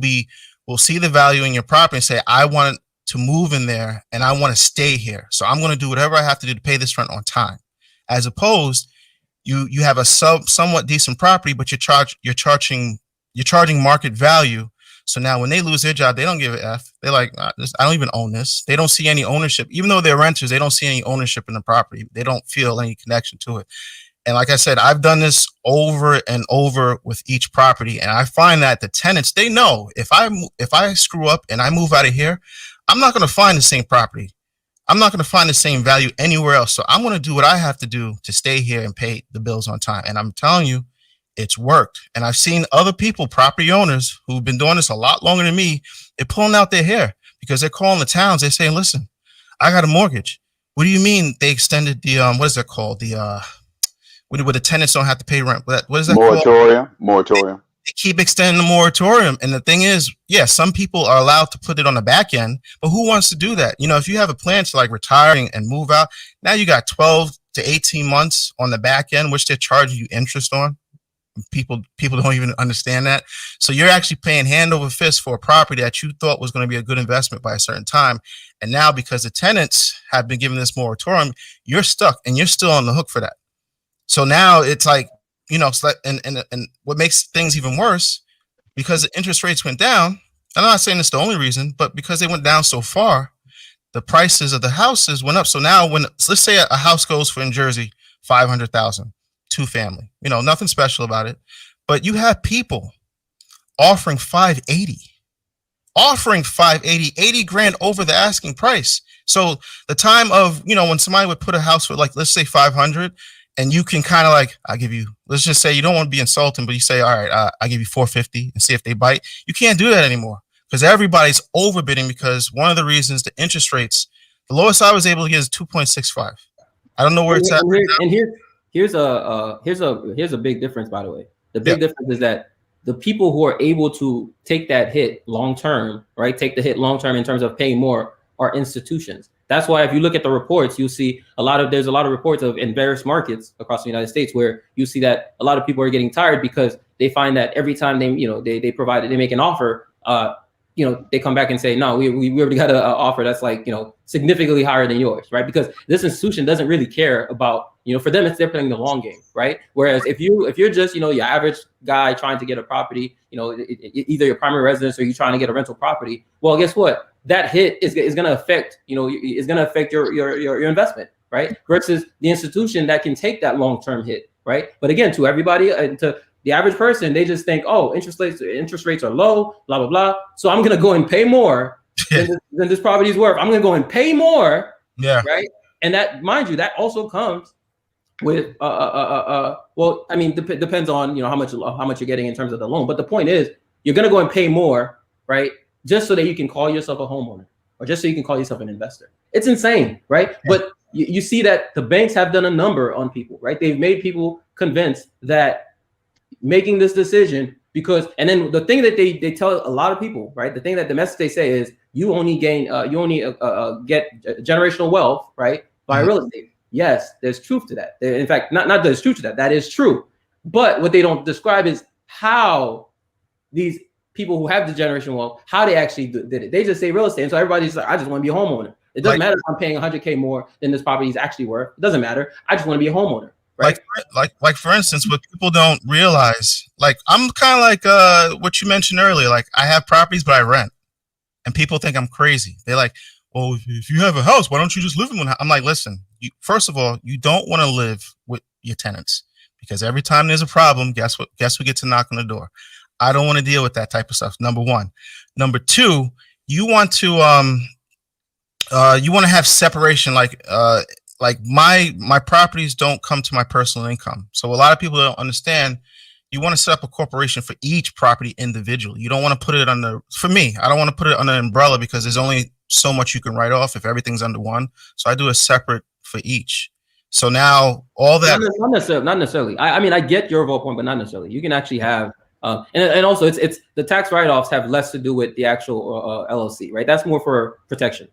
will see the value in your property and say, I want to move in there and I want to stay here. So I'm going to do whatever I have to do to pay this rent on time. As opposed, you have a somewhat decent property, but you're charging market value. So now when they lose their job, they don't give a F. They're like, I don't even own this. They don't see any ownership. Even though they're renters, they don't see any ownership in the property. They don't feel any connection to it. And like I said, I've done this over and over with each property. And I find that the tenants, they know if I screw up and I move out of here, I'm not going to find the same property. I'm not going to find the same value anywhere else. So I'm going to do what I have to do to stay here and pay the bills on time. And I'm telling you, it's worked. And I've seen other people, property owners who've been doing this a lot longer than me, they're pulling out their hair because they're calling the towns. They're saying, listen, I got a mortgage. What do you mean they extended the, what is that called? Where the tenants don't have to pay rent. What is that called? Moratorium. They keep extending the moratorium. And the thing is, yeah, some people are allowed to put it on the back end, but who wants to do that? You know, if you have a plan to like retire and move out, now you got 12 to 18 months on the back end, which they're charging you interest on. People don't even understand that. So you're actually paying hand over fist for a property that you thought was going to be a good investment by a certain time. And now because the tenants have been given this moratorium, you're stuck and you're still on the hook for that. So now it's like, you know, it's like, and what makes things even worse, because the interest rates went down. I'm not saying it's the only reason, but because they went down so far, the prices of the houses went up. So now let's say a house goes for in Jersey, 500,000, 2-family, you know, nothing special about it, but you have people offering 580, 80 grand over the asking price. So the time of, you know, when somebody would put a house for like, let's say 500, and you can kind of like, I'll give you, let's just say you don't want to be insulting, but you say, all right, I'll give you 450 and see if they bite. You can't do that anymore because everybody's overbidding because one of the reasons the interest rates, the lowest I was able to get is 2.65. I don't know where it's at. And here's a big difference, by the way. The big difference is that the people who are able to take that hit long term, right? Take the hit long term in terms of paying more are institutions. That's why if you look at the reports, you see there's a lot of reports in various markets across the United States where you see that a lot of people are getting tired because they find that every time they make an offer, they come back and say, no, we already got an offer that's like, significantly higher than yours, right? Because this institution doesn't really care about, for them, they're playing the long game, right? Whereas if you're just, your average guy trying to get a property, either your primary residence or you're trying to get a rental property, well, guess what? That hit is going to affect, your investment, right? Versus the institution that can take that long-term hit, right? But again, to everybody, to the average person, they just think, oh, interest rates are low, blah, blah, blah. So I'm going to go and pay more than this property is worth. I'm going to go and pay more, right? And that, mind you, that also comes with, well, I mean, depends on, how much you're getting in terms of the loan. But the point is, you're going to go and pay more, right? Just so that you can call yourself a homeowner or just so you can call yourself an investor. It's insane, right? Yeah. But you see that the banks have done a number on people, right? They've made people convinced that making this decision and then the thing that they tell a lot of people, right? The thing that the message they say is you only get generational wealth, right? By real estate. Yes, there's truth to that. In fact, not there's truth to that. That is true. But what they don't describe is how these people who have the generational wealth, how they actually did it. They just say real estate. And so everybody's like, I just want to be a homeowner. It doesn't matter if I'm paying 100K more than this property is actually worth. It doesn't matter. I just want to be a homeowner. Right. Like for instance, what people don't realize, like I'm kind of like what you mentioned earlier, like I have properties, but I rent and people think I'm crazy. They're like, well, if you have a house, why don't you just live in one? I'm like, listen, first of all, you don't want to live with your tenants because every time there's a problem, guess who gets to knock on the door? I don't want to deal with that type of stuff. Number one. Number two, you want to have separation. Like my properties don't come to my personal income. So a lot of people don't understand. you want to set up a corporation for each property individually. You don't want to put it under, for me, I don't want to put it under an umbrella because there's only so much you can write off if everything's under one. So I do a separate for each. So now all that. Not necessarily. I mean, I get your overall point, but not necessarily. You can actually have, and also it's the tax write-offs have less to do with the actual LLC, right? That's more for protection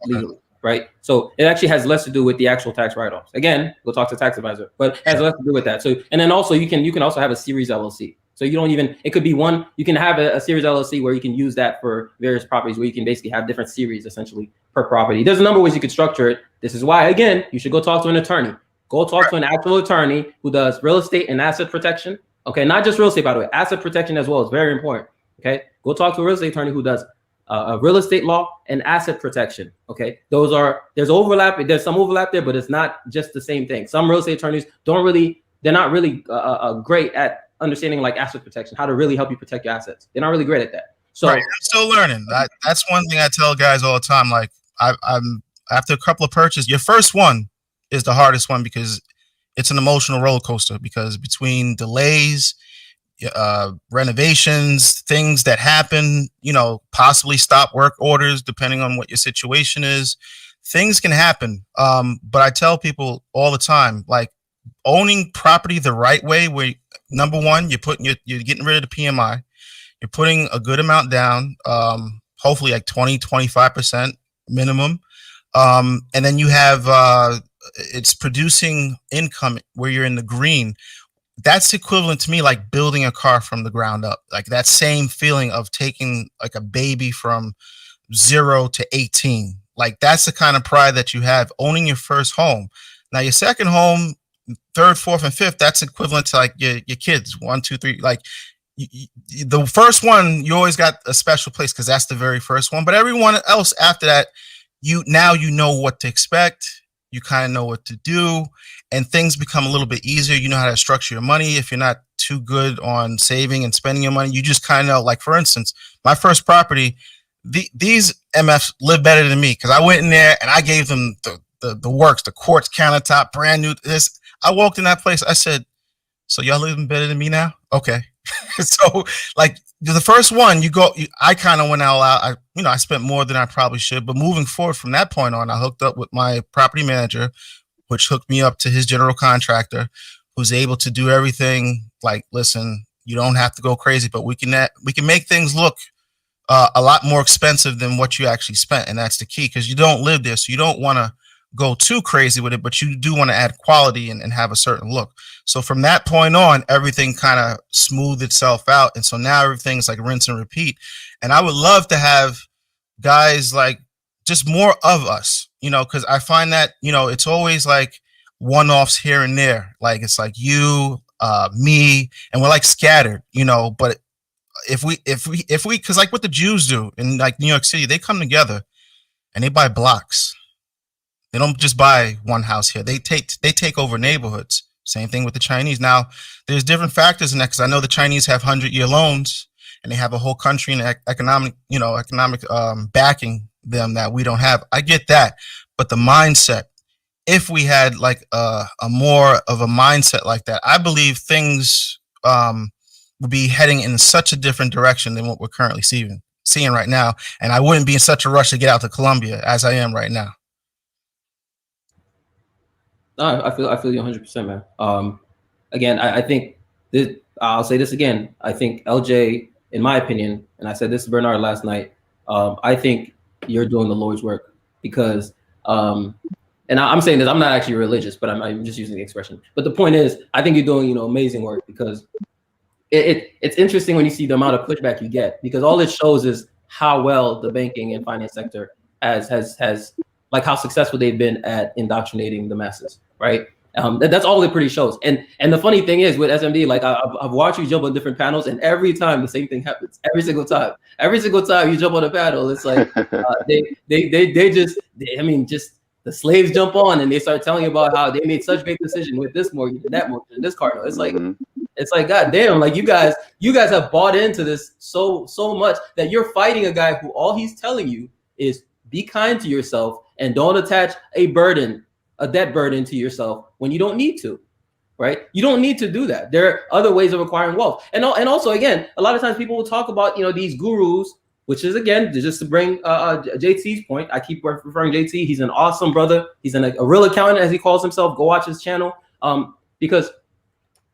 legally, right? So it actually has less to do with the actual tax write-offs. Again, we'll talk to tax advisor, but it has less to do with that. So, and then also you can also have a series LLC. So you don't even, it could be one, you can have a series LLC where you can use that for various properties where you can basically have different series essentially per property. There's a number of ways you could structure it. This is why, again, you should go talk to an attorney. Go talk to an actual attorney who does real estate and asset protection. Okay, not just real estate, by the way, asset protection as well is very important. Okay, go talk to a real estate attorney who does real estate law and asset protection. Okay, there's overlap. There's some overlap there, but it's not just the same thing. Some real estate attorneys they're not really great at understanding like asset protection, how to really help you protect your assets. They're not really great at that. So I'm still learning. That's one thing I tell guys all the time. Like I'm after a couple of purchases, your first one is the hardest one because it's an emotional roller coaster, because between delays, renovations, things that happen, possibly stop work orders, depending on what your situation is, things can happen. But I tell people all the time, like owning property the right way, where number one, you're getting rid of the PMI, you're putting a good amount down, hopefully like 20-25% minimum. And then you have, it's producing income where you're in the green. That's equivalent to me like building a car from the ground up, like that same feeling of taking like a baby from 0 to 18. Like that's the kind of pride that you have owning your first home. Now your second home, third, fourth, and fifth, that's equivalent to like your kids, 1, 2, 3. Like the first one, you always got a special place because that's the very first one. But everyone else after that, you know what to expect. You kind of know what to do, and things become a little bit easier. You know how to structure your money. If you're not too good on saving and spending your money, you just kind of know. Like for instance, my first property, these MFs live better than me because I went in there and I gave them the works, the quartz countertop, brand new. This I walked in that place. I said, "So y'all living better than me now?" Okay. So like the first one, I kind of went all out. I spent more than I probably should. But moving forward from that point on, I hooked up with my property manager, which hooked me up to his general contractor, who's able to do everything. Like, listen, you don't have to go crazy, but we can make things look a lot more expensive than what you actually spent, and that's the key because you don't live there, so you don't want to go too crazy with it, but you do want to add quality and have a certain look. So from that point on, everything kind of smoothed itself out. And so now everything's like rinse and repeat. And I would love to have guys like just more of us, because I find that, it's always like one-offs here and there. Like it's like you, me, and we're like scattered, but if we, because like what the Jews do in like New York City, they come together and they buy blocks. They don't just buy one house here. They take over neighborhoods. Same thing with the Chinese. Now, there's different factors in that because I know the Chinese have 100-year loans and they have a whole country and economic backing them that we don't have. I get that, but the mindset. If we had like a more of a mindset like that, I believe things would be heading in such a different direction than what we're currently seeing right now. And I wouldn't be in such a rush to get out to Colombia as I am right now. No, I feel you 100%, man. Again, I think this, I'll say this again. I think LJ, in my opinion, and I said this to Bernard last night, I think you're doing the Lord's work because, and I'm saying this, I'm not actually religious, but I'm just using the expression. But the point is, I think you're doing, amazing work because it's interesting when you see the amount of pushback you get because all it shows is how well the banking and finance sector has like how successful they've been at indoctrinating the masses, right? That's all it pretty shows. And the funny thing is with SMD, like I've watched you jump on different panels, and every time the same thing happens. Every single time you jump on a panel, it's like just the slaves jump on and they start telling you about how they made such big decision with this mortgage and that mortgage and this car. It's like it's like God damn, like you guys have bought into this so much that you're fighting a guy who all he's telling you is be kind to yourself and don't attach a debt burden to yourself when you don't need to. right? You don't need to do that. There are other ways of acquiring wealth. And also, again, a lot of times people will talk about, these gurus, which is, again, just to bring JT's point. I keep referring to JT. He's an awesome brother. He's a real accountant, as he calls himself. Go watch his channel. Because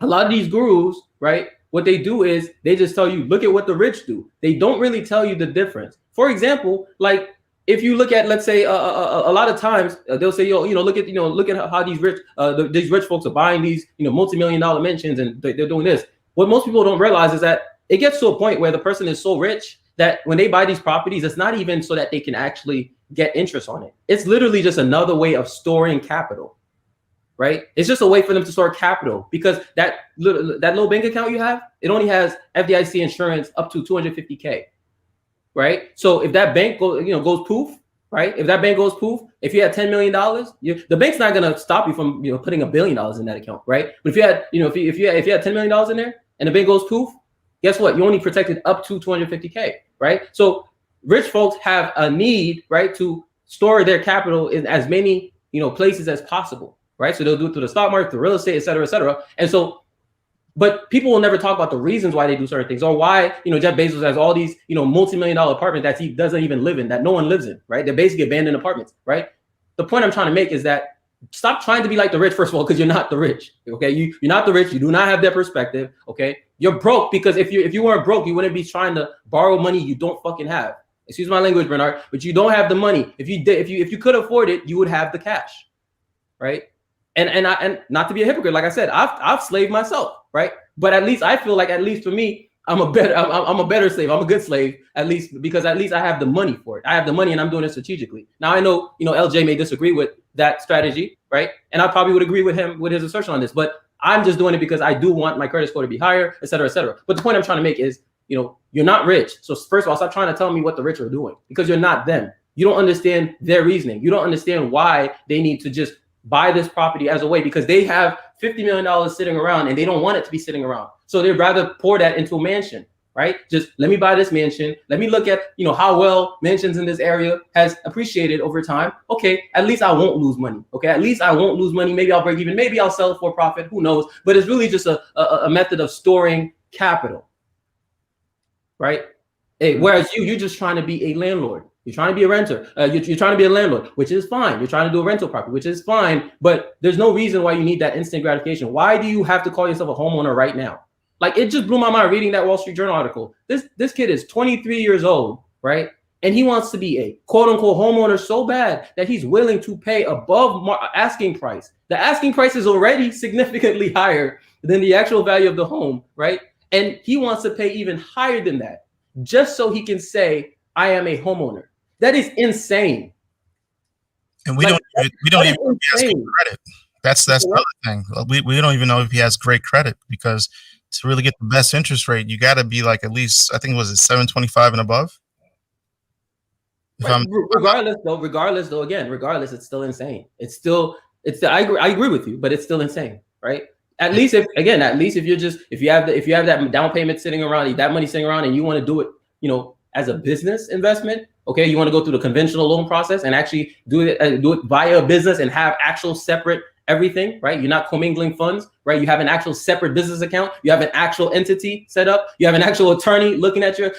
a lot of these gurus, right, what they do is they just tell you, look at what the rich do. They don't really tell you the difference. For example, like if you look at, let's say, a lot of times they'll say, look at how these rich folks are buying these, multi-million-dollar mansions, and they're doing this. What most people don't realize is that it gets to a point where the person is so rich that when they buy these properties, it's not even so that they can actually get interest on it. It's literally just another way of storing capital, right? It's just a way for them to store capital, because that little bank account you have, it only has FDIC insurance up to $250K, right? So if that bank goes poof, right? If that bank goes poof, if you had $10 million, the bank's not gonna stop you from putting $1 billion in that account, right? But if you had if you had $10 million in there and the bank goes poof, guess what? You only protected up to $250K, right? So rich folks have a need, right, to store their capital in as many places as possible, right? So they'll do it through the stock market, through real estate, et cetera, et cetera. And so, but people will never talk about the reasons why they do certain things, or why Jeff Bezos has all these multi-million-dollar apartments that he doesn't even live in, that no one lives in, right? They're basically abandoned apartments, right? The point I'm trying to make is that stop trying to be like the rich, first of all, because you're not the rich. Okay, you're not the rich. You do not have that perspective. Okay, you're broke because if you weren't broke, you wouldn't be trying to borrow money you don't fucking have. Excuse my language, Bernard, but you don't have the money. If you could afford it, you would have the cash, right? And not to be a hypocrite, like I said, I've slaved myself, right? But at least I feel like, at least for me, I'm a better slave. I'm a good slave, at least, because at least I have the money for it. I have the money and I'm doing it strategically. Now I know, LJ may disagree with that strategy, right? And I probably would agree with him with his assertion on this, but I'm just doing it because I do want my credit score to be higher, et cetera, et cetera. But the point I'm trying to make is, you're not rich. So first of all, stop trying to tell me what the rich are doing, because you're not them. You don't understand their reasoning. You don't understand why they need to just buy this property as a way, because they have $50 million sitting around and they don't want it to be sitting around. So they'd rather pour that into a mansion, right? Just let me buy this mansion. Let me look at, how well mansions in this area has appreciated over time. Okay, at least I won't lose money. Okay, at least I won't lose money. Maybe I'll break even. Maybe I'll sell it for a profit. Who knows? But it's really just a method of storing capital, right? Hey, whereas you're just trying to be a landlord. You're trying to be a renter. You're trying to be a landlord, which is fine. You're trying to do a rental property, which is fine. But there's no reason why you need that instant gratification. Why do you have to call yourself a homeowner right now? Like, it just blew my mind reading that Wall Street Journal article. This kid is 23 years old, right? And he wants to be a quote unquote homeowner so bad that he's willing to pay above asking price. The asking price is already significantly higher than the actual value of the home, right? And he wants to pay even higher than that just so he can say, I am a homeowner. That is insane. And we don't even know if he has good credit. That's the other thing. We don't even know if he has great credit, because to really get the best interest rate, you got to be like at least, I think, was it 725 and above? Regardless, it's still insane. I agree with you, but it's still insane, right? At least if you have that down payment sitting around, that money sitting around, and you want to do it, as a business investment. Okay, you want to go through the conventional loan process and actually do it via a business and have actual separate everything, right? You're not commingling funds, right? You have an actual separate business account. You have an actual entity set up. You have an actual attorney looking at your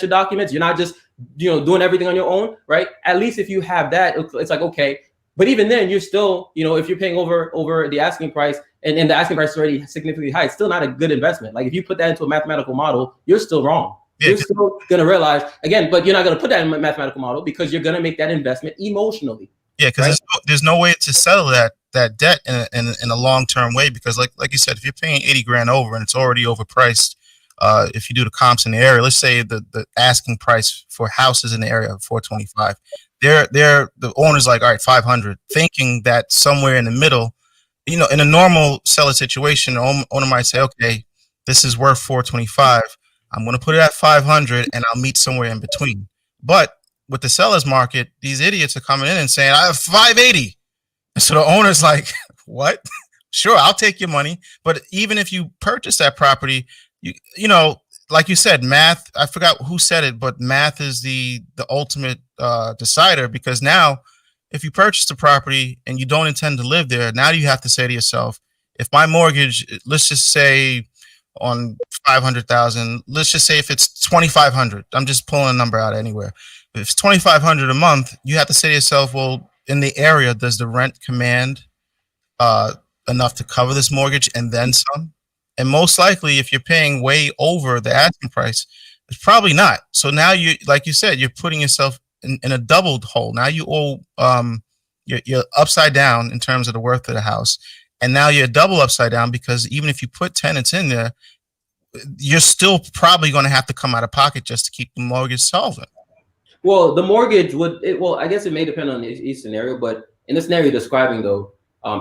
documents. You're not just, doing everything on your own, right? At least if you have that, it's like, okay. But even then, you're still, if you're paying over the asking price and the asking price is already significantly high, it's still not a good investment. Like, if you put that into a mathematical model, you're still wrong. Yeah, you're still going to realize, again, but you're not going to put that in a mathematical model, because you're going to make that investment emotionally. Yeah, because right? there's no way to settle that debt in a long-term way, because like you said, if you're paying 80 grand over and it's already overpriced, if you do the comps in the area, let's say the asking price for houses in the area of 425, the owner's like, all right, 500, thinking that somewhere in the middle, in a normal seller situation, the owner might say, okay, this is worth 425. I'm going to put it at 500 and I'll meet somewhere in between. But with the seller's market, these idiots are coming in and saying, I have 580. And so the owner's like, what? Sure, I'll take your money. But even if you purchase that property, like you said, math, I forgot who said it, but math is the ultimate decider, because now if you purchase the property and you don't intend to live there, now you have to say to yourself, if my mortgage, let's just say on 500,000, let's just say if it's 2,500, I'm just pulling a number out anywhere. If it's 2,500 a month, you have to say to yourself, well, in the area, does the rent command enough to cover this mortgage and then some? And most likely, if you're paying way over the asking price, it's probably not. So now you, like you said, you're putting yourself in a doubled hole. Now you owe, you're upside down in terms of the worth of the house. And now you're double upside down because even if you put tenants in there, you're still probably going to have to come out of pocket just to keep the mortgage solvent. Well, the mortgage would, well, I guess it may depend on each scenario, but in the scenario you're describing though,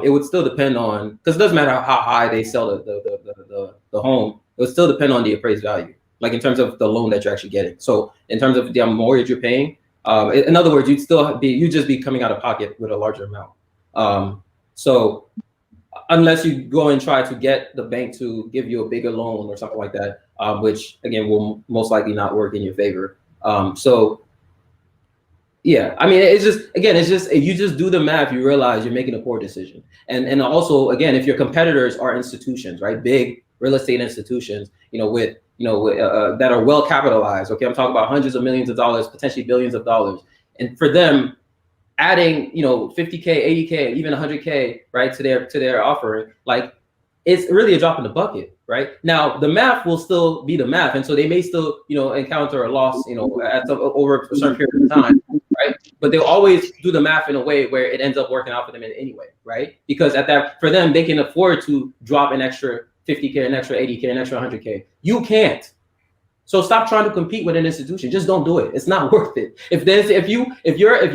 it would still depend on, because it doesn't matter how high they sell the home, it would still depend on the appraised value, like in terms of the loan that you're actually getting. So in terms of the mortgage you're paying, in other words, you'd just be coming out of pocket with a larger amount. So unless you go and try to get the bank to give you a bigger loan or something like that, which again will most likely not work in your favor. So yeah, I mean, it's just if you just do the math, you realize you're making a poor decision. And also, again, if your competitors are institutions, right, big real estate institutions, with that are well capitalized. Okay, I'm talking about hundreds of millions of dollars, potentially billions of dollars, and for them, adding 50K, 80K, even 100K, right, to their offering, like, it's really a drop in the bucket, right? Now the math will still be the math, and so they may still encounter a loss over a certain period of time, right? But they'll always do the math in a way where it ends up working out for them in anyway, right? Because for them, they can afford to drop an extra 50K, an extra 80K, an extra 100K. You can't. So stop trying to compete with an institution. Just don't do it. It's not worth it. If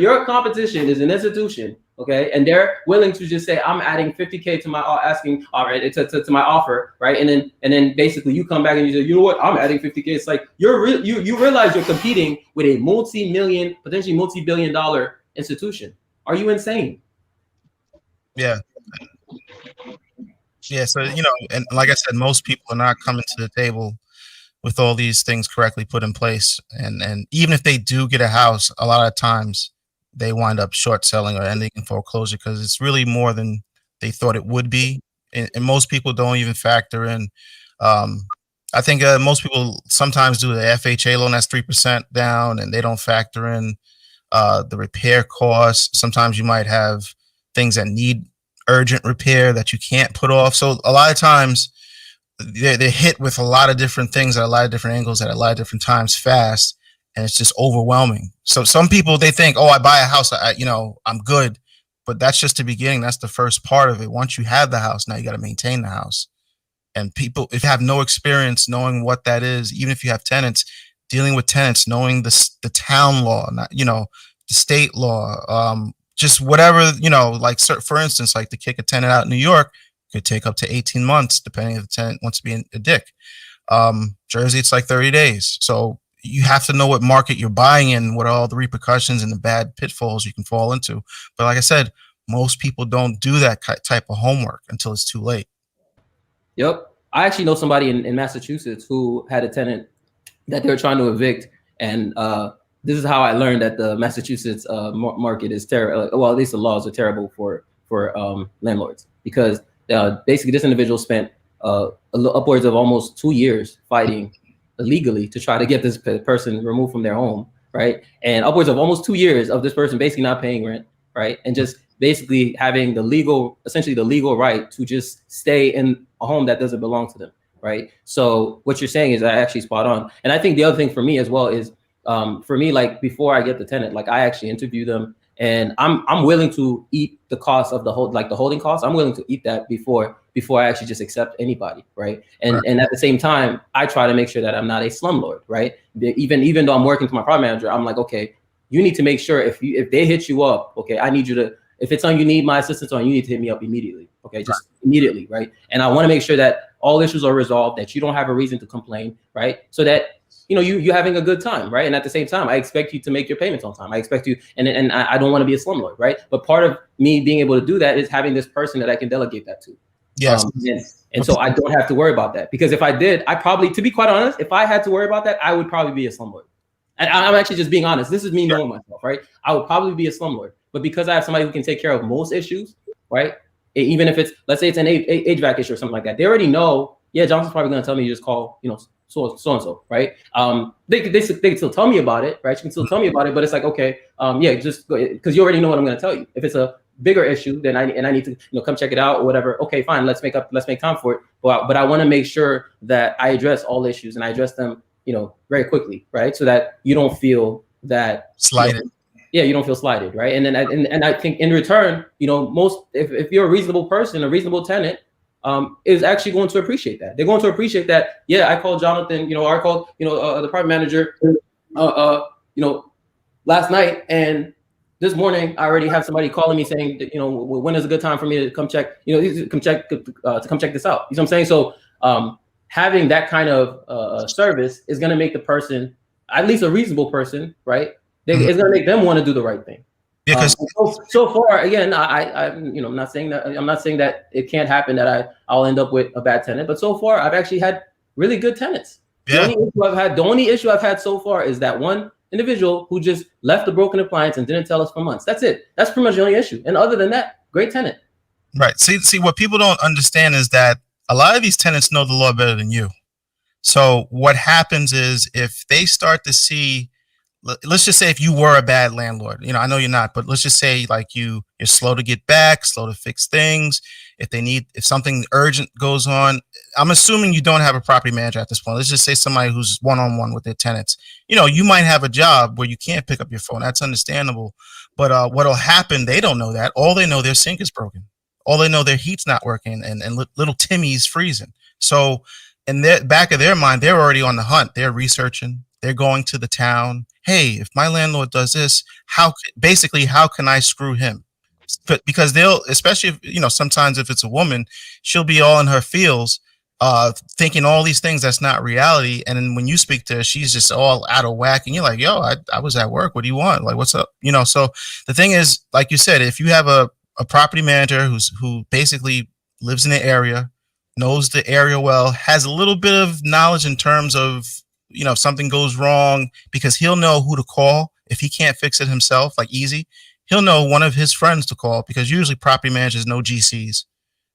your competition is an institution, okay, and they're willing to just say, I'm adding 50K to my asking, all right, to my offer, right, and then basically you come back and you say, you know what, I'm adding 50K. It's like you realize you're competing with a multi-million, potentially multi-billion-dollar institution. Are you insane? Yeah. Yeah. So and like I said, most people are not coming to the table with all these things correctly put in place. And even if they do get a house, a lot of times they wind up short selling or ending in foreclosure because it's really more than they thought it would be. And most people don't even factor in. I think most people sometimes do the FHA loan that's 3% down, and they don't factor in the repair costs. Sometimes you might have things that need urgent repair that you can't put off. So a lot of times they're hit with a lot of different things at a lot of different angles at a lot of different times fast, and it's just overwhelming. So some people, they think, oh, I buy a house, I'm good, but that's just the beginning. That's the first part of it. Once you have the house, now you got to maintain the house. And people, if you have no experience knowing what that is, even if you have tenants, dealing with tenants, knowing the town law, not, the state law, just whatever, like for instance, like to kick a tenant out in New York could take up to 18 months, depending if the tenant wants to be a dick. Jersey, it's like 30 days. So you have to know what market you're buying in, what are all the repercussions and the bad pitfalls you can fall into. But like I said, most people don't do that type of homework until it's too late. Yep. I actually know somebody in Massachusetts who had a tenant that they were trying to evict. And this is how I learned that the Massachusetts market is terrible. Well, at least the laws are terrible for landlords, because basically this individual spent upwards of almost 2 years fighting illegally to try to get this person removed from their home, right? And upwards of almost 2 years of this person basically not paying rent, right? And just basically having essentially the legal right to just stay in a home that doesn't belong to them, right? So what you're saying is actually spot on. And I think the other thing for me as well is, for me, like before I get the tenant, like I actually interview them, and I'm willing to eat the cost of the holding costs. I'm willing to eat that before I actually just accept anybody, right? And at the same time, I try to make sure that I'm not a slumlord, right? Even though I'm working to my property manager, I'm like, okay, you need to make sure if they hit you up, okay, I need you to, if it's on you need my assistance on, you need to hit me up immediately, okay, just immediately, right? And I want to make sure that all issues are resolved, that you don't have a reason to complain, right? So that you're having a good time, right? And at the same time, I expect you to make your payments on time. I expect you, and I don't want to be a slumlord, right? But part of me being able to do that is having this person that I can delegate that to. Yes. And so I don't have to worry about that, because if I did, I probably, to be quite honest, if I had to worry about that, I would probably be a slumlord. And I'm actually just being honest. This is me knowing myself, right? I would probably be a slumlord. But because I have somebody who can take care of most issues, right? even if it's, let's say it's an HVAC issue or something like that, they already know, yeah, Johnson's probably going to tell me, you just call, so and so, right? They can still tell me about it, right? You can still tell me about it, but it's like, okay, yeah, just go, because you already know what I'm going to tell you. If it's a bigger issue, then I need to come check it out or whatever. Okay, fine, let's make time for it. But I want to make sure that I address all issues and I address them, very quickly, right? So that you don't feel that slighted. You don't feel slighted, right? And then I think in return, if you're a reasonable person, a reasonable tenant, is actually going to appreciate that. They're going to appreciate that. Yeah, I called Jonathan, or I called, the apartment manager, last night, and this morning I already have somebody calling me saying that, when is a good time for me to come check, to come check this out. You know what I'm saying? So having that kind of service is going to make the person, at least a reasonable person, right? It's going to make them want to do the right thing. Because so far, again, I'm not saying that it can't happen that I'll end up with a bad tenant, but so far I've actually had really good tenants. Yeah. The only issue I've had so far is that one individual who just left the broken appliance and didn't tell us for months. That's it. That's pretty much the only issue. And other than that, great tenant. Right. See, what people don't understand is that a lot of these tenants know the law better than you. So what happens is if they start to see, let's just say if you were a bad landlord, I know you're not, but let's just say like you're slow to get back, slow to fix things. If something urgent goes on, I'm assuming you don't have a property manager at this point. Let's just say somebody who's one-on-one with their tenants. You might have a job where you can't pick up your phone. That's understandable. But what'll happen, they don't know that. All they know, their sink is broken. All they know, their heat's not working and little Timmy's freezing. So in the back of their mind, they're already on the hunt. They're researching. They're going to the town. Hey, if my landlord does this, how can I screw him? But because they'll, especially if, sometimes if it's a woman, she'll be all in her feels, thinking all these things that's not reality. And then when you speak to her, she's just all out of whack. And you're like, yo, I was at work. What do you want? Like, what's up? So the thing is, like you said, if you have a property manager who basically lives in the area, knows the area well, has a little bit of knowledge in terms of, if something goes wrong, because he'll know who to call if he can't fix it himself, like easy. He'll know one of his friends to call, because usually property managers know GCs,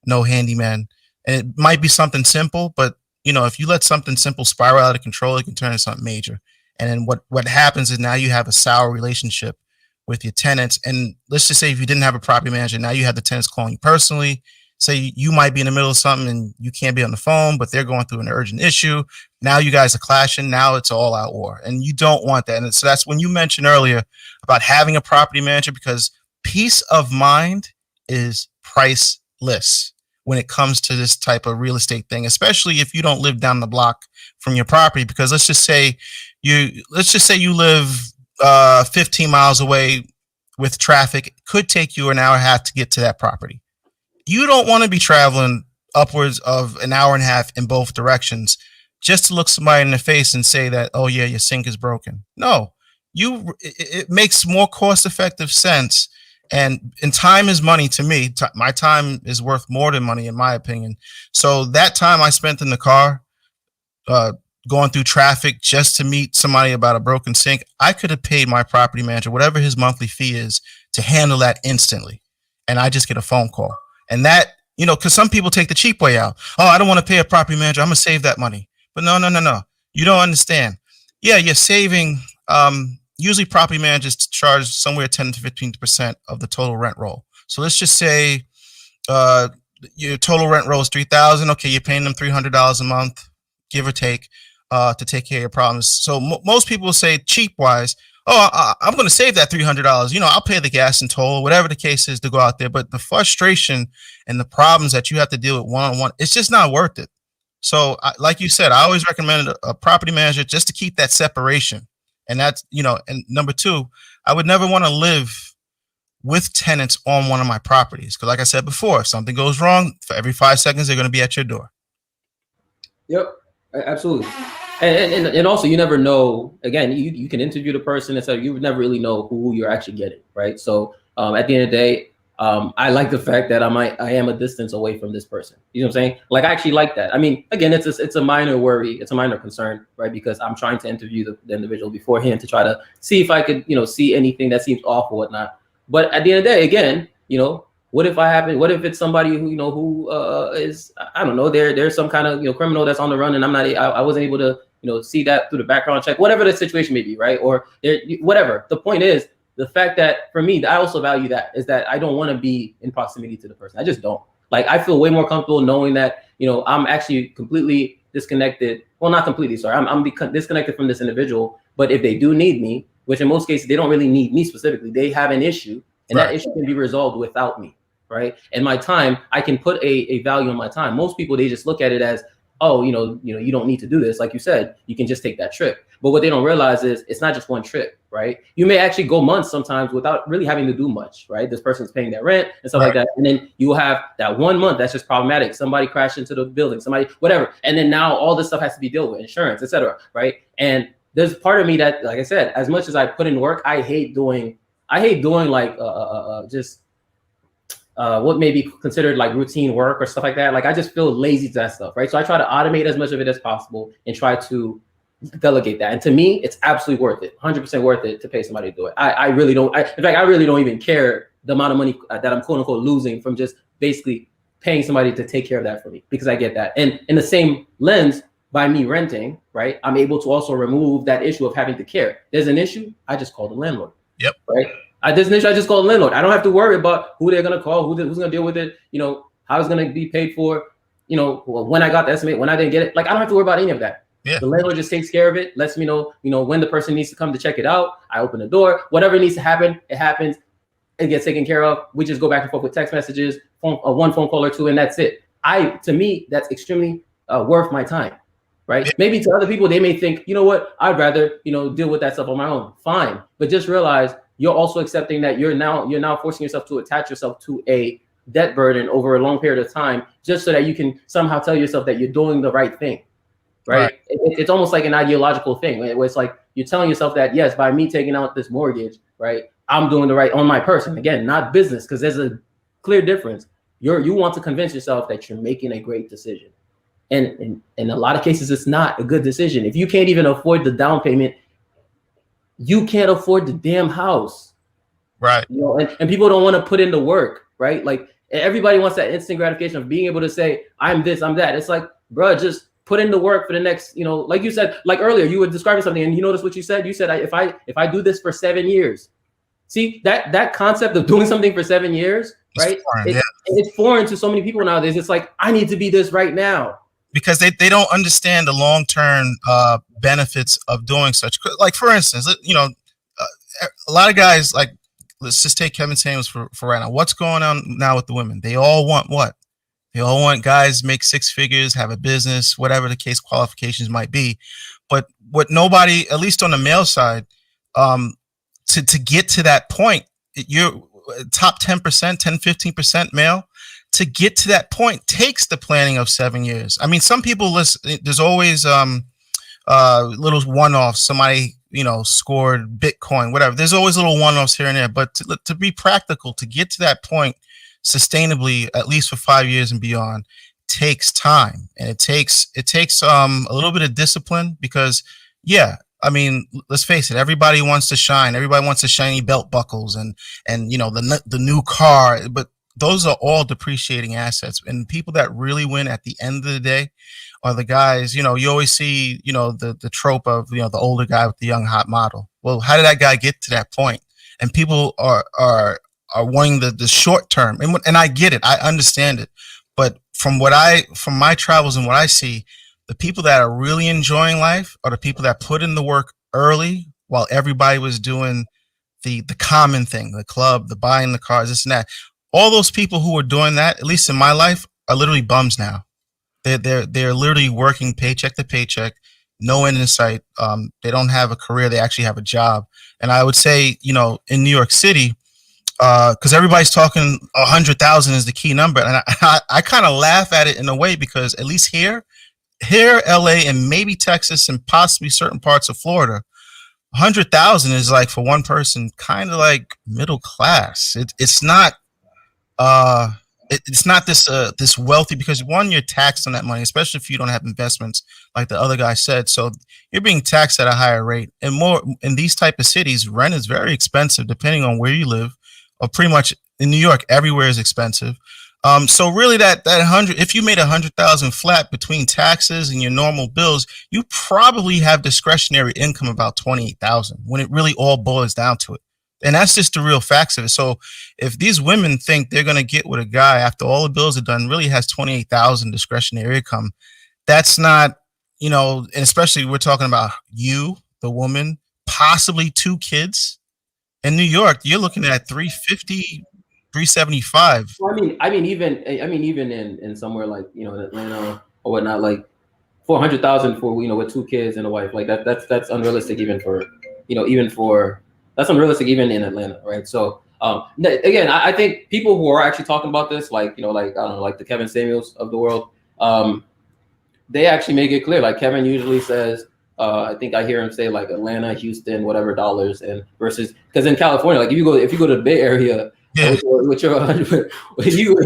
no handyman. And it might be something simple, but if you let something simple spiral out of control, it can turn into something major. And then what happens is now you have a sour relationship with your tenants. And let's just say if you didn't have a property manager, now you have the tenants calling you personally. Say you might be in the middle of something and you can't be on the phone, but they're going through an urgent issue. Now you guys are clashing. Now it's all out war, and you don't want that. And so that's when you mentioned earlier about having a property manager, because peace of mind is priceless when it comes to this type of real estate thing, especially if you don't live down the block from your property. Because let's just say you live 15 miles away with traffic. It could take you an hour and a half to get to that property. You don't want to be traveling upwards of an hour and a half in both directions just to look somebody in the face and say that, oh yeah, your sink is broken. No, it makes more cost-effective sense. And time is money to me. My time is worth more than money, in my opinion. So that time I spent in the car, going through traffic just to meet somebody about a broken sink, I could have paid my property manager whatever his monthly fee is to handle that instantly. And I just get a phone call. And that, because some people take the cheap way out. Oh, I don't want to pay a property manager. I'm going to save that money. But no. You don't understand. Yeah, you're saving. Usually property managers charge somewhere 10 to 15% of the total rent roll. So let's just say your total rent roll is $3,000. Okay, you're paying them $300 a month, give or take, to take care of your problems. So most people will say cheap wise, oh, I'm going to save that $300. I'll pay the gas and toll, whatever the case is, to go out there. But the frustration and the problems that you have to deal with one-on-one, it's just not worth it. So like you said, I always recommend a property manager just to keep that separation. And that's, and number two, I would never want to live with tenants on one of my properties. Because like I said before, if something goes wrong, for every 5 seconds, they're going to be at your door. Yep, absolutely. And also, you never know, again, you can interview the person, and so you would never really know who you're actually getting, right? So at the end of the day, I like the fact that I am a distance away from this person. You know what I'm saying? Like, I actually like that. I mean, again, it's a minor worry. It's a minor concern, right? Because I'm trying to interview the individual beforehand to try to see if I could, see anything that seems off or whatnot. But at the end of the day, again, What if what if it's somebody who, who is, I don't know, there's some kind of, criminal that's on the run, and I wasn't able to, see that through the background check, whatever the situation may be, right? Or whatever. The point is, the fact that for me, I also value that, is that I don't want to be in proximity to the person. I just don't. Like, I feel way more comfortable knowing that, I'm actually completely disconnected. Well, not completely, sorry. I'm disconnected from this individual. But if they do need me, which in most cases, they don't really need me specifically, they have an issue, and that issue can be resolved without me, right? And my time, I can put a value on my time. Most people, they just look at it as, oh, you don't need to do this. Like you said, you can just take that trip. But what they don't realize is it's not just one trip, right? You may actually go months sometimes without really having to do much, right? This person's paying their rent and stuff like that. And then you will have that 1 month that's just problematic. Somebody crashed into the building, somebody, whatever. And then now all this stuff has to be dealt with, insurance, etc., right? And there's part of me that, like I said, as much as I put in work, I hate doing like just what may be considered like routine work or stuff like that. Like, I just feel lazy to that stuff, right? So I try to automate as much of it as possible and try to delegate that. And to me, it's absolutely worth it, 100% worth it to pay somebody to do it. I really don't. In fact, I really don't even care the amount of money that I'm quote unquote losing from just basically paying somebody to take care of that for me, because I get that. And in the same lens, by me renting, right, I'm able to also remove that issue of having to care. There's an issue, I just call the landlord. Yep. Right. There's an issue, I just call the landlord. I don't have to worry about who they're gonna call, who's gonna deal with it, how it's gonna be paid for, when I got the estimate, when I didn't get it. Like, I don't have to worry about any of that. Yeah. The landlord just takes care of it, lets me know, when the person needs to come to check it out. I open the door, whatever needs to happen, it happens. It gets taken care of. We just go back and forth with text messages, one phone call or two, and that's it. To me, that's extremely worth my time, right? Yeah. Maybe to other people, they may think, you know what, I'd rather, deal with that stuff on my own. Fine, but just realize you're also accepting that you're now forcing yourself to attach yourself to a debt burden over a long period of time, just so that you can somehow tell yourself that you're doing the right thing. Right. It's almost like an ideological thing, where it's like you're telling yourself that, yes, by me taking out this mortgage, right, I'm doing the right on my person. Again, not business, because there's a clear difference. You want to convince yourself that you're making a great decision. And in a lot of cases, it's not a good decision. If you can't even afford the down payment, you can't afford the damn house. Right. And people don't want to put in the work, right? Like, everybody wants that instant gratification of being able to say, I'm this, I'm that. It's like, bro, just put in the work for the next, like you said, like earlier, you were describing something, and you notice what you said? You said, if I do this for 7 years, see, that concept of doing something for 7 years, right? It's foreign to so many people nowadays. It's like, I need to be this right now. Because they don't understand the long-term benefits of doing such. Like, for instance, a lot of guys, like, let's just take Kevin Samuels for right now. What's going on now with the women? They all want what? They all want guys make 6 figures, have a business, whatever the case qualifications might be. But what nobody, at least on the male side, to get to that point, you're top 10%, 10, 15% male. To get to that point takes the planning of 7 years. I mean, some people listen, there's always little one-offs. Somebody, scored Bitcoin, whatever. There's always little one-offs here and there. But to be practical, to get to that point sustainably, at least for 5 years and beyond, takes time. And it takes a little bit of discipline, because, yeah, I mean, let's face it, everybody wants to shine. Everybody wants the shiny belt buckles and the new car. But those are all depreciating assets. And people that really win at the end of the day are the guys, you always see, the trope of, the older guy with the young hot model. Well, how did that guy get to that point? And people are wanting the short term. And I get it. I understand it. But from my travels and what I see, the people that are really enjoying life are the people that put in the work early while everybody was doing the common thing, the club, the buying the cars, this and that. All those people who are doing that, at least in my life, are literally bums now. They're literally working paycheck to paycheck, no end in sight. They don't have a career. They actually have a job. And I would say, in New York City, because everybody's talking 100,000 is the key number. And I kind of laugh at it in a way, because at least here, LA, and maybe Texas, and possibly certain parts of Florida, 100,000 is like, for one person, kind of like middle class. It's not this wealthy, because one, you're taxed on that money, especially if you don't have investments, like the other guy said. So you're being taxed at a higher rate. And more in these type of cities, rent is very expensive, depending on where you live, or pretty much in New York, everywhere is expensive. So really that 100, if you made 100,000 flat between taxes and your normal bills, you probably have discretionary income about 28,000 when it really all boils down to it. And that's just the real facts of it. So if these women think they're going to get with a guy after all the bills are done, really has 28,000 discretionary income, that's not, and especially we're talking about you, the woman, possibly 2 kids. In New York, you're looking at 350, 375. Well, even in somewhere like in Atlanta or whatnot, like 400,000 for with 2 kids and a wife, like that's unrealistic even for that's unrealistic even in Atlanta, right? So again, I think people who are actually talking about this, like I don't know, like the Kevin Samuels of the world, they actually make it clear. Like Kevin usually says, I think I hear him say like Atlanta, Houston, whatever dollars, and versus because in California, like if you go to the Bay Area. Yeah. With your 100, you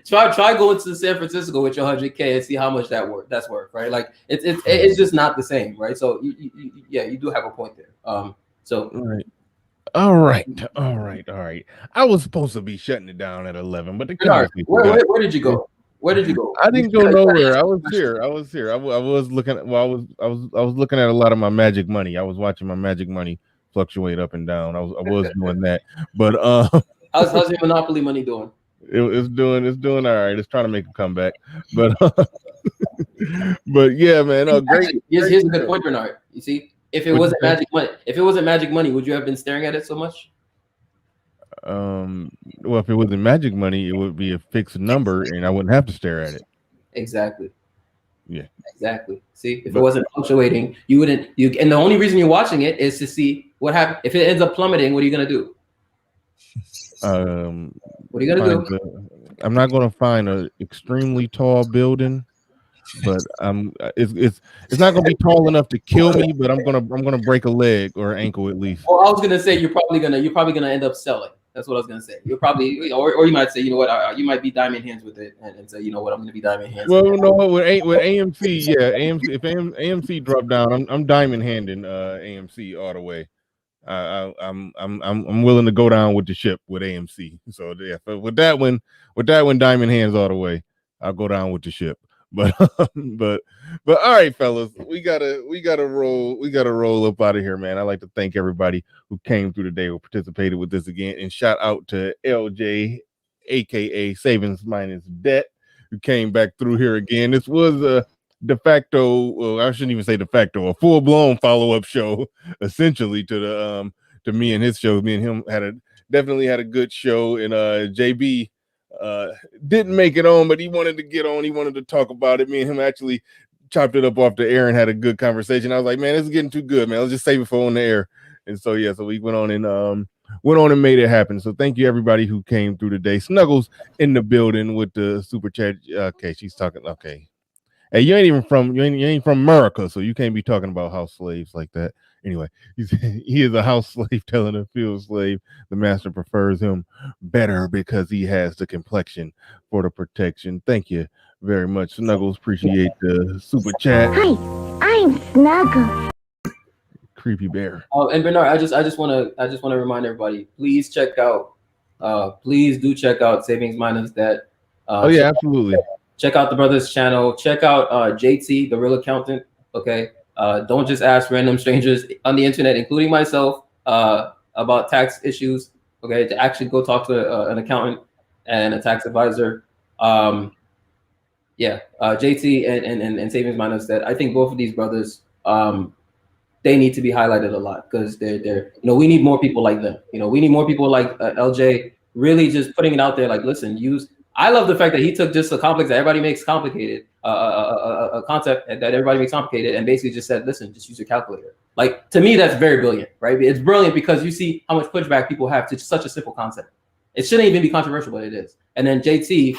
try going to San Francisco with your 100K and see how much that's worth, right? Like it's just not the same, right? So you do have a point there. All right. I was supposed to be shutting it down at 11, but the where did you go? Where did you go? I didn't go nowhere. I was here. I was looking at. Well, I was looking at a lot of my Magic Money. I was watching my Magic Money fluctuate up and down. I was doing that, but How's your Monopoly money doing? It's doing all right. It's trying to make a comeback, but but yeah, man. Great. Here's a good point, Bernard. You see, if it wasn't Magic Money, would you have been staring at it so much? Well, if it wasn't Magic Money, it would be a fixed number, and I wouldn't have to stare at it. Exactly. Yeah. Exactly. See, if it wasn't fluctuating, you wouldn't. And the only reason you're watching it is to see what happens. If it ends up plummeting, what are you gonna do? What are you gonna do? I'm not gonna find an extremely tall building, but it's not gonna be tall enough to kill me, but I'm gonna break a leg or ankle at least. Well, I was gonna say you're probably gonna end up selling. That's what I was gonna say. You're probably, or you might say, you know what, you might be diamond hands with it and say, you know what, I'm gonna be diamond hands. Well, no, with AMC, yeah, AMC. If AMC drop down, I'm diamond handing AMC all the way. I'm willing to go down with the ship with AMC. So yeah, but with that one, diamond hands all the way. I'll go down with the ship. But but all right, fellas, we gotta roll up out of here, man. I'd like to thank everybody who came through today, who participated with this again, and shout out to LJ, aka Savings Minus Debt, who came back through here again. This was a de facto, well, I shouldn't even say de facto, a full-blown follow-up show, essentially to the to me and his show. Me and him definitely had a good show, and JB didn't make it on, but he wanted to get on. He wanted to talk about it. Me and him actually chopped it up off the air and had a good conversation. I was like, man, this is getting too good, man. Let's just save it for on the air. And so yeah, so we went on and made it happen. So thank you everybody who came through today. Snuggles in the building with the super chat. Okay, she's talking. Okay. Hey, you ain't from America, so you can't be talking about house slaves like that. Anyway, he is a house slave telling a field slave the master prefers him better because he has the complexion for the protection. Thank you very much, Snuggles. Appreciate the super chat. Hi, I'm Snuggles. Creepy bear. And Bernard, I just want to remind everybody, please do check out Savings Minus Debt. Oh yeah, absolutely. Check out the brother's channel. Check out JT, the real accountant. Okay. Don't just ask random strangers on the internet, including myself, about tax issues. Okay. To actually go talk to an accountant and a tax advisor. JT and Savings Minus Debt. I think both of these brothers, they need to be highlighted a lot because they're we need more people like them. We need more people like LJ really just putting it out there. Like, listen, I love the fact that he took just a complex that everybody makes complicated, a concept that everybody makes complicated, and basically just said, listen, just use your calculator. Like, to me, that's very brilliant, right? It's brilliant because you see how much pushback people have to such a simple concept. It shouldn't even be controversial, but it is. And then JT,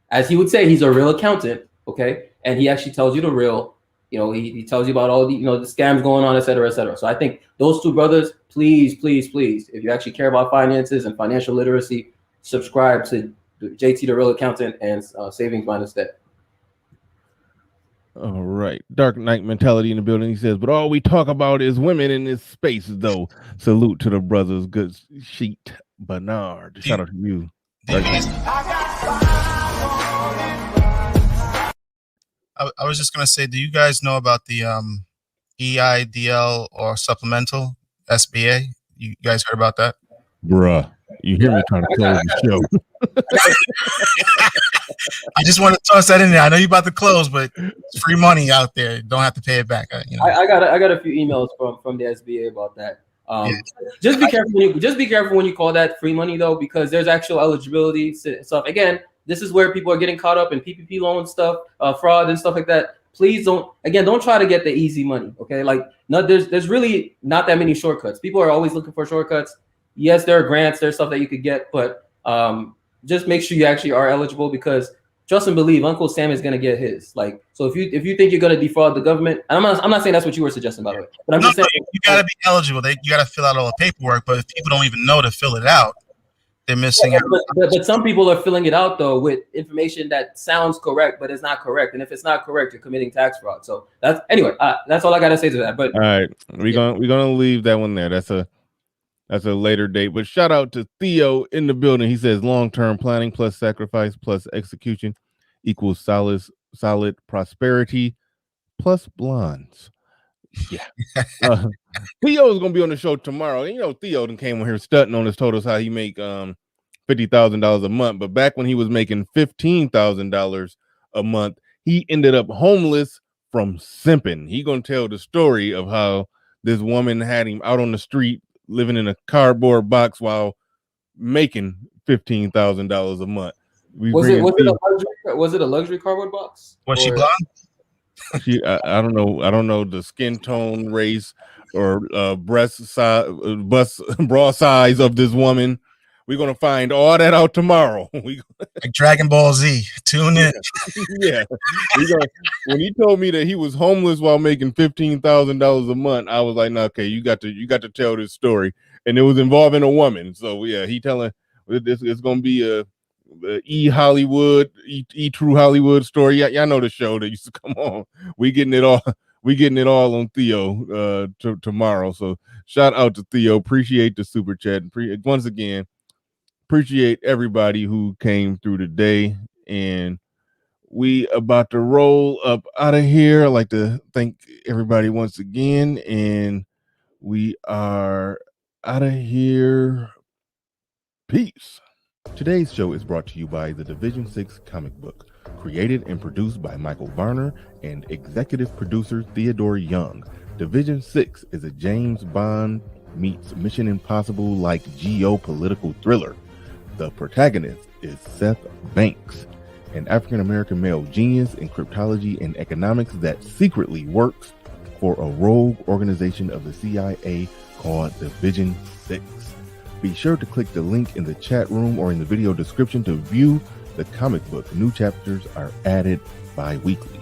as he would say, he's a real accountant, okay? And he actually tells you the real, he tells you about all the, the scams going on, et cetera, et cetera. So I think those two brothers, please, if you actually care about finances and financial literacy, subscribe to JT, the real accountant, and Savings Minus Debt. All right. Dark Knight mentality in the building. He says, but all we talk about is women in this space, though. Salute to the brothers. Good sheet. Bernard, shout out to you. I was just gonna say, do you guys know about the EIDL or supplemental SBA? You guys heard about that? Bruh, you hear me trying to close the show. I just want to toss that in there. I know you're about to close, but it's free money out there. Don't have to pay it back. You know? I got a few emails from the SBA about that. Just be careful when you call that free money though, because there's actual eligibility stuff. Again, this is where people are getting caught up in PPP loan stuff, fraud and stuff like that. Please don't try to get the easy money. Okay, like there's really not that many shortcuts. People are always looking for shortcuts. Yes, there are grants, there's stuff that you could get, but just make sure you actually are eligible, because trust and believe, Uncle Sam is gonna get his. Like, so if you think you're gonna defraud the government, and I'm not saying that's what you were suggesting, by the way, but I'm just saying you gotta be eligible. You gotta fill out all the paperwork, but if people don't even know to fill it out, they're missing out. But some people are filling it out though with information that sounds correct, but it's not correct. And if it's not correct, you're committing tax fraud. So that's all I gotta say to that. But all right, we're gonna leave that one there. That's a later date. But shout out to Theo in the building. He says long-term planning plus sacrifice plus execution equals solid prosperity plus blondes. Yeah. Theo is gonna be on the show tomorrow. You know, Theo came on here stunting on us, told us how he make $50,000 a month. But back when he was making $15,000 a month, he ended up homeless from simping. He gonna tell the story of how this woman had him out on the street living in a cardboard box while making $15,000 a month. Was it a luxury cardboard box? Was she blonde? I don't know the skin tone, race, or breast size, bra size of this woman. We're gonna find all that out tomorrow. Like Dragon Ball Z. Tune in. Yeah. When he told me that he was homeless while making $15,000 a month, I was like, no, okay, you got to tell this story. And it was involving a woman. So yeah, he telling this it's gonna be a Hollywood, True Hollywood story. Y'all know the show that used to come on. We getting it all on Theo tomorrow. So shout out to Theo. Appreciate the super chat. Once again, appreciate everybody who came through today, and we about to roll up out of here. I'd like to thank everybody once again, and we are out of here. Peace. Today's show is brought to you by the Division 6 comic book, created and produced by Michael Varner and executive producer Theodore Young. Division 6 is a James Bond meets Mission Impossible like geopolitical thriller. The protagonist is Seth Banks, an African-American male genius in cryptology and economics that secretly works for a rogue organization of the CIA called Division 6. Be sure to click the link in the chat room or in the video description to view the comic book. New chapters are added bi-weekly.